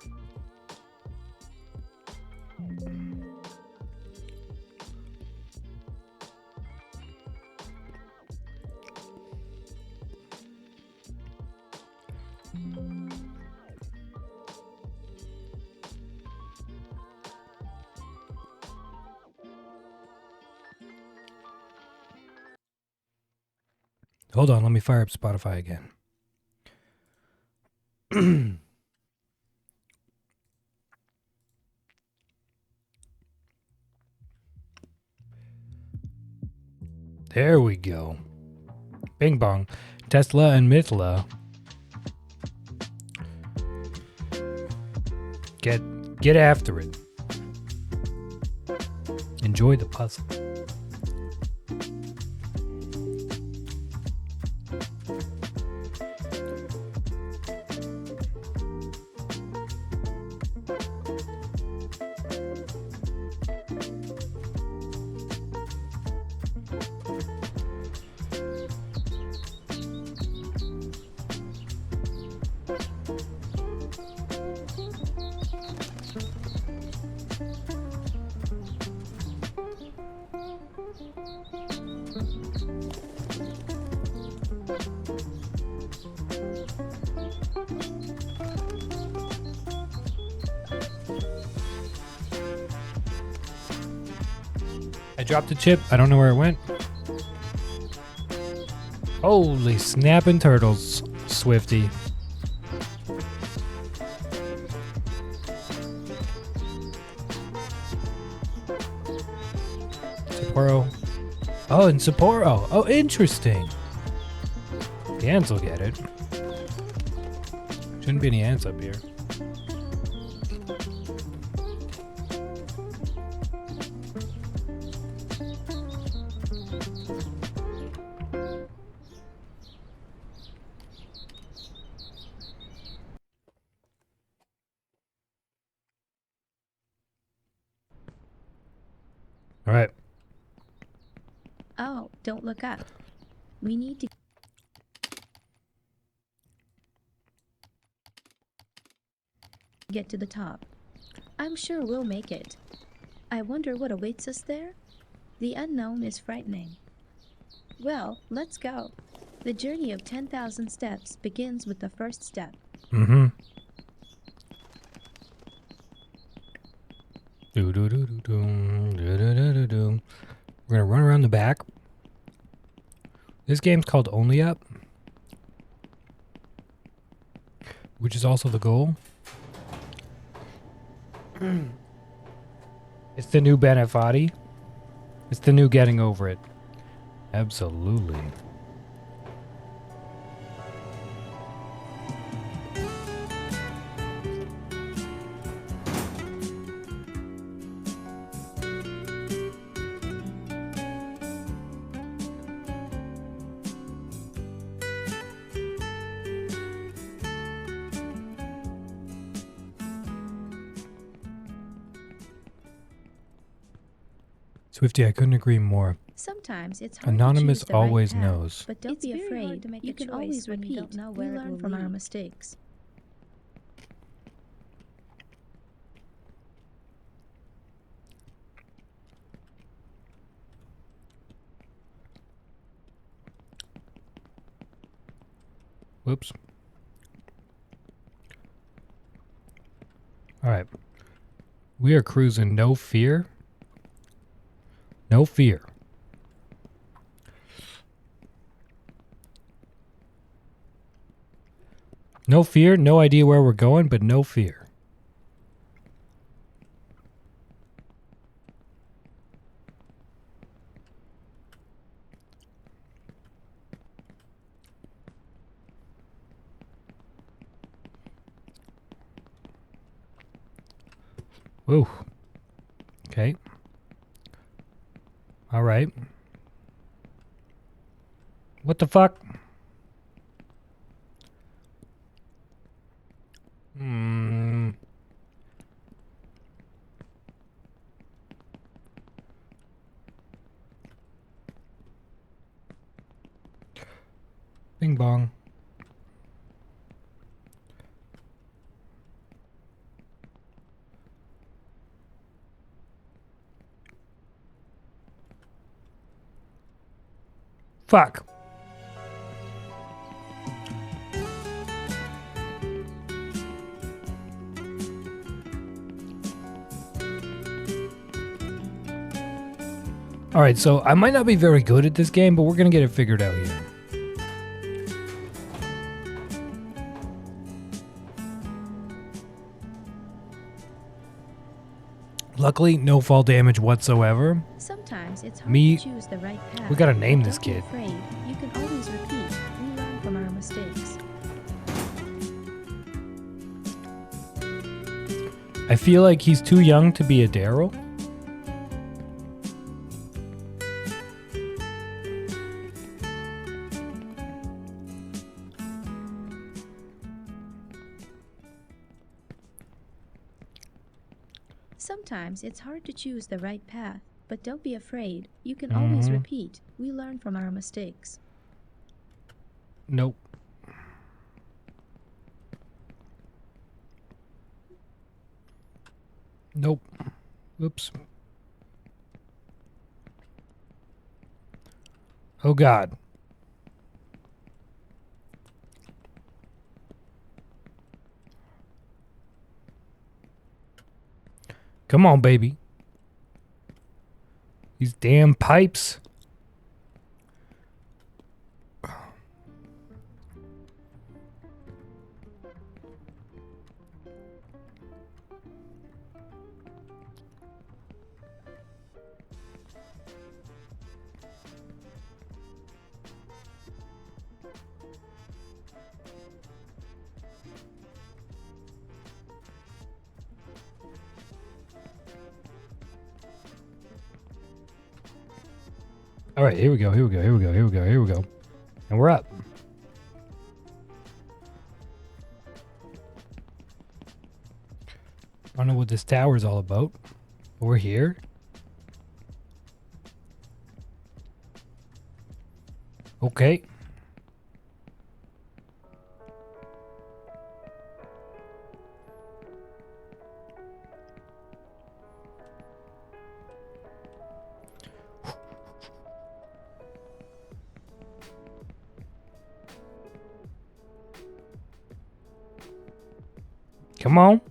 Hold on, let me fire up Spotify again. There we go. Bing bong. Tesla and Mithla. Get after it. Enjoy the puzzle. I dropped a chip. I don't know where it went. Holy snapping turtles, Swifty. Sapporo. Oh, and Sapporo. Oh, interesting. The ants will get it. Shouldn't be any ants up here. All right. Oh, don't look up. We need to get to the top. I'm sure we'll make it. I wonder what awaits us there? The unknown is frightening. Well, let's go. The journey of 10,000 steps begins with the first step. Mm-hmm. Do-do-do-do-do. We're gonna run around the back. This game's called Only Up, which is also the goal. It's the new Bennett Foddy. It's the new Getting Over It. Absolutely. Swifty, I couldn't agree more. Sometimes it's hard Anonymous to choose the right always path, knows. But don't It's be very hard afraid. to make You a can choice always when you repeat. don't know We where it learn will from our lead. mistakes. Whoops. All right. We are cruising no fear. No fear. No fear, no idea where we're going, but no fear. Whoa. Okay. All right. What the fuck? Hmm. Bing bong. Fuck. All right, so I might not be very good at this game, but we're going to get it figured out here. Luckily, no fall damage whatsoever. Sometimes it's hard Me- to choose the right path. We gotta name but this don't be kid. afraid. You can always repeat. We learn from our mistakes. I feel like he's too young to be a Daryl. Sometimes it's hard to choose the right path, but don't be afraid. You can always Mhm. repeat. We learn from our mistakes. Nope. Nope. Oops. Oh God. Come on, baby. These damn pipes. All right, here we go. Here we go. Here we go. Here we go. Here we go. And we're up. I don't know what this tower's all about. We're here. Okay. Come on.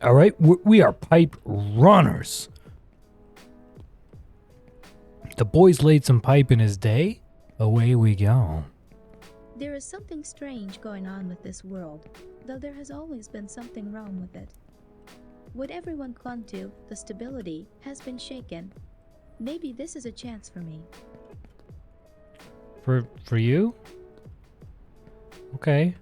All right, we are pipe runners. The boys laid some pipe in his day. Away we go. There is something strange going on with this world, though there has always been something wrong with it. What everyone clung to, the stability, has been shaken. Maybe this is a chance for me. For you? Okay.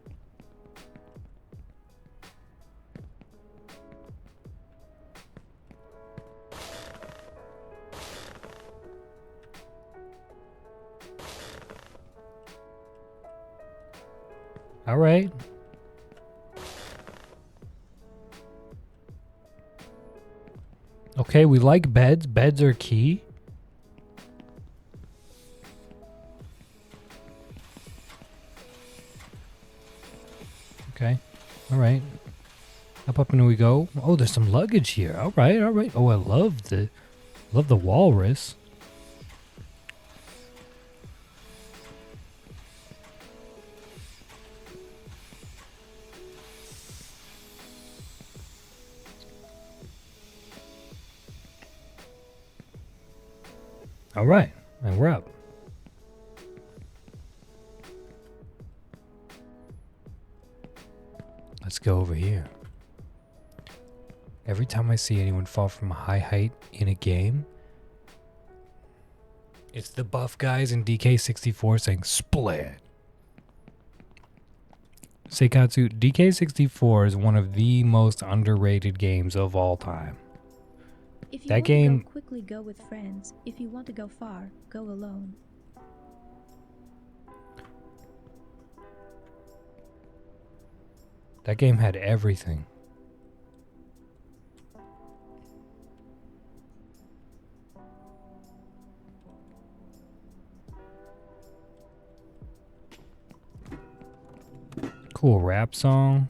All right. Okay, we like beds. Beds are key. Okay. All right. Up and we go. Oh, there's some luggage here. All right. All right. Oh, I love the walrus. All right. And we're up. Let's go over here. Every time I see anyone fall from a high height in a game, it's the buff guys in DK64 saying split. Seikatsu, DK64 is one of the most underrated games of all time. If you That want game- to go quickly, go with friends. If you want to go far, go alone. That game had everything. Cool rap song.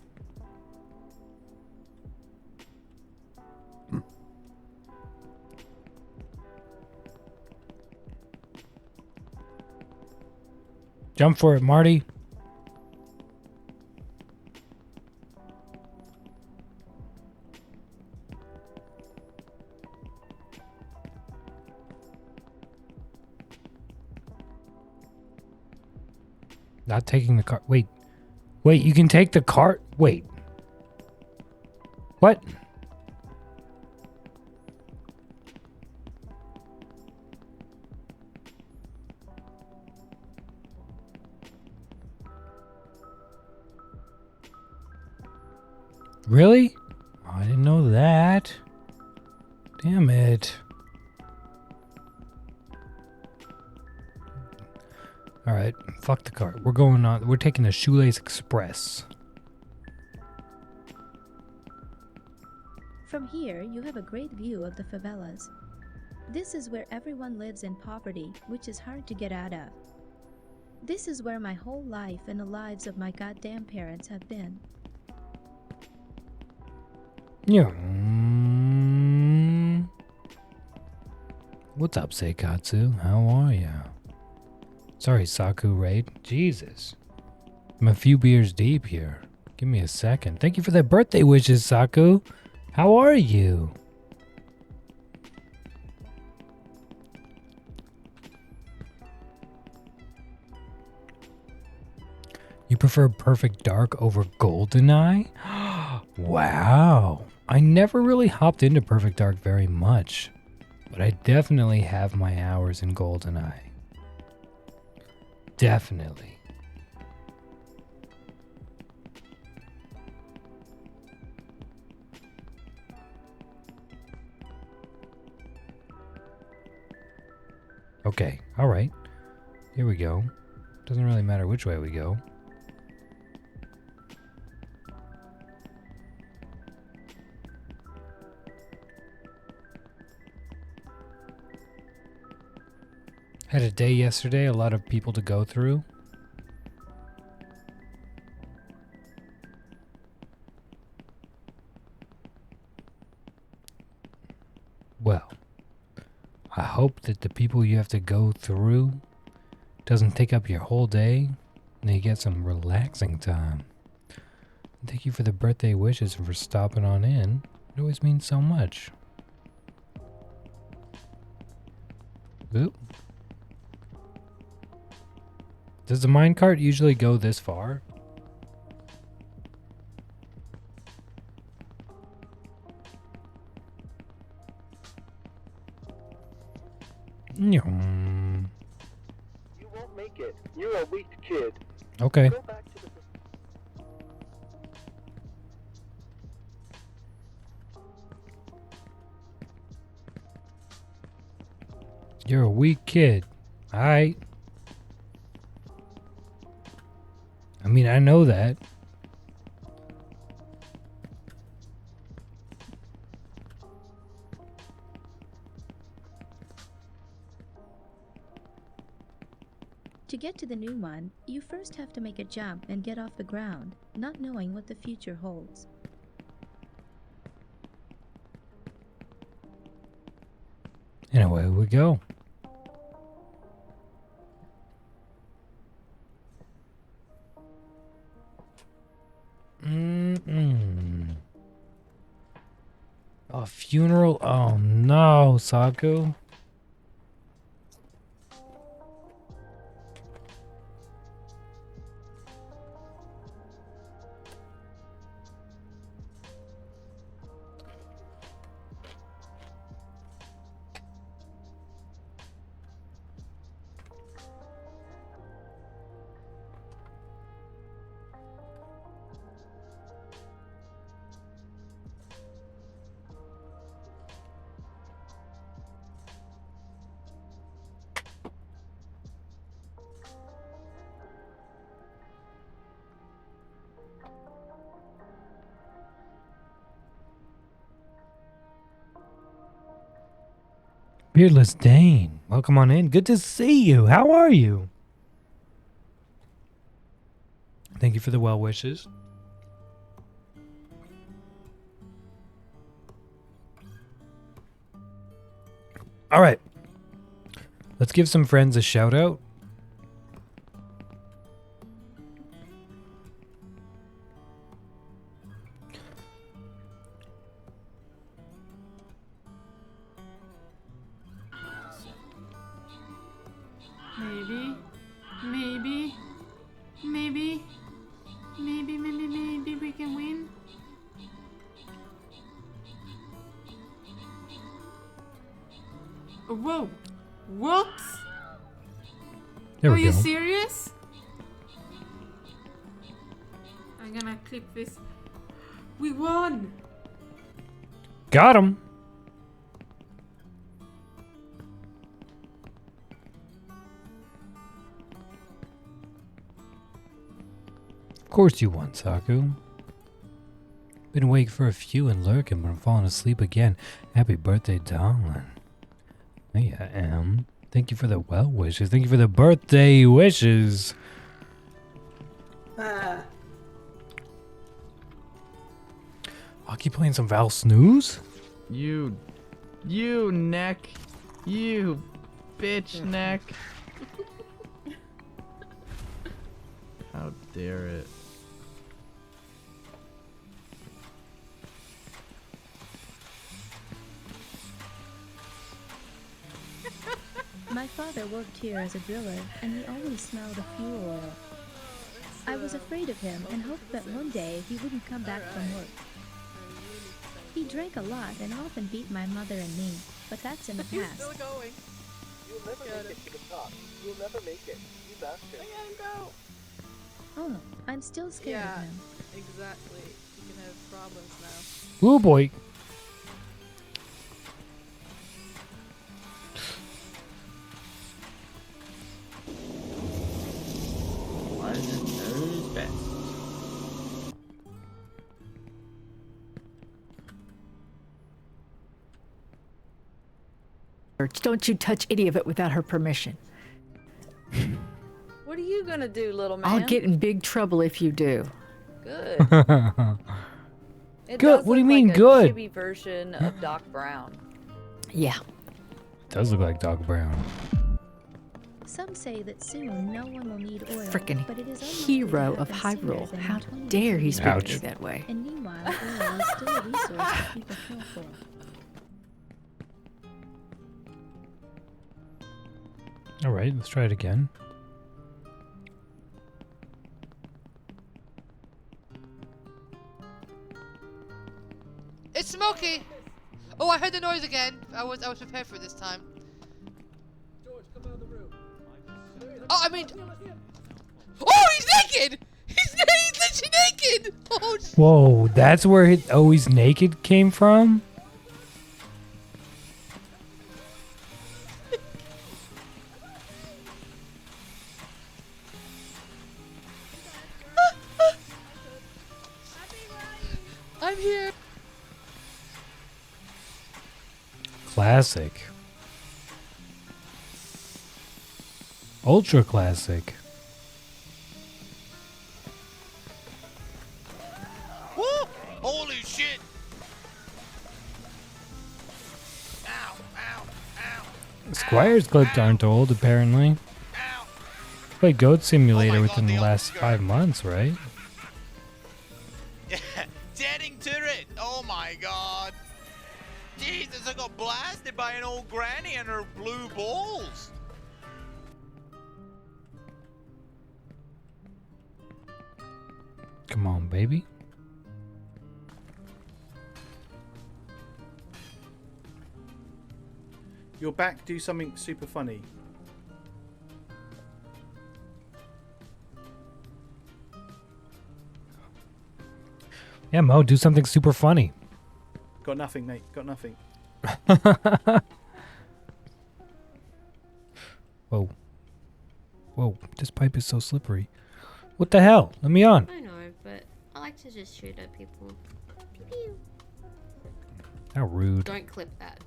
Jump for it, Marty. Not taking the cart. Wait. Wait, you can take the cart? Wait. What? Really? Oh, I didn't know that. Damn it. All right, fuck the cart. We're going on. We're taking the Shoelace Express. From here, you have a great view of the favelas. This is where everyone lives in poverty, which is hard to get out of. This is where my whole life and the lives of my goddamn parents have been. Yeah. What's up, Seikatsu? How are you? Sorry, Saku Raid. Jesus. I'm a few beers deep here. Give me a second. Thank you for the birthday wishes, Saku. How are you? You prefer Perfect Dark over GoldenEye? Wow. I never really hopped into Perfect Dark very much, but I definitely have my hours in GoldenEye. Definitely. Okay, all right. Here we go. Doesn't really matter which way we go. Had a day yesterday, a lot of people to go through. Well, I hope that the people you have to go through doesn't take up your whole day and you get some relaxing time. Thank you for the birthday wishes and for stopping on in. It always means so much. Oop. Does the minecart usually go this far? Nyum. You won't make it. You're a weak kid. Okay. Go back to the... You're a weak kid. Alright. I mean, I know that. To get to the new one, you first have to make a jump and get off the ground, not knowing what the future holds. And away we go. A funeral? Oh no, Saku. Beardless Dane, welcome on in. Good to see you. How are you? Thank you for the well wishes. All right. Let's give some friends a shout out. Maybe we can win. Whoa! What? There Are we you go. serious? I'm gonna click this. We won! Got him. Of course you won, Saku. Been awake for a few and lurking, but I'm falling asleep again. Happy birthday, darling. Hey, I am. Thank you for the well wishes. Thank you for the birthday wishes. Oh, Fuck, you playing some Val Snooze? You neck. You bitch neck. How dare it. My father worked here as a driller, and he always smelled of fuel oil. I was afraid of him and hoped that one day he wouldn't come back from work. He drank a lot and often beat my mother and me, but that's in the past. You'll never make it to the top. You'll never make it. You bastard. I gotta go. Oh, I'm still scared of him. Exactly. You can have problems now. Ooh boy. Don't you touch any of it without her permission. What are you gonna do, little man? I'll get in big trouble if you do. Good. It Good? does What do you look mean like good? A chibi version of Doc Brown. Yeah. Does look like Doc Brown. Some say that soon no one will need oil, Frickin' but it is unlikely to hero of happen sooner Hyrule. than How in 20 dare he years. speak to Ouch. me that way? And meanwhile, oil is still a resource that people kill for. All right, let's try it again. It's Smokey! Oh, I heard the noise again. I was prepared for this time. George, come out of the room. Oh, I mean... Oh, he's naked! He's literally naked! Oh, Whoa, that's where Always Naked came from? I'm here. Classic. Ultra classic. Woo! Holy shit! Ow, ow, ow. Squire's clips aren't old, apparently. Ow. Played Goat Simulator Oh my within God, the the last Ultra 5 months, right? Jetting turret! Oh my god! Jesus, I got blasted by an old granny and her blue balls! Come on, baby. You're back, do something super funny. Yeah, Mo, do something super funny. Got nothing, mate. Got nothing. Whoa. Whoa, this pipe is so slippery. What the hell? Let me on. I know, but I like to just shoot at people. Pew pew. How rude. Don't clip that.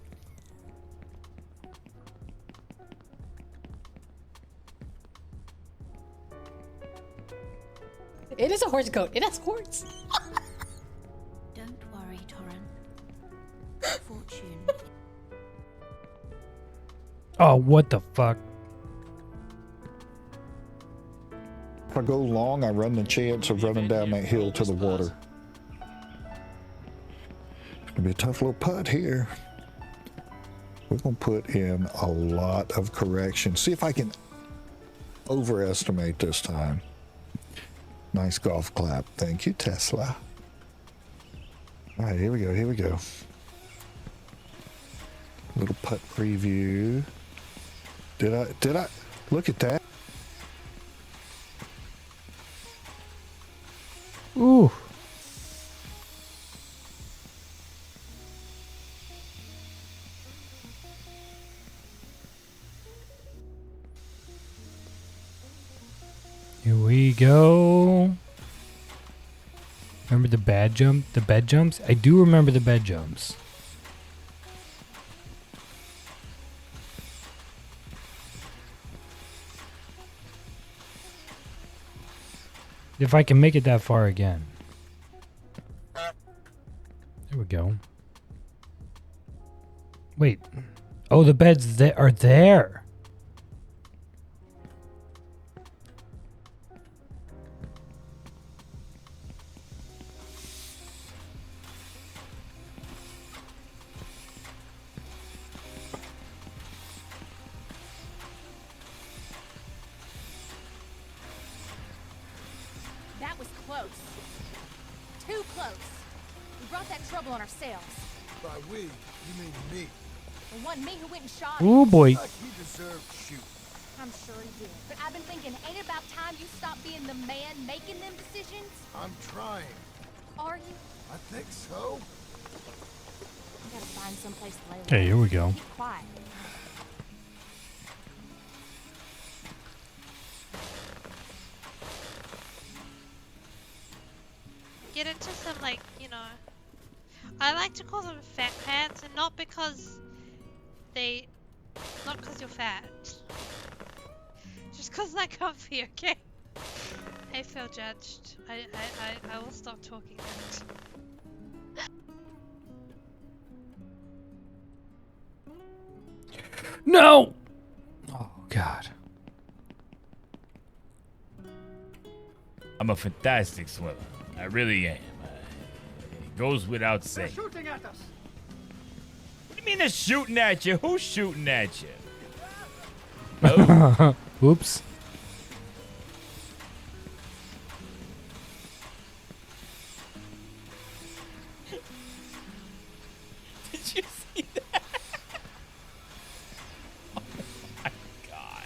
It is a horse goat. It has horns. Don't worry, Torrin. Fortune. Oh, what the fuck? If I go long, I run the chance of running down that hill to the water. It's gonna be a tough little putt here. We're gonna put in a lot of correction. See if I can overestimate this time. Nice golf clap. Thank you, Tesla. All right, here we go. Here we go. Little putt preview. Did I look at that? Ooh. Here we go. Remember the bed jumps? I do remember the bed jumps. If I can make it that far again. Here we go. Wait. Oh, the beds that are there. That was close. Too close. We brought that trouble on ourselves. By we, you mean me. The one me who went and shot Ooh, him. boy. Like he deserved shoot. I'm sure he did. But I've been thinking, ain't it about time you stop being the man making them decisions? I'm trying. Are you? I think so. I gotta find someplace to lay low. Okay, here we go. Keep quiet. Get into some, like, you know, I like to call them fat pants, and not because you're fat. Just because they're comfy, okay? I feel judged. I will stop talking now. No! Oh, God. I'm a fantastic swimmer. I really am. It goes without saying. They're shooting at us. What do you mean they're shooting at you? Who's shooting at you? Oops. Did you see that? Oh my god.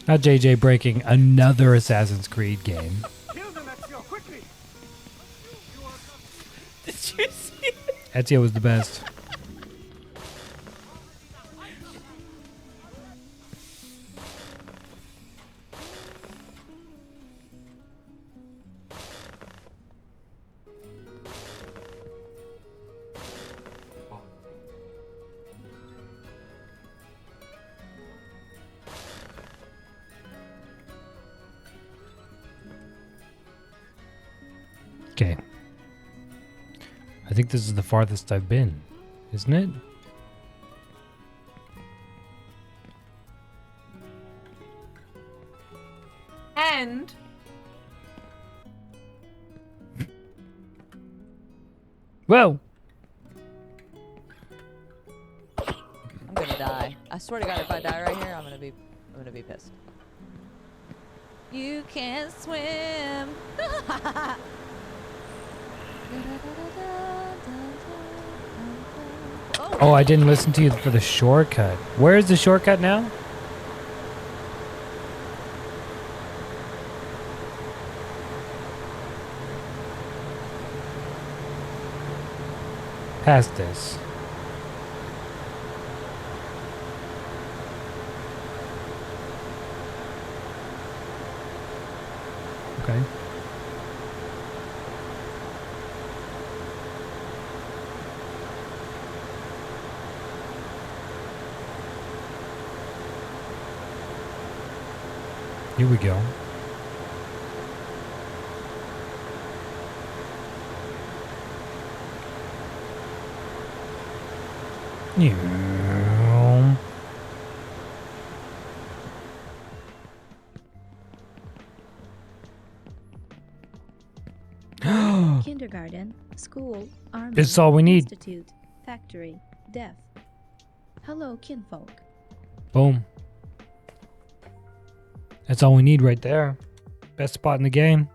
Not JJ breaking another Assassin's Creed game. Kill them, Ezio, quickly. Did you see that? Ezio was the best. Okay. I think this is the farthest I've been, isn't it? And Whoa! I'm gonna die. I swear to God, if I die right here, I'm gonna be pissed. You can't swim. Oh, I didn't listen to you for the shortcut. Where is the shortcut now? Past this. Okay. Here we go. Yeah. Kindergarten, school, army, This is all we need. institute, factory, death. Hello, kinfolk. Boom. That's all we need right there. Best spot in the game.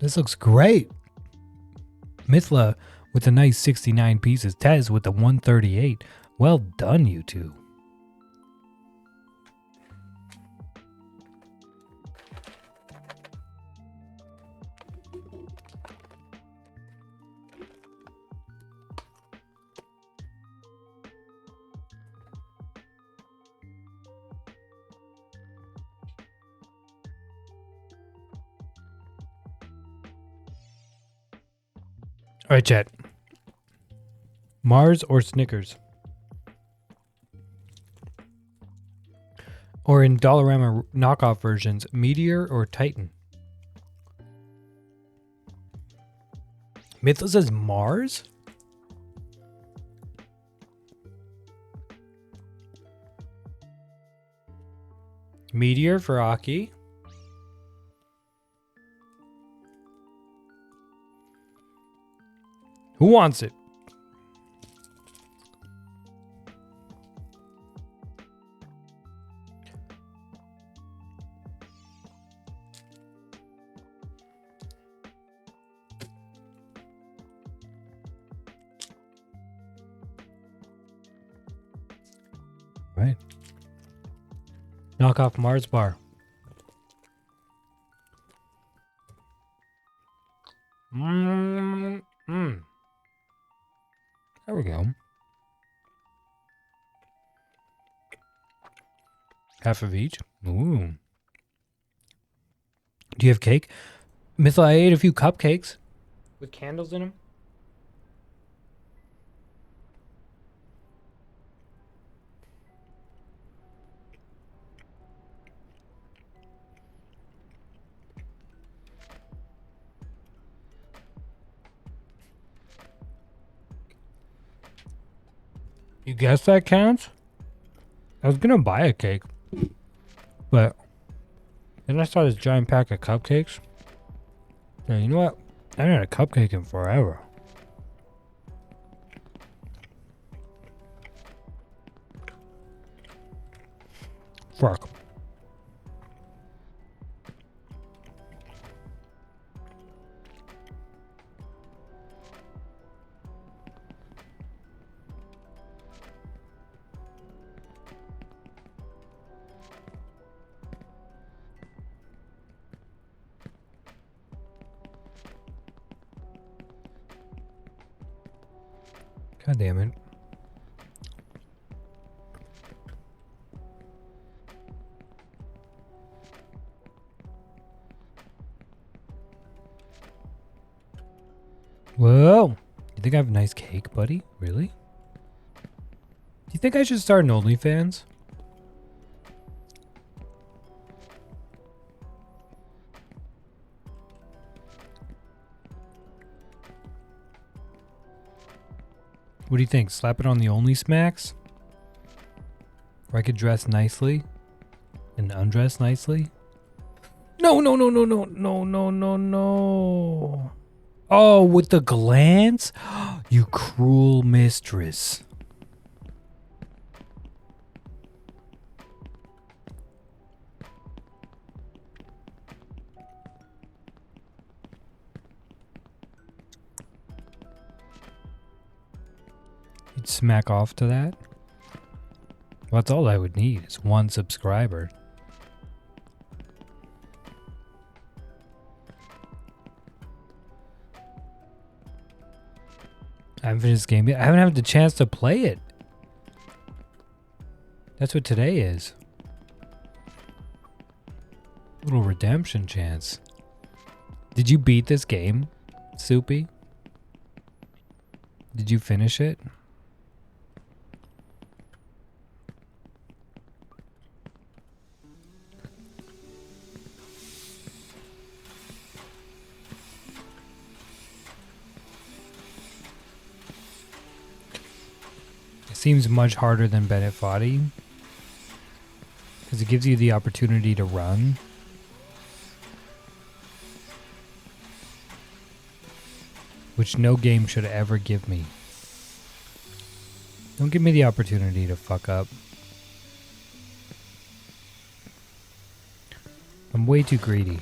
This looks great. Mithla with a nice 69 pieces. Tez with the 138. Well done, you two. All right, chat. Mars or Snickers? Or in Dollarama knockoff versions, Meteor or Titan? Mythos says Mars? Meteor for Aki. Who wants it? Right. Knock off Mars bar. There we go. Half of each. Ooh. Do you have cake? Mythla, I ate a few cupcakes with candles in them. You guess that counts? I was gonna buy a cake, but then I saw this giant pack of cupcakes. And you know what? I haven't had a cupcake in forever. Fuck. God damn it. Whoa. You think I have a nice cake, buddy? Really? Do you think I should start an OnlyFans? What do you think? Slap it on the Only Smacks? Or I could dress nicely and undress nicely? No, no, no, no, no, no, no, no, no. Oh, with the glance? You cruel mistress. You'd smack off to that? Well, that's all I would need is one subscriber. I haven't finished this game yet. I haven't had the chance to play it. That's what today is. Little redemption chance. Did you beat this game, Soupy? Did you finish it? Seems much harder than Bennett Foddy because it gives you the opportunity to run. Which no game should ever give me. Don't give me the opportunity to fuck up. I'm way too greedy.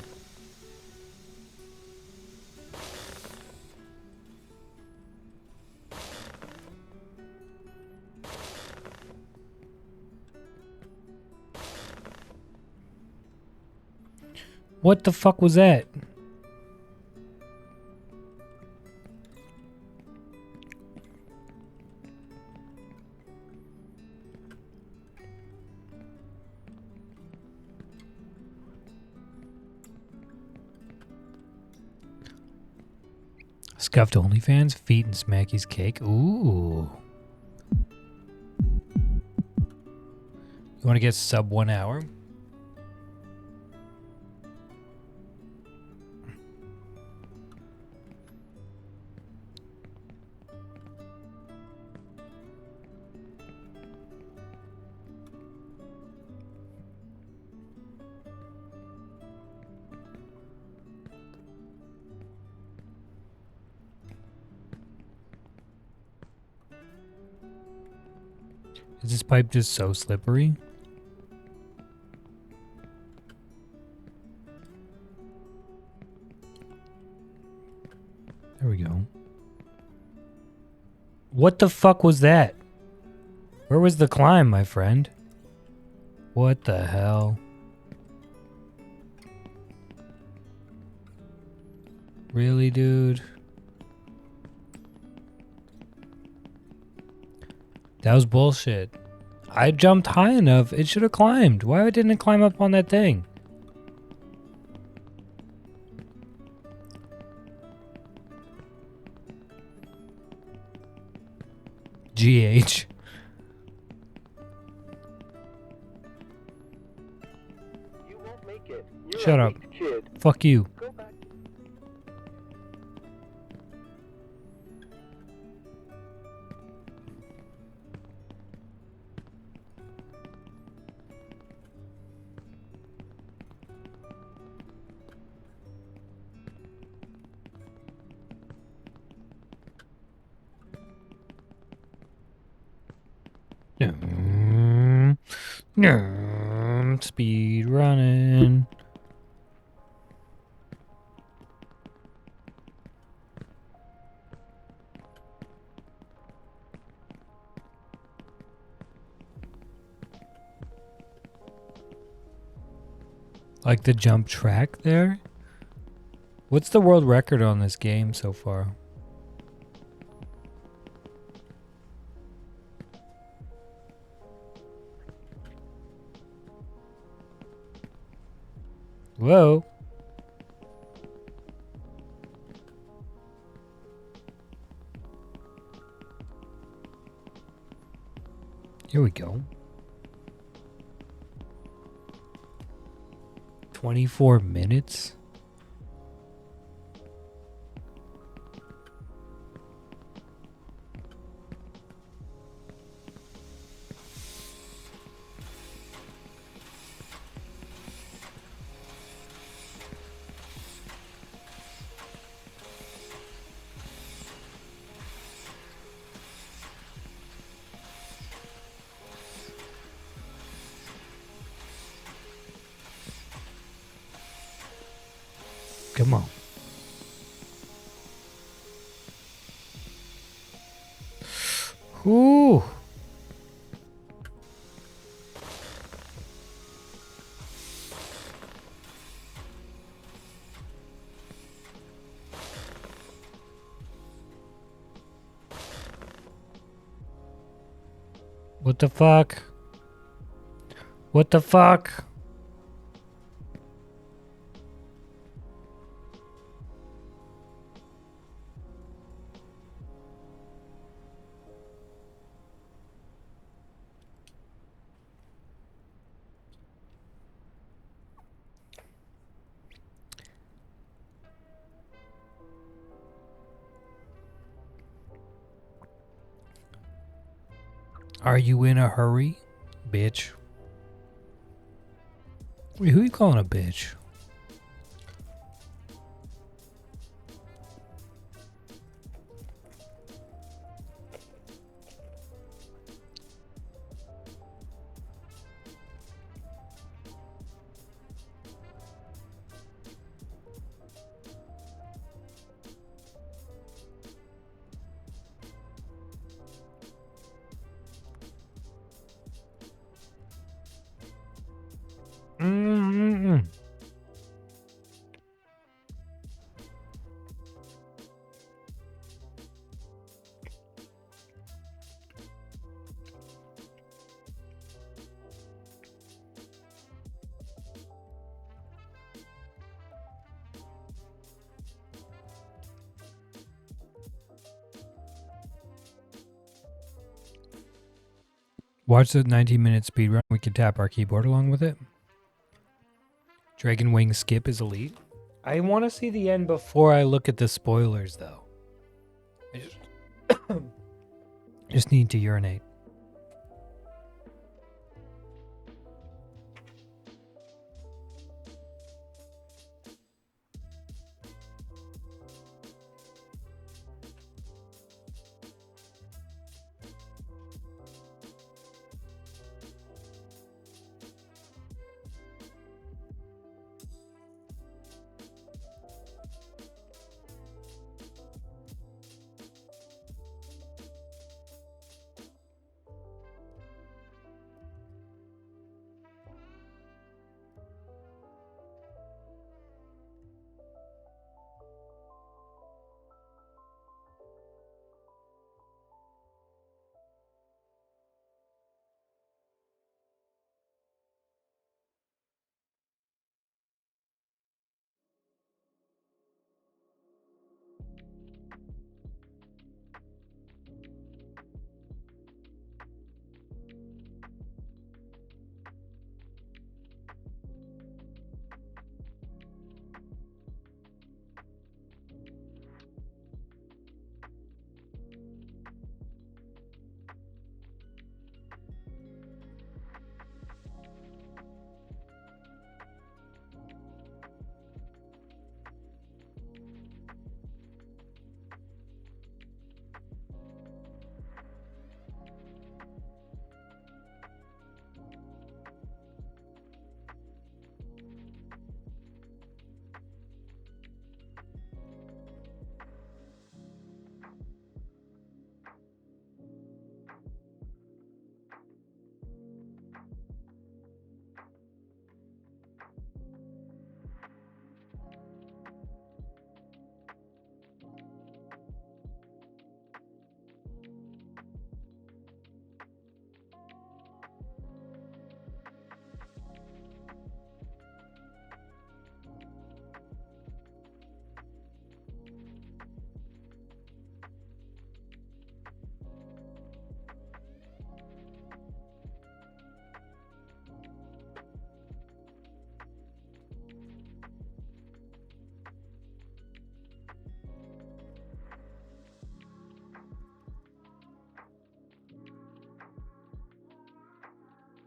What the fuck was that? Scuffed OnlyFans, feet and Smacky's cake. Ooh. You want to get sub 1 hour? Is this pipe just so slippery? There we go. What the fuck was that? Where was the climb, my friend? What the hell? Really, dude? That was bullshit. I jumped high enough. It should have climbed. Why didn't it climb up on that thing? GH. You won't make it. You're Shut a up. weak kid. Fuck you. Go back. Speed running. Like the jump track there? What's the world record on this game so far? Whoa. Here we go. 24 minutes? Come on. Ooh. What the fuck? What the fuck? Are you in a hurry, bitch? Wait, who you calling a bitch? Watch the 19-minute speedrun. We can tap our keyboard along with it. Dragon Wing skip is elite. I want to see the end before I look at the spoilers, though. I just need to urinate.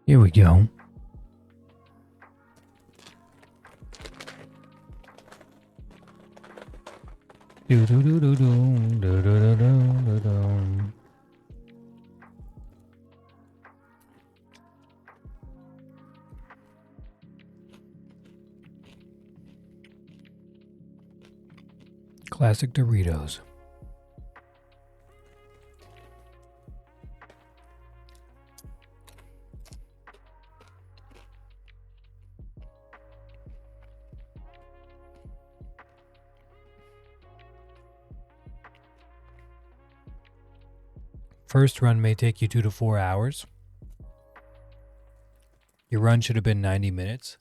Here we go. Do do do do do do do do do do. Classic Doritos. First run may take you 2 to 4 hours. Your run should have been 90 minutes.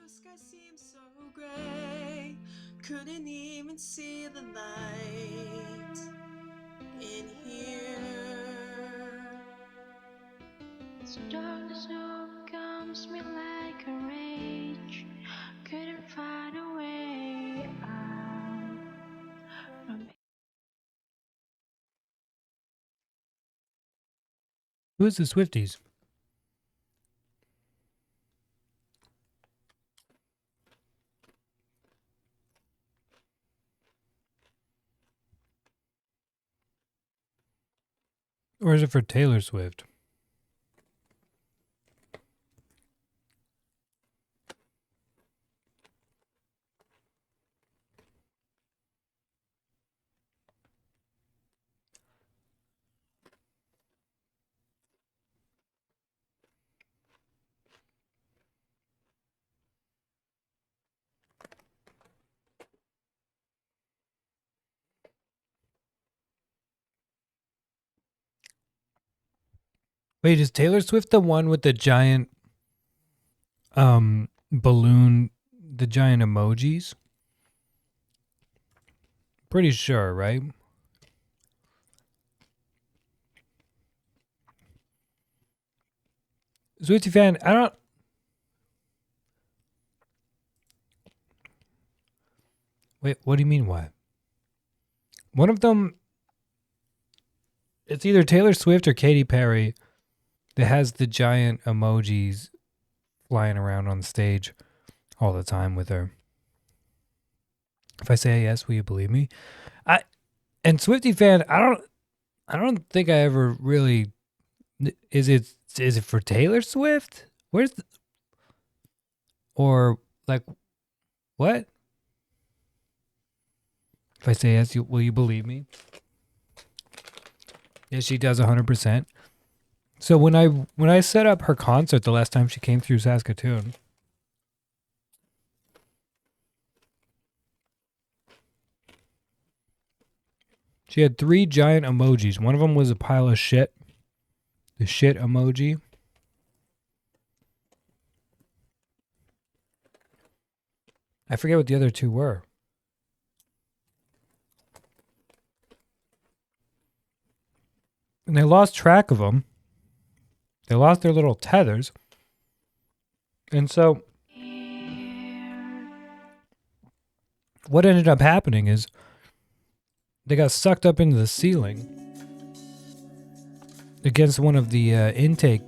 Sky seems so gray, couldn't even see the light in here. This darkness overcomes me like a rage, couldn't find a way out. Who is the Swifties? Or is it for Taylor Swift? Wait, is Taylor Swift the one with the giant balloon, the giant emojis? Pretty sure, right? Swiftie fan, I don't... Wait, what do you mean why? One of them... It's either Taylor Swift or Katy Perry that has the giant emojis flying around on stage all the time with her. If I say yes, will you believe me? And Swiftie fan, I don't think I ever really... Is it for Taylor Swift? Where's the... Or, like, what? If I say yes, will you believe me? Yes, she does 100%. So when I set up her concert the last time she came through Saskatoon, she had 3 giant emojis. One of them was a pile of shit. The shit emoji. I forget what the other 2 were. And they lost track of them. They lost their little tethers. And so what ended up happening is they got sucked up into the ceiling against one of the intake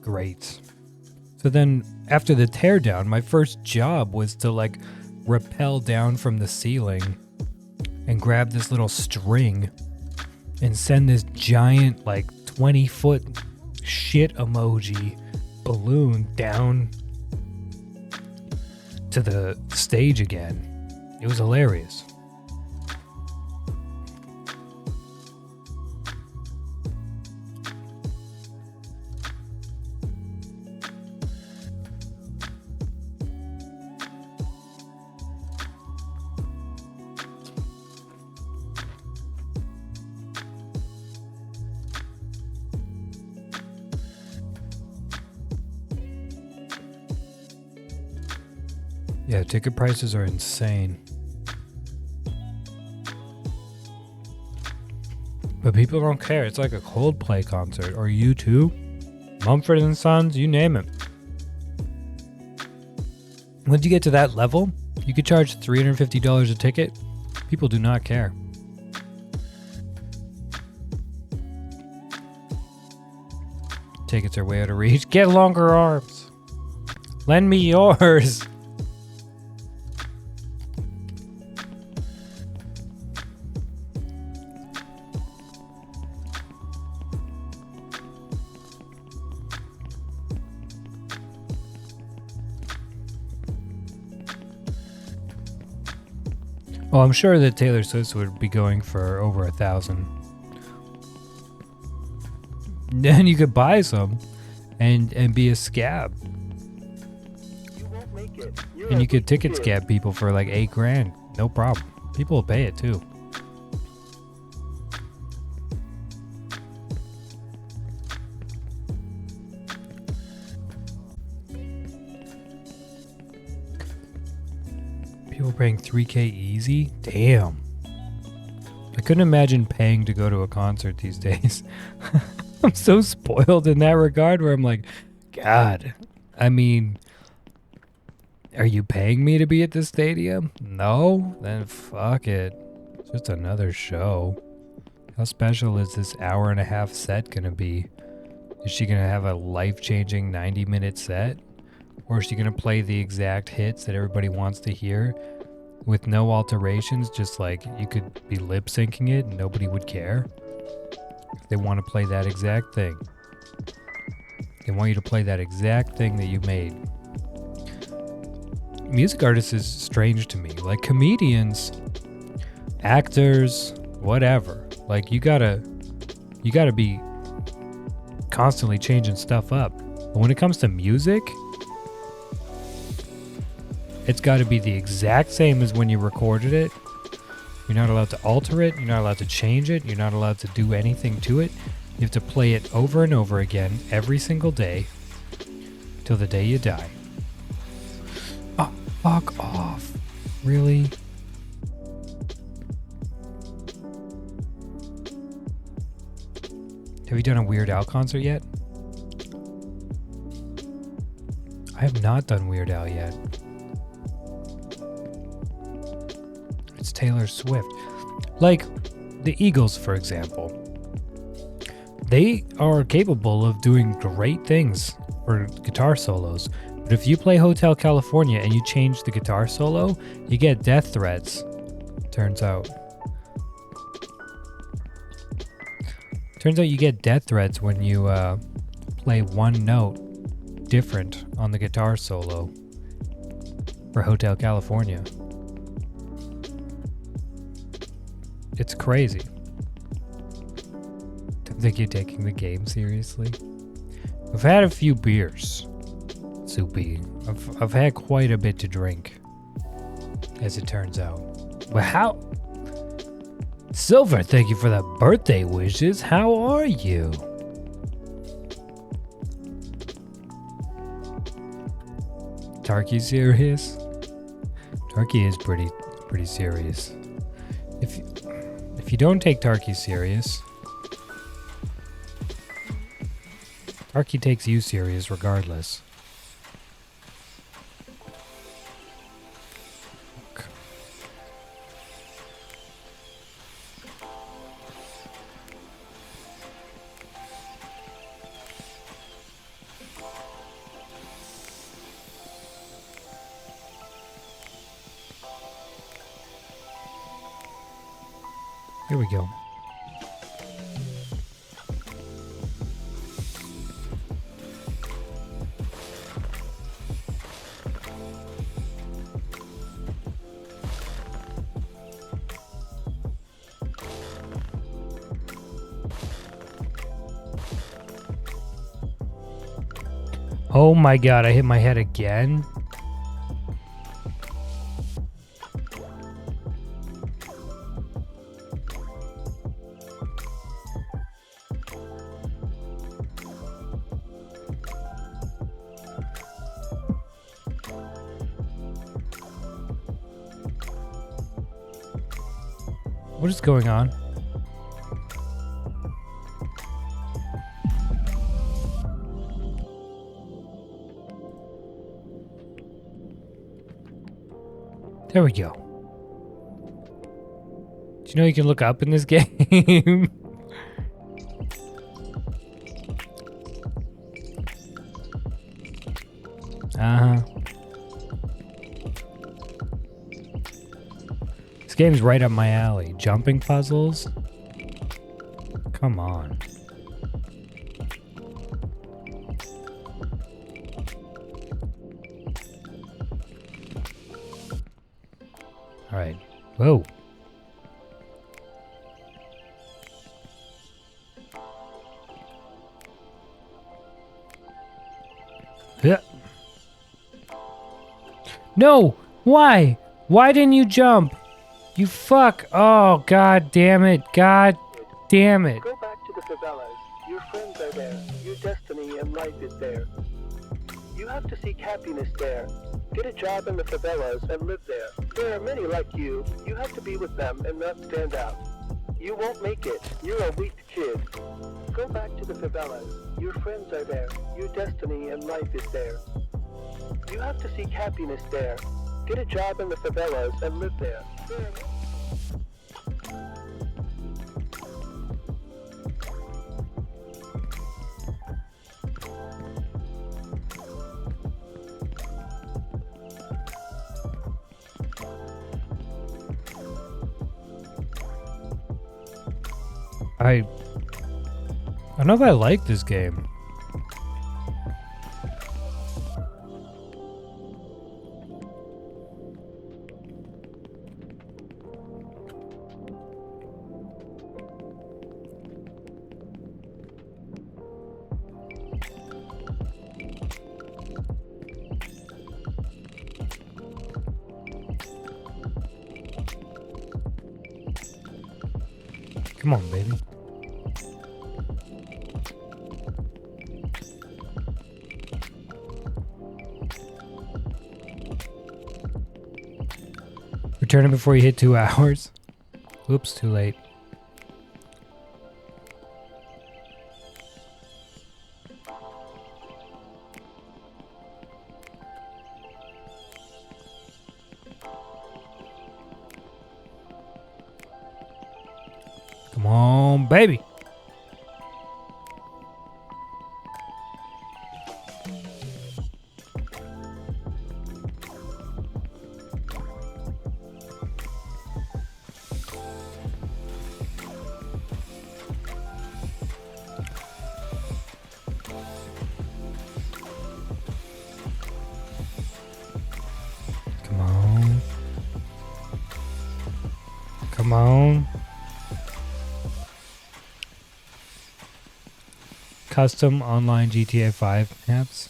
grates. So then after the teardown, my first job was to like rappel down from the ceiling and grab this little string and send this giant like 20-foot shit emoji balloon down to the stage again. It was hilarious. Yeah, ticket prices are insane. But people don't care. It's like a Coldplay concert or U2, Mumford & Sons, you name it. Once you get to that level, you could charge $350 a ticket. People do not care. Tickets are way out of reach. Get longer arms. Lend me yours. Well, I'm sure that Taylor Swift would be going for over 1,000. Then you could buy some and be a scab. And you could ticket scab people for like $8,000. No problem. People will pay it too. People paying $3,000 easy? Damn. I couldn't imagine paying to go to a concert these days. I'm so spoiled in that regard where I'm like, God, I mean, are you paying me to be at the stadium? No? Then fuck it. It's just another show. How special is this hour-and-a-half set gonna be? Is she going to have a life-changing 90-minute set? Or is she going to play the exact hits that everybody wants to hear with no alterations, just like you could be lip-syncing it and nobody would care? They want to play that exact thing. They want you to play that exact thing that you made. Music artists is strange to me. Like comedians, actors, whatever. Like you gotta be constantly changing stuff up. But when it comes to music, it's got to be the exact same as when you recorded it. You're not allowed to alter it. You're not allowed to change it. You're not allowed to do anything to it. You have to play it over and over again every single day till the day you die. Oh, fuck off. Really? Have you done a Weird Al concert yet? I have not done Weird Al yet. It's Taylor Swift. Like the Eagles, for example. They are capable of doing great things for guitar solos. But if you play Hotel California and you change the guitar solo, you get death threats. Turns out you get death threats when you play one note different on the guitar solo for Hotel California. It's crazy. Don't think you're taking the game seriously. I've had a few beers, Soupy. I've had quite a bit to drink, as it turns out. But how? Silver, thank you for the birthday wishes. How are you? Tarky serious? Tarky is pretty serious. If you don't take Tarky serious, Tarky takes you serious regardless. Here we go. Oh my god, I hit my head again? What is going on? There we go. Do you know you can look up in this game? Uh-huh. This game's right up my alley. Jumping puzzles? Come on. Alright. Whoa. Yeah. No! Why? Why didn't you jump? You fuck! Oh, god damn it! God damn it! Go back to the favelas. Your friends are there. Your destiny and life is there. You have to seek happiness there. Get a job in the favelas and live there. There are many like you. You have to be with them and not stand out. You won't make it. You're a weak kid. Go back to the favelas. Your friends are there. Your destiny and life is there. You have to seek happiness there. Get a job in the favelas and live there. I don't know if I like this game. Come on, baby. Return it before you hit 2 hours. Oops, too late. Come on, baby. Come on. Come on. Custom online GTA 5 apps.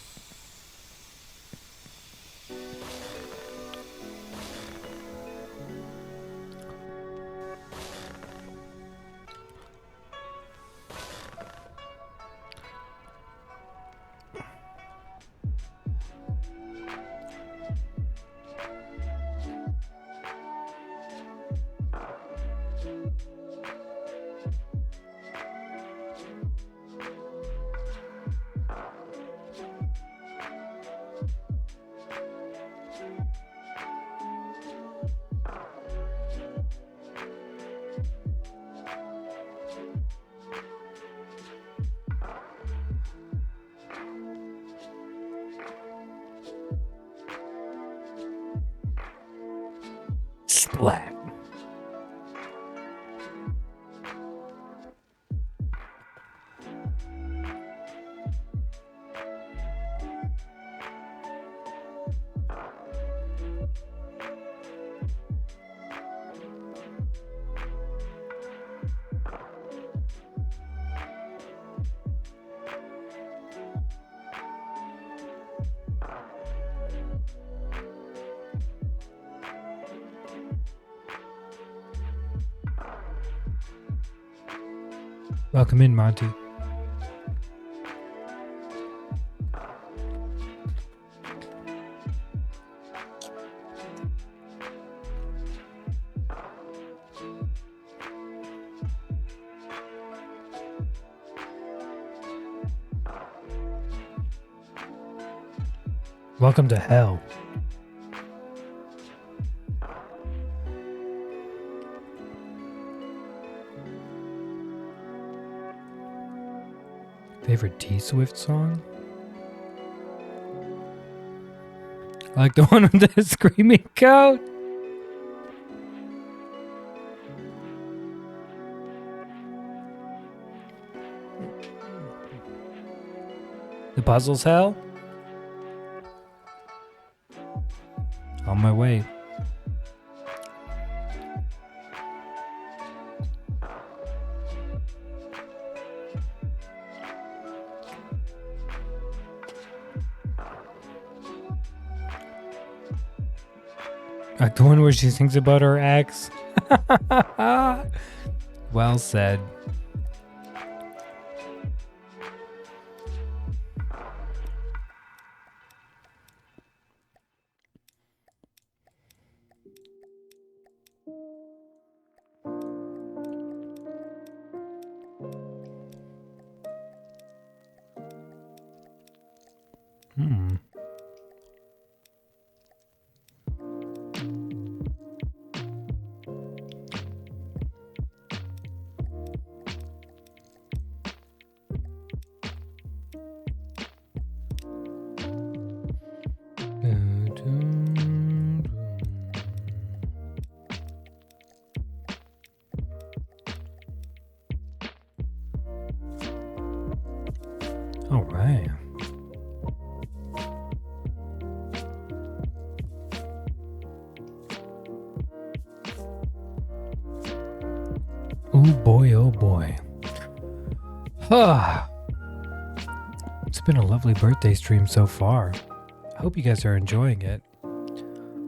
Splat. Welcome in, Monty. Welcome to hell. Favorite T-Swift song? I like the one with the screaming goat. The puzzle's hell? On my way. Like the one where she thinks about her ex. Well said. All right. Oh boy, oh boy. It's been a lovely birthday stream so far. I hope you guys are enjoying it.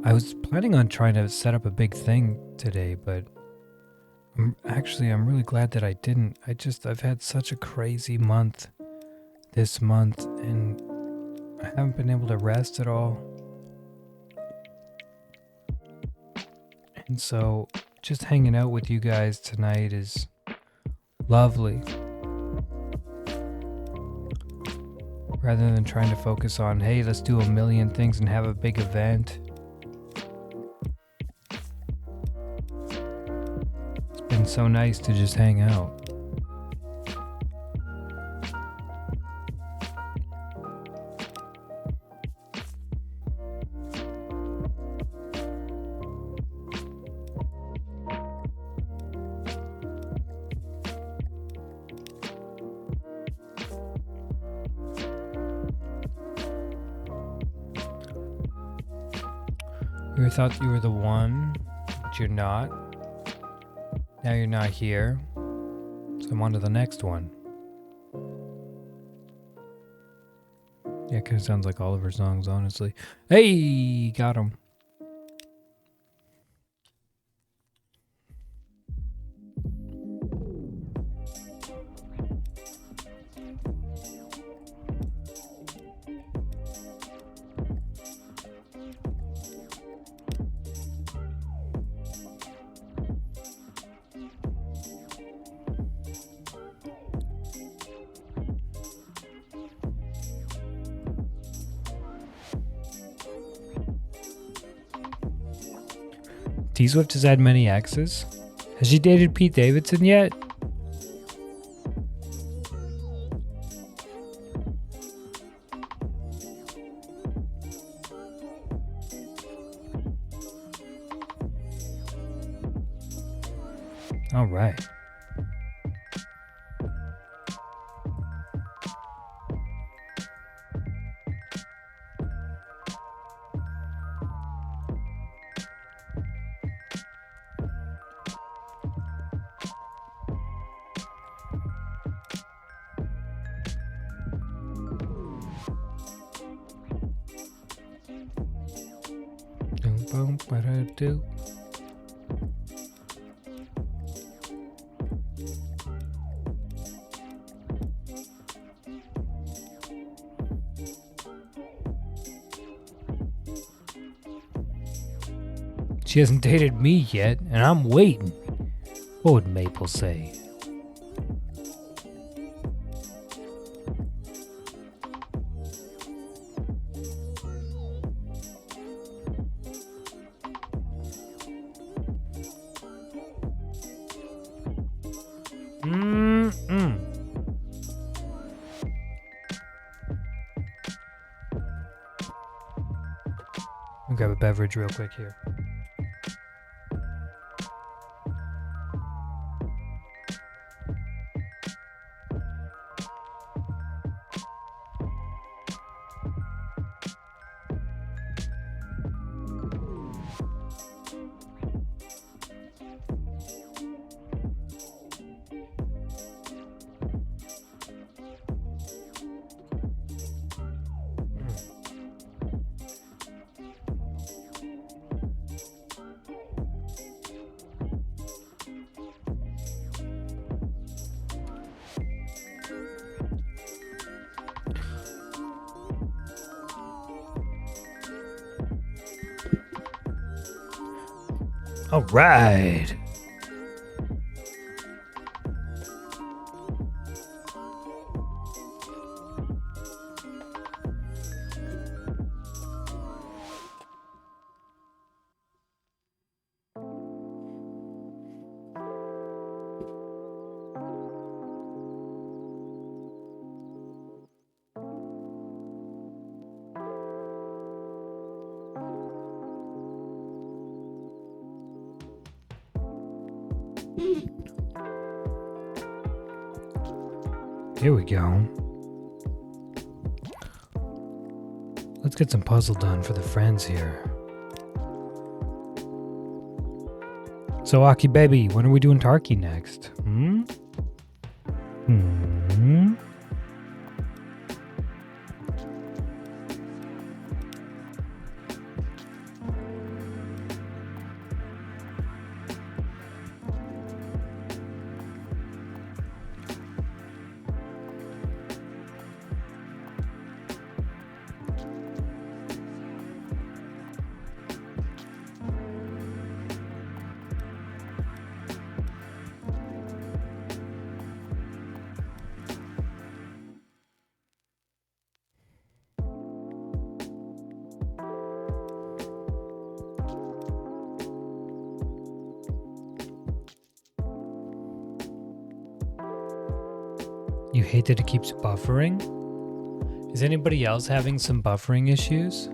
I was planning on trying to set up a big thing today, but I'm really glad that I didn't. I've had such a crazy month this month, and I haven't been able to rest at all. And so just hanging out with you guys tonight is lovely. Rather than trying to focus on, hey, let's do a million things and have a big event. It's been so nice to just hang out. You thought you were the one, but you're not. Now you're not here, so I'm on to the next one. Yeah, kind of sounds like Oliver songs, honestly. Hey, got him. T-Swift has had many exes. Has she dated Pete Davidson yet? All right. Do. She hasn't dated me yet, and I'm waiting. What would Maple say? I'll grab a beverage real quick here. All right. Here we go. Let's get some puzzle done for the friends here. So, Aki baby, when are we doing Tarky next? Hmm? You hate that it keeps buffering? Is anybody else having some buffering issues?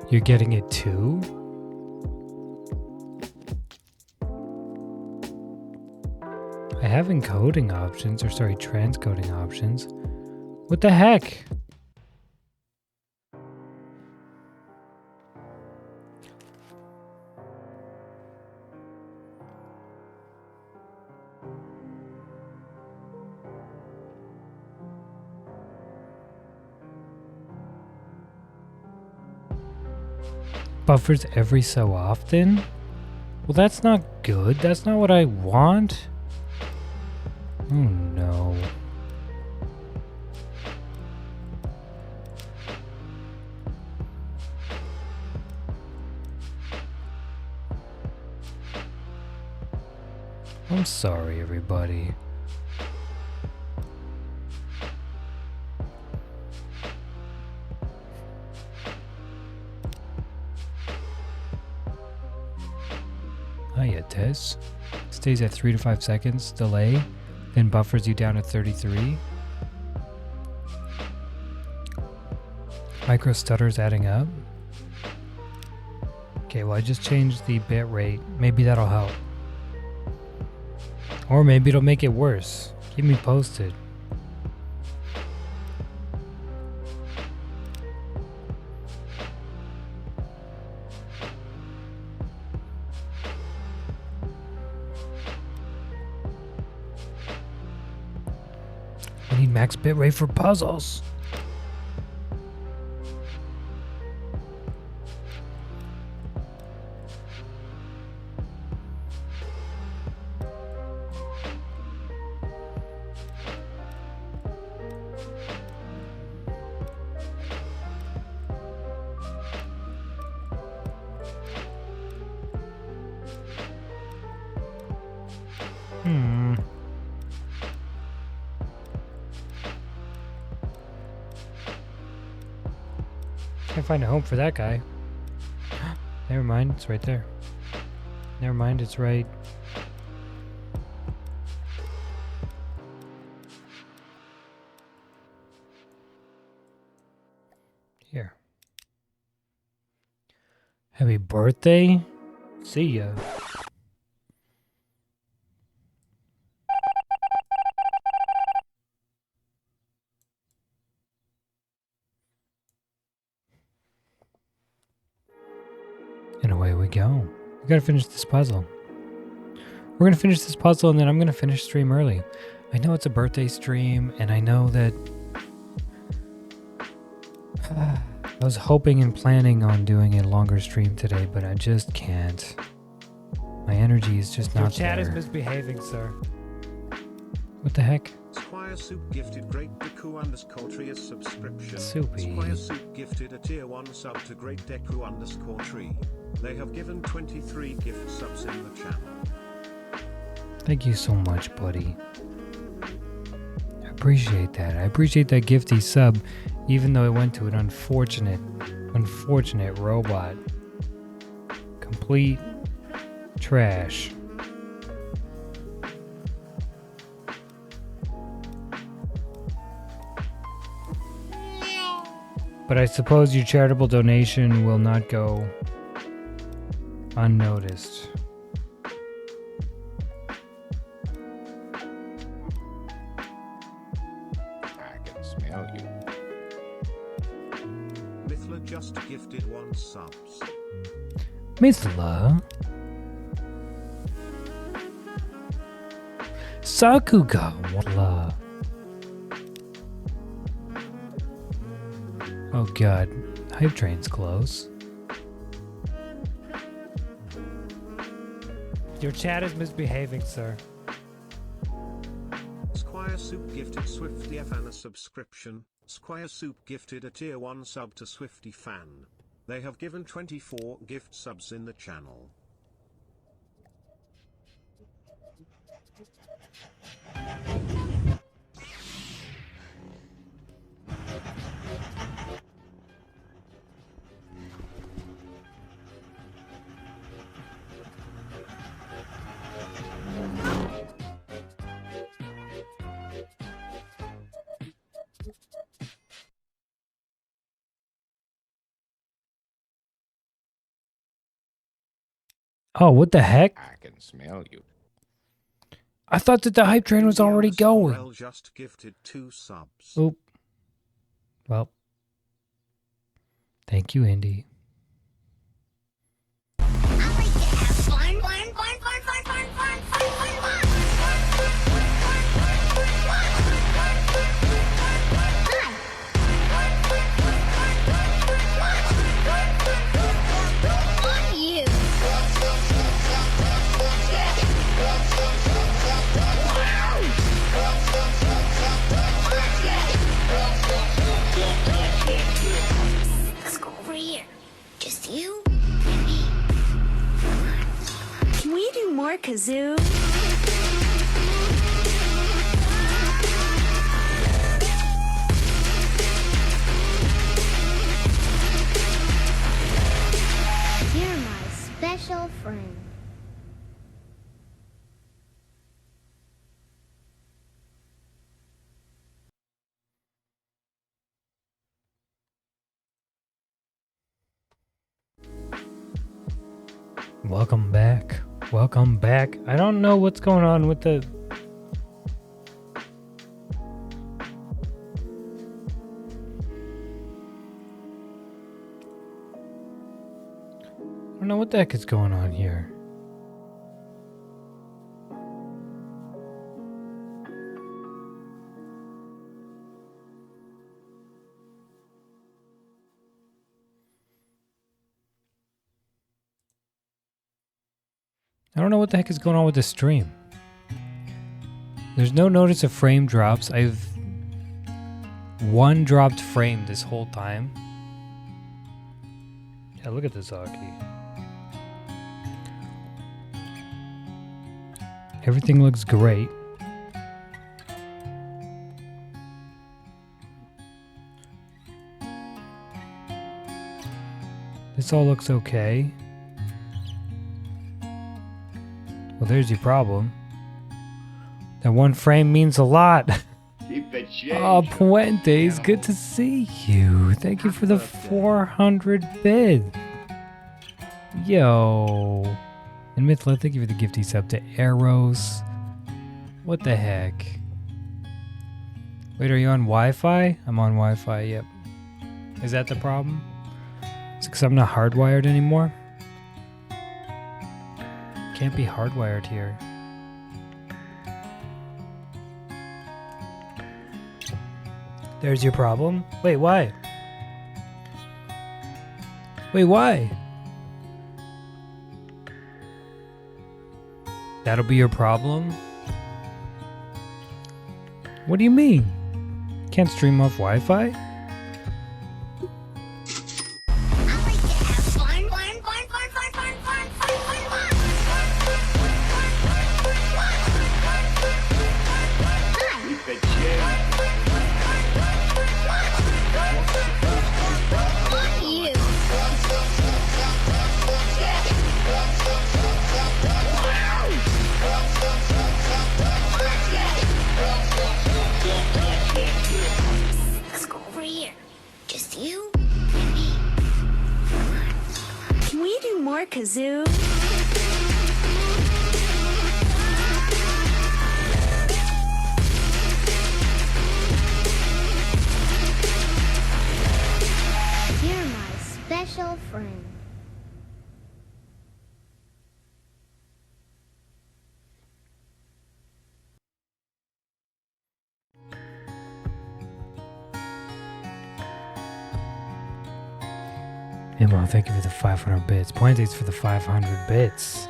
You're getting it too? I have encoding options, or sorry, transcoding options. What the heck? Buffers every so often? Well, that's not good. That's not what I want. Oh no. I'm sorry, everybody. Hiya, Tess. Stays at 3 to 5 seconds delay, then buffers you down to 33. Micro stutters adding up. Okay, well I just changed the bit rate. Maybe that'll help. Or maybe it'll make it worse. Keep me posted. We need max bitrate for puzzles. Can't find a home for that guy. Never mind, it's right there. Never mind, it's right here. Happy birthday. See ya. And away we go. We gotta finish this puzzle. We're gonna finish this puzzle and then I'm gonna finish stream early. I know it's a birthday stream and I know that I was hoping and planning on doing a longer stream today, but I just can't. My energy is just not there. Your chat is misbehaving, sir. What the heck? Squire Soup gifted Great Deku _ as subscription. Soupy. Squire Soup gifted a tier 1 sub to Great Deku _ They have given 23 gift subs in the channel. Thank you so much, buddy. I appreciate that. I appreciate that gifty sub, even though it went to an unfortunate robot. Complete trash. But I suppose your charitable donation will not go unnoticed. I can smell you. Mithla just gifted 1 subs. Mithla? Sakuga Mithla. Oh god, Hype Train's close. Your chat is misbehaving, sir. Squire Soup gifted Swifty Fan a subscription. Squire Soup gifted a tier 1 sub to Swifty Fan. They have given 24 gift subs in the channel. Oh, what the heck? I can smell you. I thought that the Hype Train was already going. Sorrel just gifted 2 subs. Oop. Well. Thank you, Indy. Let's go over here. Just you and me. Can we do more kazoo? You're my special friend. Welcome back. Welcome back. I don't know what's going on with the... I don't know what the heck is going on here. I don't know what the heck is going on with the stream. There's no notice of frame drops. I've 1 dropped frame this whole time. Yeah, look at this Aki. Everything looks great. This all looks okay. Well, there's your problem. That 1 frame means a lot. Keep the change. Oh, Puentes, good to see you. Thank you for the 400 bid. Yo. And Mithla, thank you for the gifty sub to Arrows. What the heck? Wait, are you on Wi-Fi? I'm on Wi-Fi, yep. Is that the problem? It's because I'm not hardwired anymore? Can't be hardwired here. There's your problem. Wait, why? Wait, why? That'll be your problem? What do you mean? Can't stream off Wi-Fi? Let's go over Zoo. You're my special friend. Hey, Mom, thank you for the 500 bits. Pointies for the 500 bits.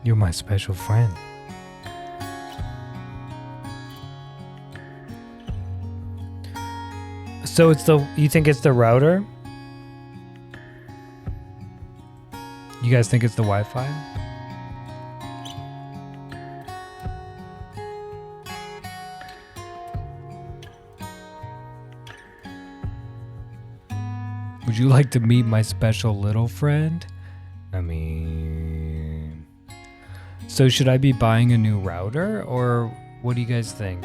You're my special friend. So it's the, you think it's the router? You guys think it's the Wi-Fi? Would you like to meet my special little friend? I mean... So should I be buying a new router, or what do you guys think?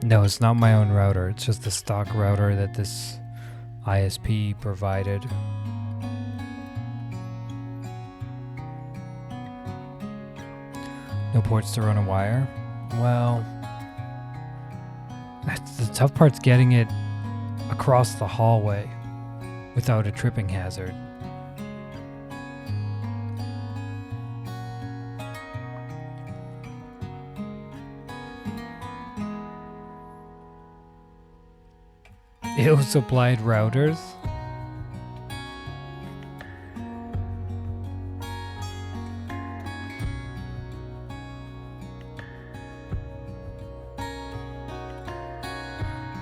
No, it's not my own router. It's just the stock router that this ISP provided. No ports to run a wire? Well, the tough part's getting it across the hallway without a tripping hazard. Ill-supplied routers?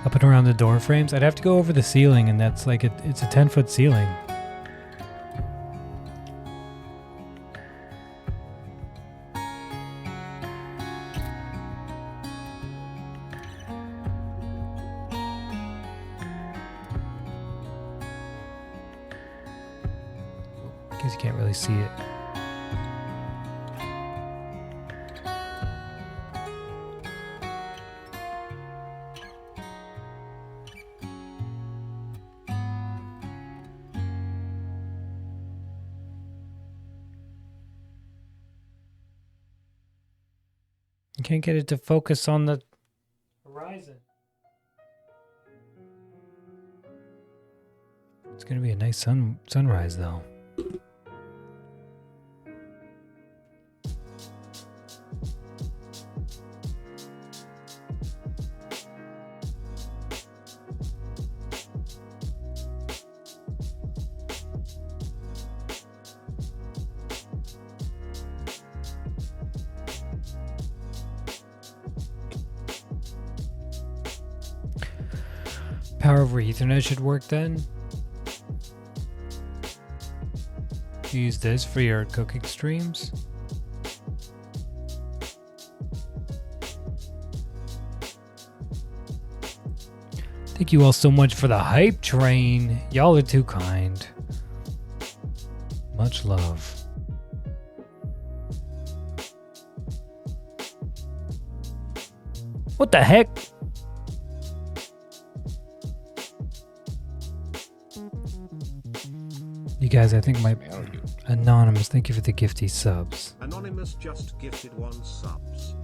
Up and around the door frames? I'd have to go over the ceiling, and that's like, it's a 10-foot ceiling. Guess you can't really see it. You can't get it to focus on the horizon. It's gonna be a nice sunrise though. Power over Ethernet should work then. You use this for your cooking streams. Thank you all so much for the hype train. Y'all are too kind. Much love. What the heck? You guys, I think my Anonymous, thank you for the gifty subs. Anonymous just gifted 1 subs.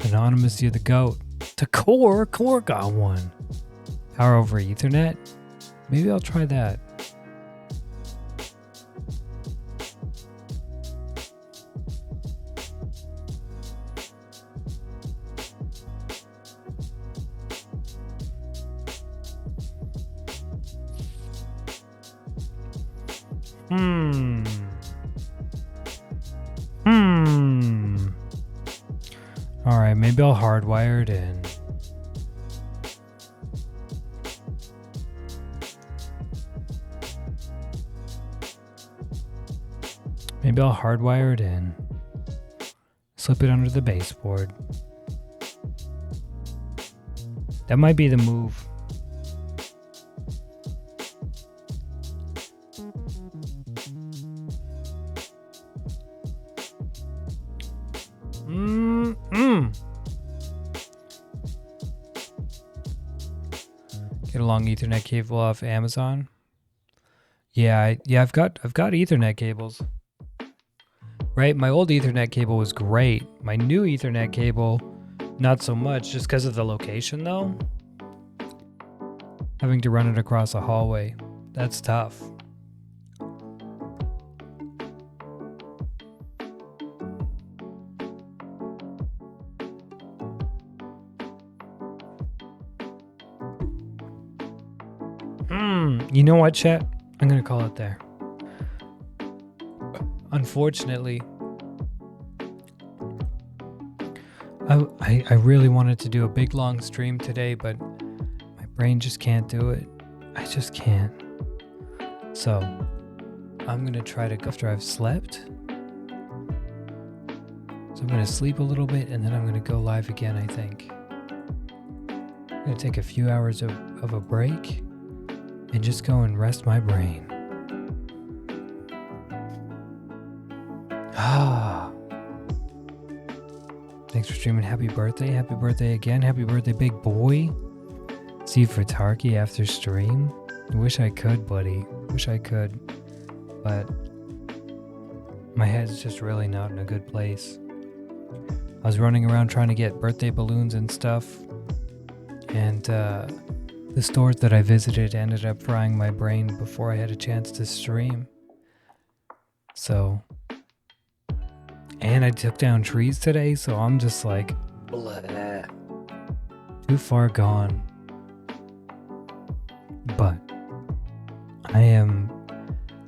Anonymous, you're the goat. To Core got one. Power over Ethernet? Maybe I'll try that. Alright, maybe I'll hardwire it in. Maybe I'll hardwire it in. Slip it under the baseboard. That might be the move. long Ethernet cable off Amazon. Yeah, I've got Ethernet cables. Right, my old Ethernet cable was great. My new Ethernet cable, not so much, just because of the location though. Having to run it across a hallway, that's tough. You know what, chat? I'm gonna call it there. Unfortunately, I really wanted to do a big long stream today, but my brain just can't do it. I just can't. So I'm gonna try to go after I've slept. So I'm gonna sleep a little bit and then I'm gonna go live again, I think. I'm gonna take a few hours of a break and just go and rest my brain. Ah. Thanks for streaming. Happy birthday. Happy birthday again. Happy birthday, big boy. See you for Tarky after stream. I wish I could, buddy. Wish I could. But my head's just really not in a good place. I was running around trying to get birthday balloons and stuff. And the stores that I visited ended up frying my brain before I had a chance to stream. So, and I took down trees today, so I'm just like, blah, too far gone. But I am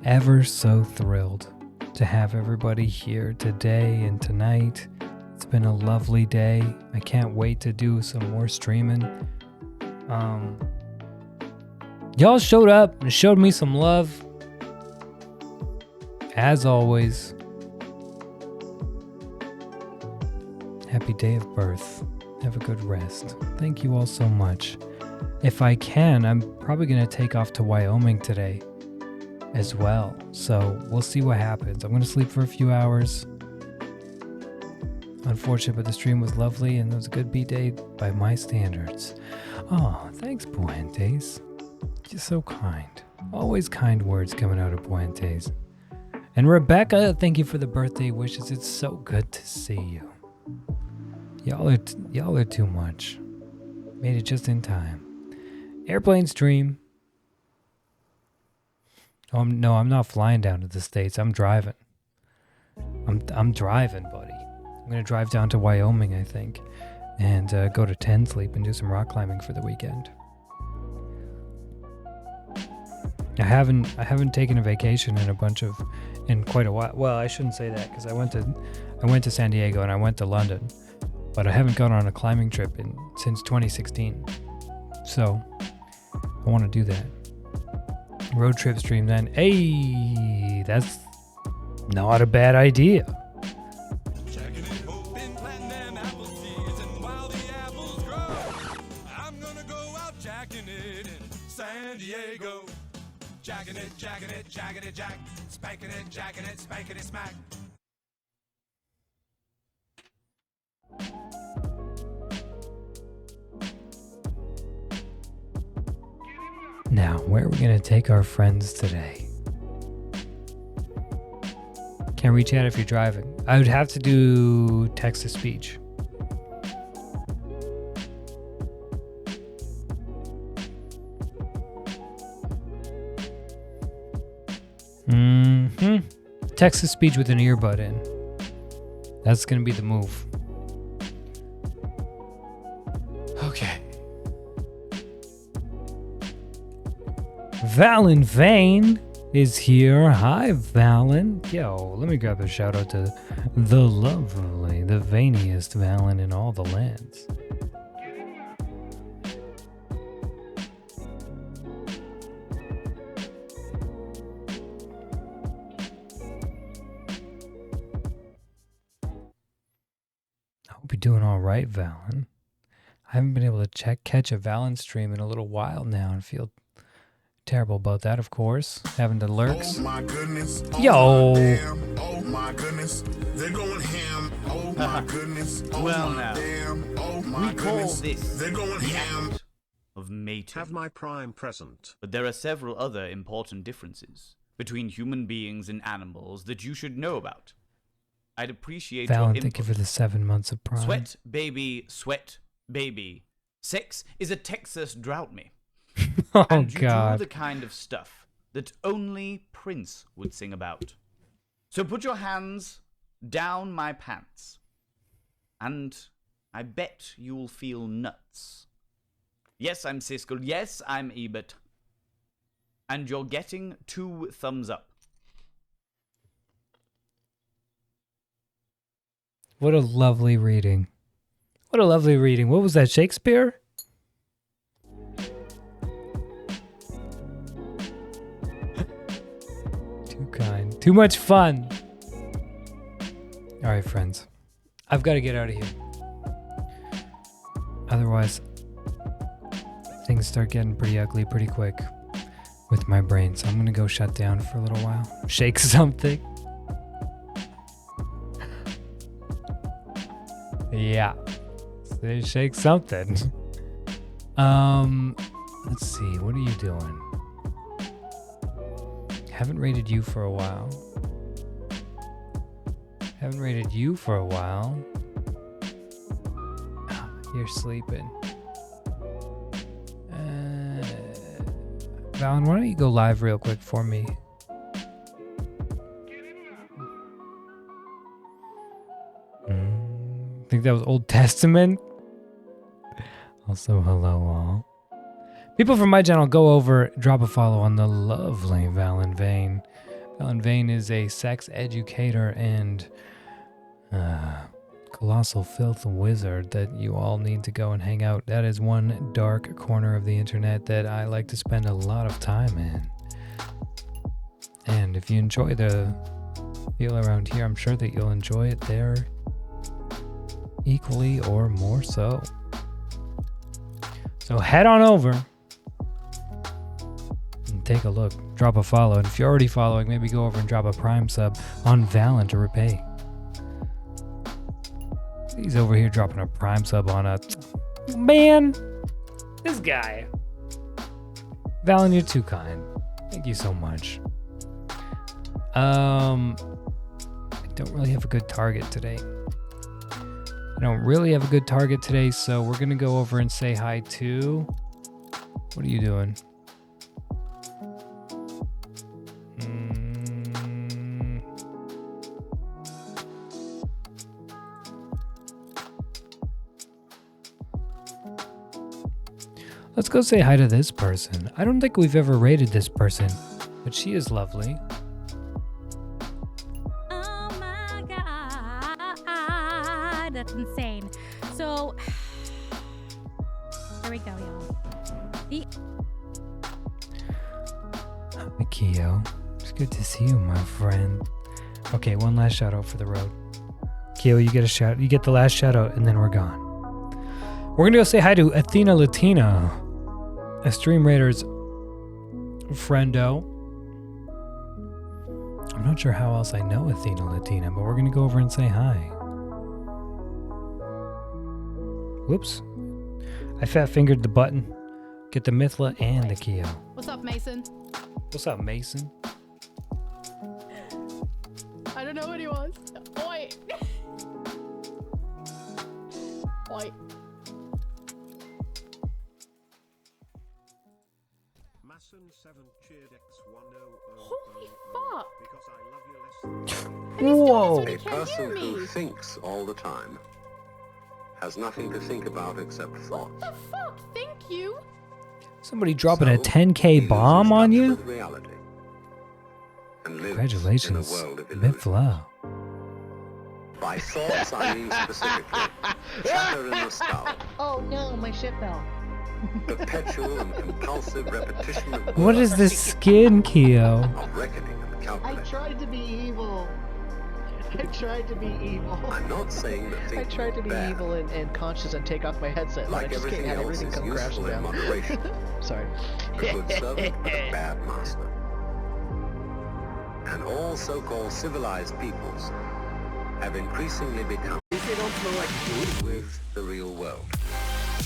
ever so thrilled to have everybody here today and tonight. It's been a lovely day. I can't wait to do some more streaming. Y'all showed up and showed me some love. As always. Happy day of birth. Have a good rest. Thank you all so much. If I can, I'm probably going to take off to Wyoming today as well. So we'll see what happens. I'm going to sleep for a few hours. Unfortunate, but the stream was lovely and it was a good beat day by my standards. Oh, thanks, Buentes. You're so kind. Always kind words coming out of Buentes. And Rebecca, thank you for the birthday wishes. It's so good to see you. Y'all are too much. Made it just in time. Airplane stream. Oh no, I'm not flying down to the States. I'm driving. I'm driving, buddy. I'm gonna drive down to Wyoming, I think, and go to 10 Sleep and do some rock climbing for the weekend. I haven't taken a vacation in quite a while. Well, I shouldn't say that because I went to San Diego and I went to London, but I haven't gone on a climbing trip since 2016. So I want to do that. Road trip stream then. Hey, that's not a bad idea. Jacking it, jack, spanking it, jacking it, spanking it, smack. Now, where are we going to take our friends today? Can't reach out if you're driving. I would have to do text-to-speech. Text-to-speech with an earbud in. That's going to be the move. Okay. Valen Vane is here. Hi, Valen. Yo, let me grab a shout out to the lovely, the veiniest Valen in all the lands. Doing all right, Valen. I haven't been able to catch a Valen stream in a little while now and feel terrible about that, of course. Having to lurks. Oh my goodness. Oh Yo. My damn. Oh my goodness. They're going ham. Oh my goodness. Oh Well my now. damn. Oh my We call goodness. this They're going ham. of mating. Have my prime present. But there are several other important differences between human beings and animals that you should know about. I'd appreciate Valen, your thank you input. for the 7 months of Prime. Sweat baby. Sex is a Texas drought me. Oh, And you God. do the kind of stuff that only Prince would sing about. So put your hands down my pants, and I bet you'll feel nuts. Yes, I'm Siskel. Yes, I'm Ebert. And you're getting 2 thumbs up. What a lovely reading. What a lovely reading. What was that, Shakespeare? Too kind. Too much fun. All right, friends. I've got to get out of here. Otherwise, things start getting pretty ugly pretty quick with my brain. So I'm going to go shut down for a little while. Shake something. Yeah. They shake something. Let's see. What are you doing? Haven't rated you for a while. Haven't rated you for a while. You're sleeping. Valen, why don't you go live real quick for me? I think that was Old Testament. Also, hello all. People from my channel, go over, drop a follow on the lovely Valen Vane. Valen Vane is a sex educator and colossal filth wizard that you all need to go and hang out. That is one dark corner of the internet that I like to spend a lot of time in. And if you enjoy the feel around here, I'm sure that you'll enjoy it there equally or more so. So head on over and take a look. Drop a follow. And if you're already following, maybe go over and drop a Prime sub on Valen to repay. He's over here dropping a Prime sub on a... Man! This guy. Valen, you're too kind. Thank you so much. I don't really have a good target today. So we're going to go over and say hi to... What are you doing? Let's go say hi to this person. I don't think we've ever rated this person, but she is lovely. Oh my god, that's insane. So, there we go, y'all. Mikio, it's good to see you, my friend. Okay, one last shout out for the road. Keo, you get the last shout out, and then we're gone. We're gonna go say hi to Athena Latina, a Stream Raiders friendo. I'm not sure how else I know Athena Latina, but we're gonna go over and say hi. Whoops. I fat fingered the button. Get the Mithla and the Keo. What's up, Mason? What's up, Mason? I don't know what he wants. Oi! Oi. Holy fuck! Whoa! A person who thinks all the time has nothing to think about except thought. What the fuck? Thank you! Somebody dropping a 10k bomb on you? Reality. And lives Congratulations, in a world of illusion. Mithla. By thoughts, I mean specifically chatter in the skull, Oh no, my ship fell. perpetual and compulsive repetition of What is this skin, Keo? of reckoning and I calculating. tried to be evil. I tried to be evil. I'm not saying that I things tried to be bad. evil and conscious and take off my headset, but I Like just can't everything have else everything is come crashing useful in down. moderation. Sorry. A good servant, but a bad master. And all so-called civilized peoples have increasingly become with the real world.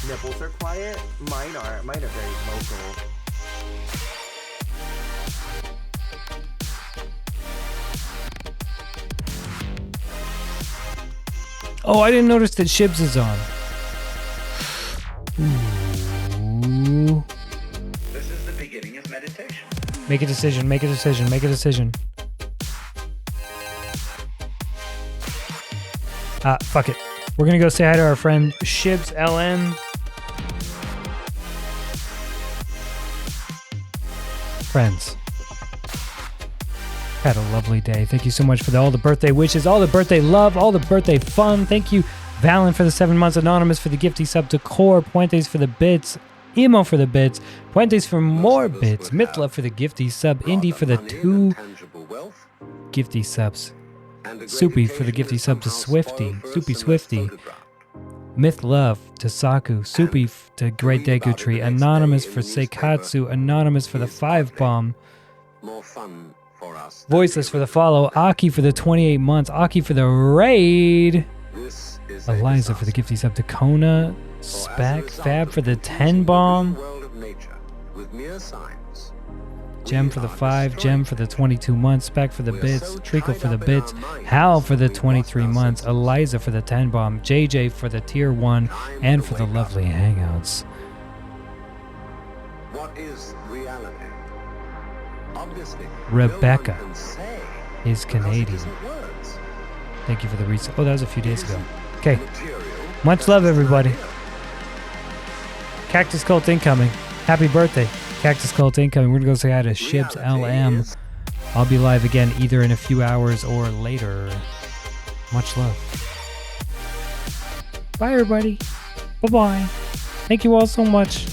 nipples are quiet. Mine are very vocal. Oh, I didn't notice that Shibs is on. Ooh. This is the beginning of meditation. Make a decision, make a decision, make a decision. Fuck it. We're gonna go say hi to our friend Shibs LM. Friends. Had a lovely day. Thank you so much for all the birthday wishes, all the birthday love, all the birthday fun. Thank you, Valen, for the 7 months, Anonymous for the gifty sub to Core, Puentes for the bits, Emo for the bits, Puentes for more bits, Mythlove for the gifty sub, Indy for the 2 gifty subs, Soupy for the gifty sub to Swifty, Soupy Swifty, Mythlove to Saku, Soupy to Great Deku Tree, Anonymous for Seikatsu, Anonymous for the 5 bomb, More fun for us. Voiceless for the follow, Aki for the 28 months, Aki for the raid, This is Eliza for the gifty sub to Kona, Spac, Fab for the 10 bomb, world of nature with mere signs. Gem for the 5, Gem for the 22 months, Spac for the bits, Treacle for the bits, Hal for the 23 months, Eliza for the 10 bomb, JJ for the tier 1, and for the lovely hangouts. What is reality? Obviously, Rebecca no one can say is Canadian. words. Thank you for the reset. Oh, that was a few days ago. Okay. Much love, everybody. Cactus Cult incoming. Happy birthday. Cactus Cult incoming. We're going to go say hi to Shibs LM. I'll be live again either in a few hours or later. Much love. Bye, everybody. Bye-bye. Thank you all so much.